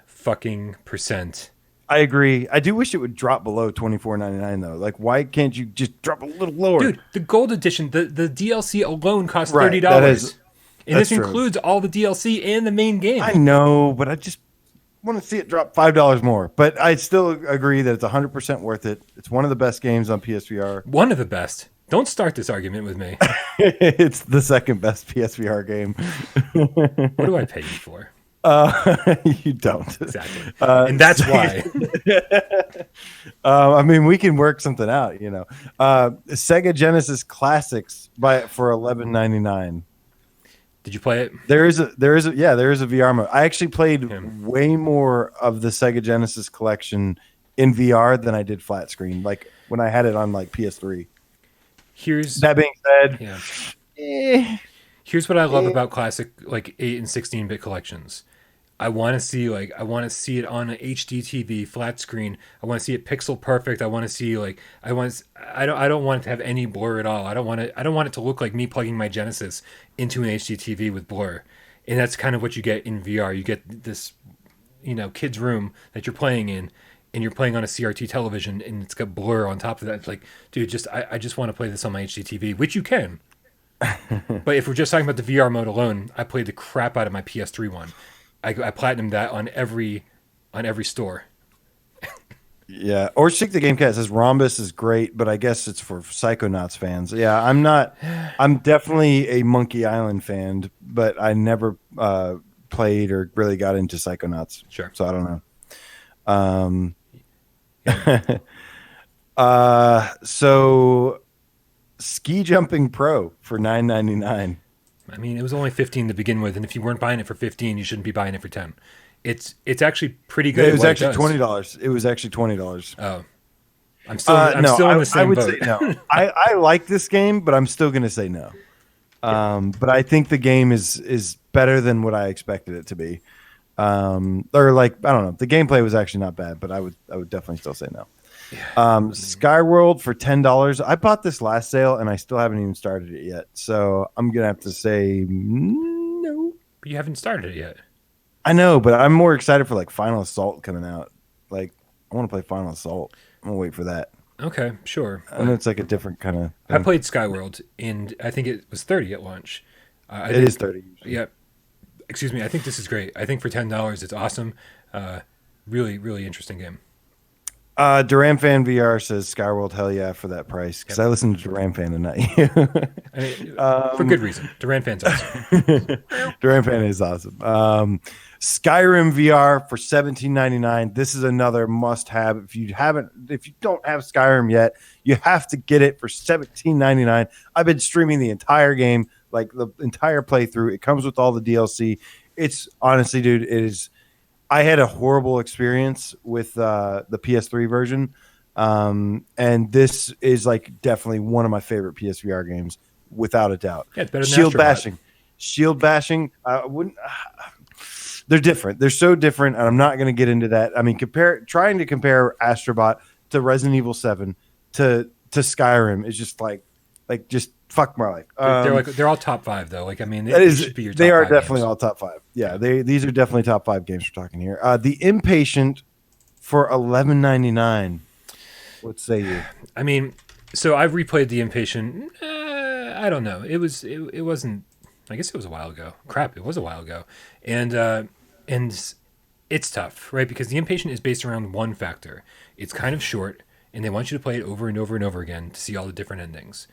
I agree. I do wish it would drop below $24.99 though. Like, why can't you just drop a little lower? Dude, the Gold Edition, the DLC alone costs $30. Right, And this true. includes all the DLC and the main game. I know, but I just want to see it drop $5 more. But I still agree that it's 100% worth it. It's one of the best games on PSVR. One of the best. Don't start this argument with me. It's the second best PSVR game. What do I pay you for? You don't. Exactly. And that's why. I mean, we can work something out, you know. Sega Genesis Classics for $11.99. Did you play it? There is a VR mode. I actually played way more of the Sega Genesis collection in VR than I did flat screen. Like when I had it on like PS3. That being said, here's what I love about classic like 8 and 16-bit collections. I want to see it on an HD TV flat screen. I want to see it pixel perfect. I want to see I don't want it to have any blur at all. I don't want it to look like me plugging my Genesis into an HD TV with blur. And that's kind of what you get in VR. You get this, kid's room that you're playing in, and you're playing on a CRT television, and it's got blur on top of that. It's like, dude, I just want to play this on my HD TV, which you can. But if we're just talking about the VR mode alone, I played the crap out of my PS3 one. I platinumed that on every store. Yeah, or Seek the Gamecat says Rhombus is great, but I guess it's for Psychonauts fans. Yeah, I'm not. I'm definitely a Monkey Island fan, but I never played or really got into Psychonauts. Sure. So I don't know. So Ski Jumping Pro for $9.99. I mean, it was only $15 to begin with, and if you weren't buying it for $15, you shouldn't be buying it for $10. It's actually pretty good. It was actually $20. It was actually $20. Oh, I'm still in the same I would boat. say no. I like this game, but I'm still going to say no. But I think the game is better than what I expected it to be. Or I don't know. The gameplay was actually not bad, but I would definitely still say no. Skyworld for $10. I bought this last sale and I still haven't even started it yet. So I'm gonna have to say no. But you haven't started it yet. I know, but I'm more excited for like Final Assault coming out. Like I want to play Final Assault. I'm gonna wait for that. Okay, sure. I know it's like a different kind of. I played Skyworld, and I think it was 30 at launch. It is 30. Usually. Yeah. Excuse me. I think this is great. I think for $10, it's awesome. Really, really interesting game. Duran Fan VR says Skyworld, hell yeah, for that price. Because I listen to Duran Fan and not you. I mean, for good reason. Duran Fan's awesome. Duran Fan is awesome. Skyrim VR for $17.99. This is another must-have. If you don't have Skyrim yet, you have to get it for $17.99. I've been streaming the entire game, like the entire playthrough. It comes with all the DLC. It's honestly, dude, it is. I had a horrible experience with the PS3 version, and this is like definitely one of my favorite PSVR games, without a doubt. Yeah, it's better than Shield bashing. They're different. They're so different, and I'm not going to get into that. I mean, trying to compare Astrobot to Resident Evil 7 to Skyrim is just like just fuck my life. They're all top 5 though. Like I mean, it should be your top they are 5 definitely games. all top 5. Yeah, these are definitely top 5 games we're talking here. The Impatient for $11.99. What say you? I mean, so I've replayed The Impatient. I don't know. It wasn't. I guess it was a while ago. Crap, it was a while ago, and it's tough, right? Because The Impatient is based around one factor. It's kind of short, and they want you to play it over and over and over again to see all the different endings.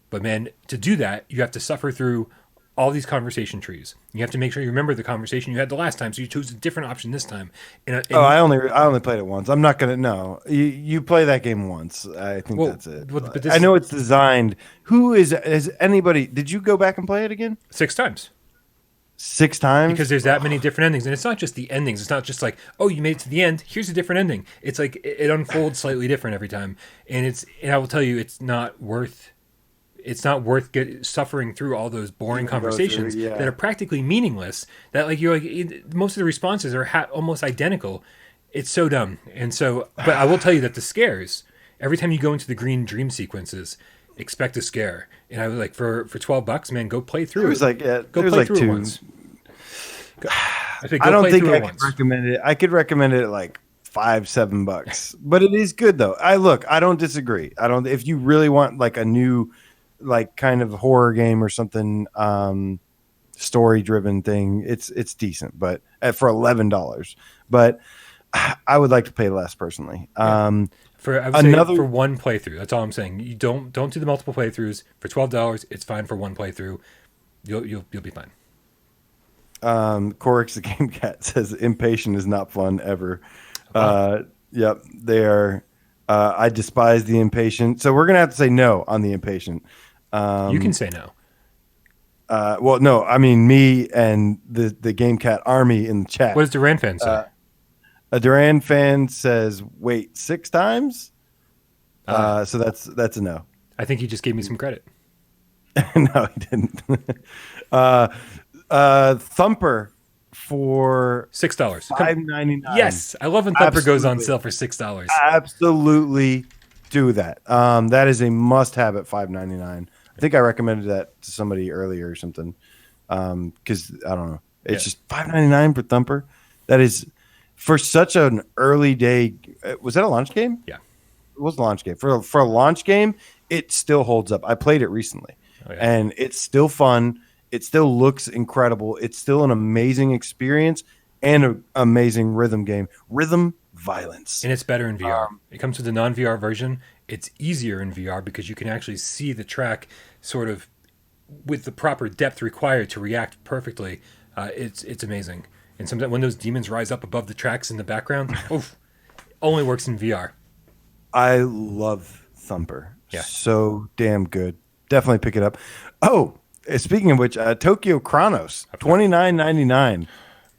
But man, to do that, you have to suffer through all these conversation trees. You have to make sure you remember the conversation you had the last time, so you chose a different option this time. I only played it once. I'm not gonna. No, you play that game once. I think that's it. But I know it's designed. Has anybody? Did you go back and play it again? 6 times. 6 times? Because there's that many different endings, and it's not just the endings. It's not just like, oh, you made it to the end. Here's a different ending. It's like it unfolds slightly different every time, and I will tell you, it's not worth suffering through all those boring conversations that are practically meaningless. That like most of the responses are almost identical. It's so dumb. And so, but I will tell you that the scares, every time you go into the green dream sequences, expect a scare. And I was like, for $12, man, go play through it. It was like go play through it once. I don't think I could recommend it. I could recommend it at like $5-7, but it is good though. I don't disagree. If you really want like a new, like kind of horror game or something, story driven thing, it's decent, but for $11, but I would like to pay less personally. For one playthrough, that's all I'm saying. You don't do the multiple playthroughs. For $12, it's fine for one playthrough. You'll be fine. Corix the Game Cat says Impatient is not fun ever. Yep, they are. I despise The Impatient, so we're gonna have to say no on The Impatient. You can say no. Well, no, I mean me and the Game Cat army in the chat. What does Duran fan say? A Duran fan says, "Wait, 6 times." So that's a no. I think he just gave me some credit. No, he didn't. Thumper for $6. $5.99. Yes, I love when Thumper goes on sale for $6. Absolutely, do that. That is a must-have at $5.99. I think I recommended that to somebody earlier or something. Because I don't know, it's just $5.99 for Thumper. That is for such an early day. Was that a launch game? Yeah, it was a launch game. For a launch game, it still holds up. I played it recently, and it's still fun. It still looks incredible. It's still an amazing experience and an amazing rhythm game. Rhythm violence. And it's better in VR. It comes with the non-VR version. It's easier in VR because you can actually see the track sort of with the proper depth required to react perfectly. It's amazing. And sometimes when those demons rise up above the tracks in the background, only works in VR. I love Thumper. Yeah. So damn good. Definitely pick it up. Oh, speaking of which, Tokyo Chronos, $29.99.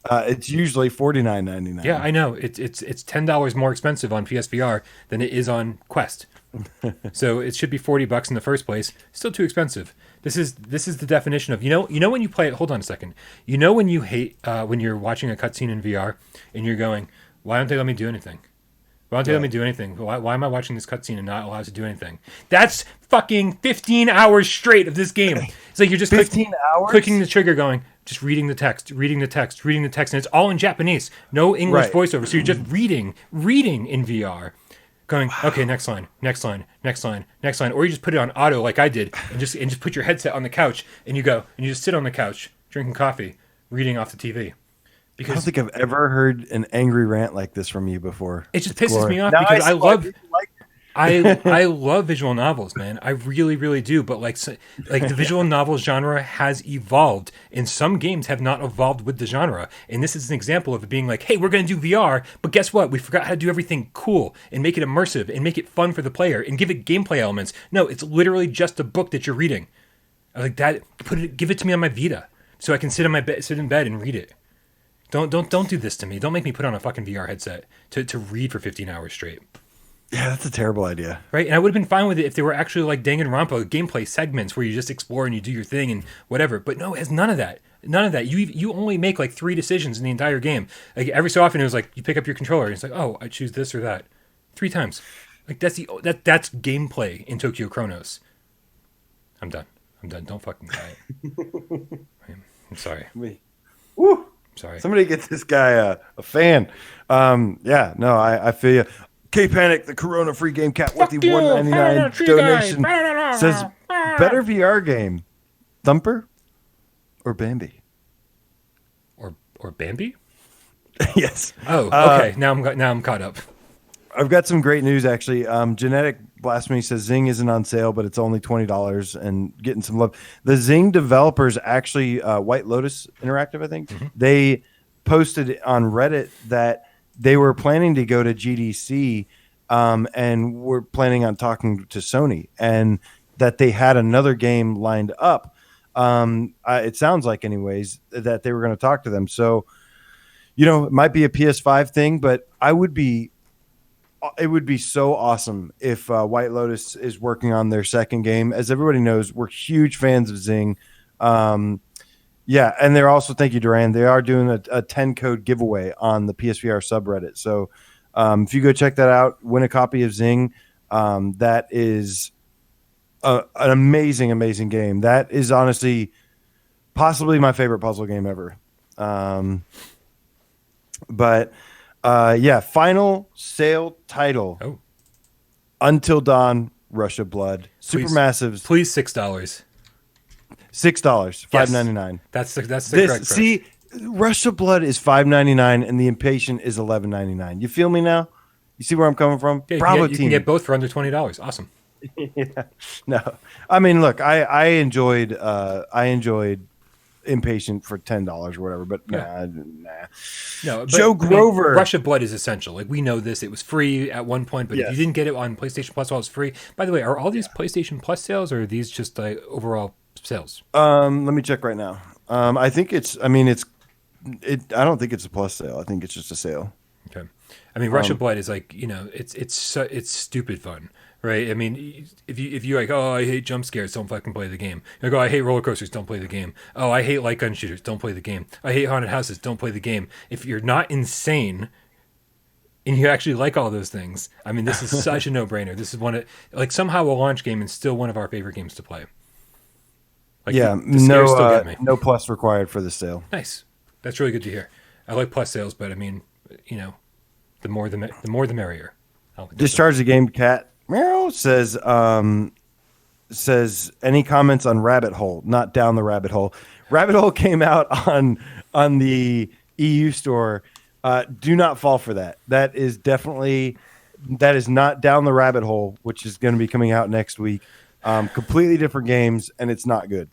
It's usually $49.99. Yeah, I know. It's $10 more expensive on PSVR than it is on Quest. So it should be $40 in the first place. Still too expensive. This is the definition of you know when you play it. Hold on a second. You know when you hate when you're watching a cutscene in VR and you're going, why don't they let me do anything? Why don't they let me do anything? Why am I watching this cutscene and not allowed to do anything? That's fucking 15 hours straight of this game. It's like you're just 15 hours? clicking the trigger going, just reading the text, reading the text, reading the text, and it's all in Japanese. No English voiceover. So you're just reading in VR. Going, okay, next line, next line, next line, next line. Or you just put it on auto like I did and just put your headset on the couch and you just sit on the couch, drinking coffee, reading off the TV. I don't think I've ever heard an angry rant like this from you before. It just pisses me off because I love visual novels, man. I really, really do. But like the visual novel genre has evolved, and some games have not evolved with the genre. And this is an example of it being like, hey, we're going to do VR, but guess what? We forgot how to do everything cool and make it immersive and make it fun for the player and give it gameplay elements. No, it's literally just a book that you're reading. I like that. Give it to me on my Vita so I can sit in bed and read it. Don't do this to me. Don't make me put on a fucking VR headset to read for 15 hours straight. Yeah, that's a terrible idea. Right? And I would have been fine with it if they were actually like Danganronpa gameplay segments where you just explore and you do your thing and whatever. But no, it has none of that. None of that. You only make like 3 decisions in the entire game. Like every so often it was like you pick up your controller and it's like, oh, I choose this or that. 3 times. Like that's gameplay in Tokyo Chronos. I'm done. Don't fucking try it. I'm sorry. Woo! Sorry. Somebody get this guy a fan. I feel you. K-Panic, the Corona free game cat with the $1.99 donation says, better VR game, Thumper or Bambi? Or Bambi? Yes. Oh, okay. Now I'm caught up. I've got some great news, actually. Genetic Blasphemy says Zing isn't on sale, but it's only $20 and getting some love. The Zing developers actually, White Lotus Interactive, I think, they posted on Reddit that they were planning to go to GDC and were planning on talking to Sony and that they had another game lined up. It sounds like, anyways, that they were going to talk to them. So, it might be a PS5 thing, but it would be so awesome if White Lotus is working on their second game. As everybody knows, we're huge fans of Zing. And they're also, thank you, Duran, they are doing a 10 code giveaway on the PSVR subreddit. So if you go check that out, win a copy of Zing. That is an amazing, amazing game. That is honestly possibly my favorite puzzle game ever. Final sale title. Oh. Until Dawn, Rush of Blood. Supermassives. Please $6. $6, $5.99. That's the correct price. See, Rush of Blood is $5.99 and the Impatient is $11.99. You feel me now? You see where I'm coming from? Yeah, Bravo you team. can get both for under $20. Awesome. Yeah. No, I mean, look, I enjoyed Impatient for $10 or whatever, but nah. No, but, Joe Grover. Rush of Blood is essential. Like, we know this. It was free at one point, but if you didn't get it on PlayStation Plus while it's free. By the way, are all these PlayStation Plus sales or are these just like overall sales? Let me check right now. I think I don't think it's a plus sale. I think it's just a sale. Okay. I mean, Rush of Blood is like, it's stupid fun, right? I mean, if you're like, oh, I hate jump scares, don't fucking play the game. You're like, oh, I hate roller coasters, don't play the game. Oh, I hate light gun shooters, don't play the game. I hate haunted houses, don't play the game. If you're not insane and you actually like all those things, I mean, this is such a no-brainer. This is somehow a launch game and still one of our favorite games to play. Like, the scares still get me. No plus required for the sale. Nice. That's really good to hear. I like plus sales, but I mean, the more the merrier. Discharge the game cat. Meow says any comments on Rabbit Hole? Not Down the Rabbit Hole. Rabbit Hole came out on the EU store. Do not fall for that. That is not Down the Rabbit Hole, which is going to be coming out next week. Completely different games, and it's not good.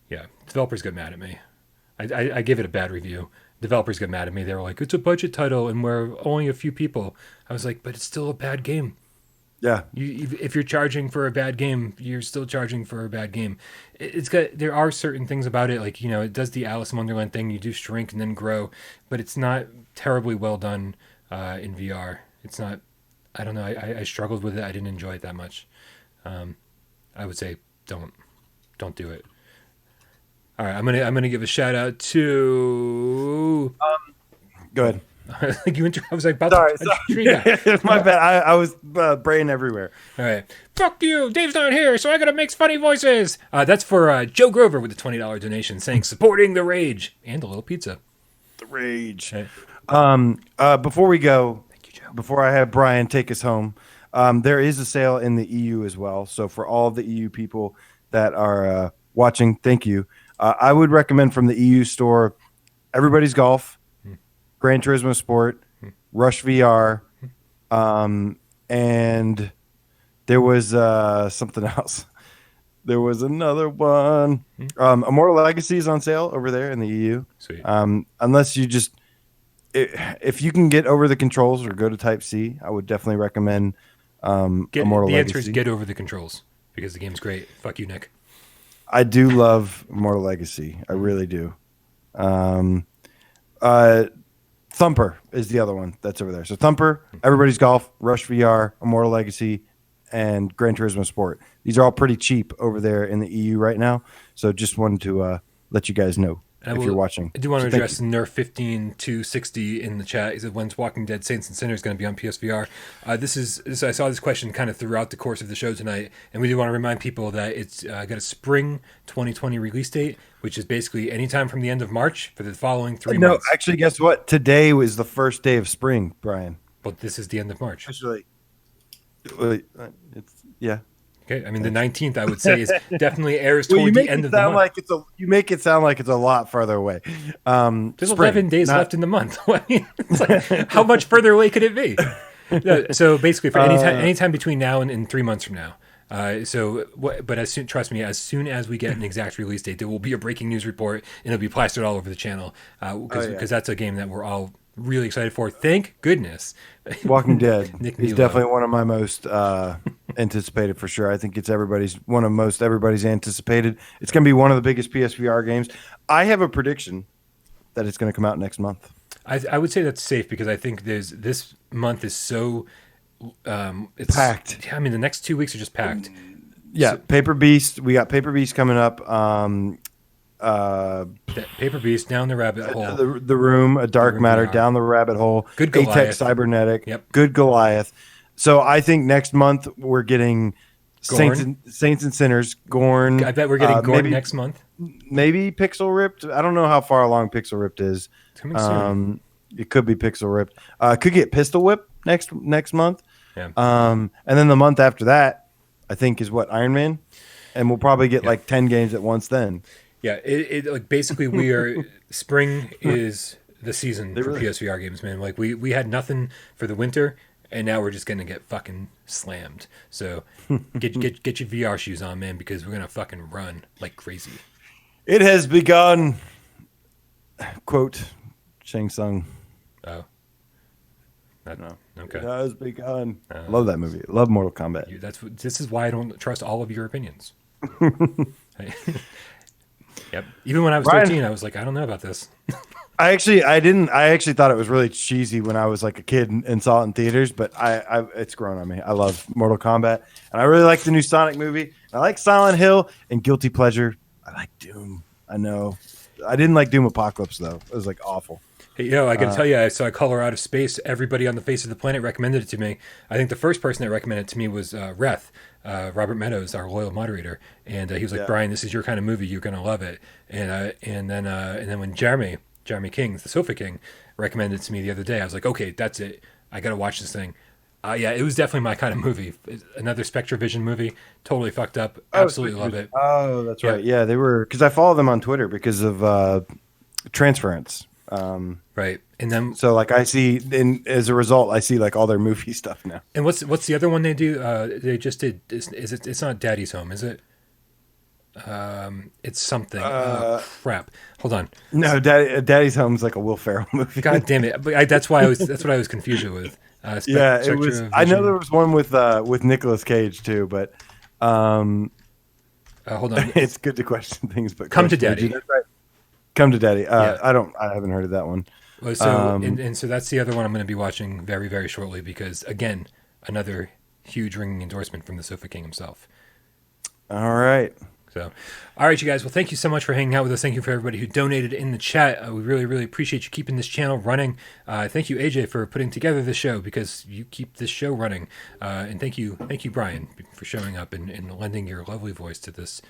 Yeah, developers got mad at me. I gave it a bad review. Developers got mad at me. They were like, it's a budget title and we're only a few people. I was like, but it's still a bad game. Yeah. If you're charging for a bad game, you're still charging for a bad game. There are certain things about it, like, it does the Alice in Wonderland thing. You do shrink and then grow, but it's not terribly well done in VR. It's not, I don't know. I struggled with it. I didn't enjoy it that much. I would say don't do it. All right, I'm gonna give a shout out to. Go ahead. Like I was like about Sorry, to punch a tree guy. my bad. I was brain everywhere. All right. Fuck you. Dave's not here, so I gotta make funny voices. That's for Joe Grover with the $20 donation saying supporting the rage and a little pizza. The rage. Right. Before we go, Thank you, Joe. before I have Brian take us home, there is a sale in the EU as well. So for all of the EU people that are watching, thank you. I would recommend from the EU store, Everybody's Golf, Gran Turismo Sport, Rush VR, and there was something else. There was another one. Immortal Legacy is on sale over there in the EU. Sweet. Unless you just, if you can get over the controls or go to Type C, I would definitely recommend Immortal The Legacy. answer is get over the controls because the game's great. Fuck you, Nick. I do love Immortal Legacy. I really do. Thumper is the other one that's over there. So Thumper, Everybody's Golf, Rush VR, Immortal Legacy, and Gran Turismo Sport. These are all pretty cheap over there in the EU right now. So just wanted to let you guys know if you're watching. I do want to So address Nerf 15-260 in the chat. He said, when's Walking Dead Saints and Sinners going to be on PSVR? I saw this question kind of throughout the course of the show tonight, and we do want to remind people that it's got a spring 2020 release date, which is basically anytime from the end of March for the following 3 months. No, actually, guess what? Today was the first day of spring, Brian. But this is the end of March. Actually, it's yeah. Okay, I mean the 19th, I would say, is definitely airs Well, toward the end of the month. You make it sound like it's a lot farther away. There's 11 days left in the month. I mean, it's like, how much further away could it be? No, so basically, for anytime between now and 3 months from now. Trust me, as soon as we get an exact release date, there will be a breaking news report, and it'll be plastered all over the channel because that's a game that we're all really excited for. Thank goodness. Walking Dead Nick is definitely one of my most anticipated for sure. I think it's everybody's anticipated. It's going to be one of the biggest PSVR games. I have a prediction that it's going to come out next month. I would say that's safe because I think this month is so it's packed. I mean, the next 2 weeks are just packed. Yeah, Paper Beast. We got Paper Beast coming up. Paper Beast, Down the Rabbit Hole, the Room, A Dark Matter, Down the Rabbit Hole, Good Goliath. Apex Cybernetic, Yep. Good Goliath. So I think next month we're getting Saints and Sinners, Gorn. I bet we're getting Gorn next month. Maybe Pixel Ripped. I don't know how far along Pixel Ripped is. It's coming soon. It could be Pixel Ripped. Could get Pistol Whip next month. Yeah. And then the month after that, I think is what, Iron Man, and we'll probably get like 10 games at once then. Yeah, it like basically we are spring is the season for PSVR games, man. Like we had nothing for the winter, and now we're just gonna get fucking slammed. So get your VR shoes on, man, because we're gonna fucking run like crazy. It has begun. Quote Shang Tsung. Oh, no. Okay. It has begun. Love that movie. Love Mortal Kombat. This is why I don't trust all of your opinions. Yep. Even when I was 13, I was like, I don't know about this. I actually thought it was really cheesy when I was like a kid and saw it in theaters, but it's grown on me. I love Mortal Kombat, and I really like the new Sonic movie. I like Silent Hill and Guilty Pleasure. I like Doom. I know. I didn't like Doom Apocalypse though. It was like awful. Hey, I got to tell you, I saw Color Out of Space. Everybody on the face of the planet recommended it to me. I think the first person that recommended it to me was Reth, Robert Meadows, our loyal moderator, and he was like, "Brian, this is your kind of movie. You're gonna love it." And then when Jeremy King, the Sofa King, recommended it to me the other day, I was like, "Okay, that's it. I got to watch this thing." Yeah, it was definitely my kind of movie. Another SpectraVision movie, totally fucked up. Absolutely love it. Oh, that's right. Yeah, they were, because I follow them on Twitter because of Transference. Right, and then so like I see, and as a result, I see like all their movie stuff now. And what's the other one they do? They just did. It's not Daddy's Home, is it? It's something. Crap. Hold on. No, Daddy's Home is like a Will Ferrell movie. God damn it! But that's what I was confused with. It was. I know there was one with Nicolas Cage too, but hold on. It's good to question things, but Come to Daddy. That's right. Come to Daddy. I haven't heard of that one. Well, so and so that's the other one I'm going to be watching very, very shortly because again, another huge ringing endorsement from the Sofa King himself. All right. So, all right, you guys. Well, thank you so much for hanging out with us. Thank you for everybody who donated in the chat. We really, really appreciate you keeping this channel running. Thank you, AJ, for putting together the show because you keep this show running. And thank you, Brian, for showing up and lending your lovely voice to this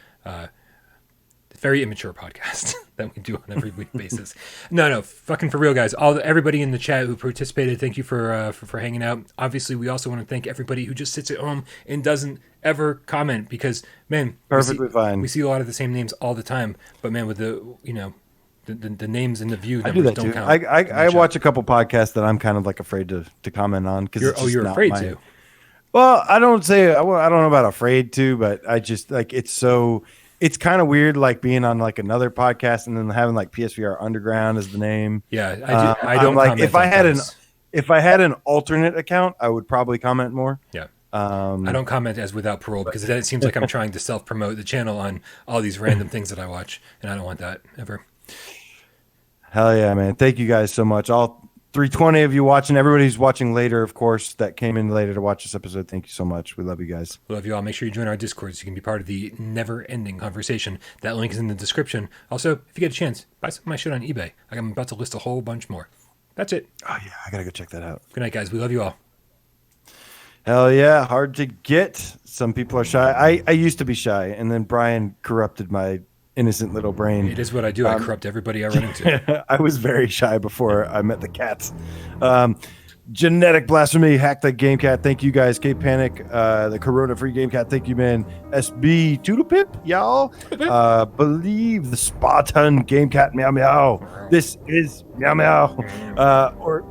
very immature podcast that we do on every week basis. No, fucking for real, guys. Everybody in the chat who participated, thank you for hanging out. Obviously, we also want to thank everybody who just sits at home and doesn't ever comment because, man, Perfectly fine. We see a lot of the same names all the time, but man, with the the names and the view I do numbers that don't too. count. I watch a couple podcasts that I'm kind of like afraid to comment on because You're afraid to. Well, I don't know about afraid to, but I just like it's kind of weird, like being on like another podcast and then having like PSVR Underground as the name. Yeah, I don't like comment if I had an alternate account, I would probably comment more. Yeah. I don't comment as without parole because it seems like I'm trying to self-promote the channel on all these random things that I watch, and I don't want that ever. Hell yeah, man. Thank you guys so much. All 320 of you watching, everybody who's watching later, of course, that came in later to watch this episode. Thank you so much. We love you guys. We love you all. Make sure you join our Discord so you can be part of the never-ending conversation. That link is in the description. Also, if you get a chance, buy some of my shit on eBay. I'm about to list a whole bunch more. That's it. Oh, yeah. I got to go check that out. Good night, guys. We love you all. Hell yeah. Hard to get. Some people are shy. I used to be shy, and then Brian corrupted my innocent little brain. It is what I do. I corrupt everybody I run into. I was very shy before I met the cats. Genetic Blasphemy, Hack the Game Cat. Thank you guys. K Panic, the Corona Free Game Cat. Thank you, man. SB Toodle Pip, y'all. Believe the Spartan Game Cat. Meow meow. This is meow meow.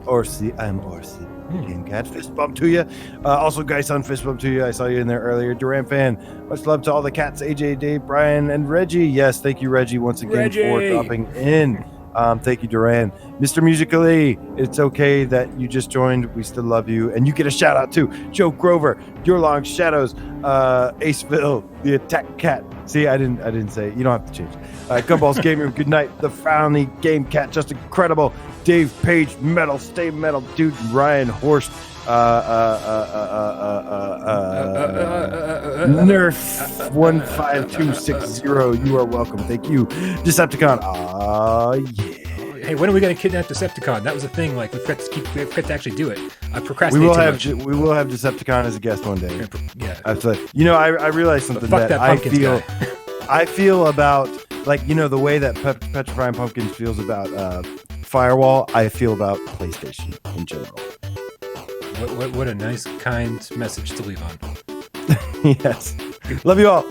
Orsi, I'm Orsi. Game Cat, fist bump to you. Also, Gyson, fist bump to you. I saw you in there earlier. Duran fan, much love to all the cats. AJ, Dave, Brian, and Reggie. Yes, thank you, Reggie, once again for dropping in. Thank you, Duran. Mr. Musically, it's okay that you just joined. We still love you. And you get a shout out too. Joe Grover, Your Long Shadows, Aceville, the Attack Cat. See, I didn't say it. You don't have to change. Gumballs Gamer, good night. The Frowny Game Cat, just incredible. Dave Page, Metal, Stay Metal, Dude, Ryan Horst, Nerf 15260. You are welcome. Thank you. Decepticon. Yeah. Hey, when are we going to kidnap Decepticon? That was a thing. Like we've got to actually do it. I procrastinate. We will have Decepticon as a guest one day. Yeah. I realized something that I feel about, like, the way that Petrifying Pumpkins feels about Firewall. I feel about PlayStation in general. What a nice, kind message to leave on. Yes. Love you all.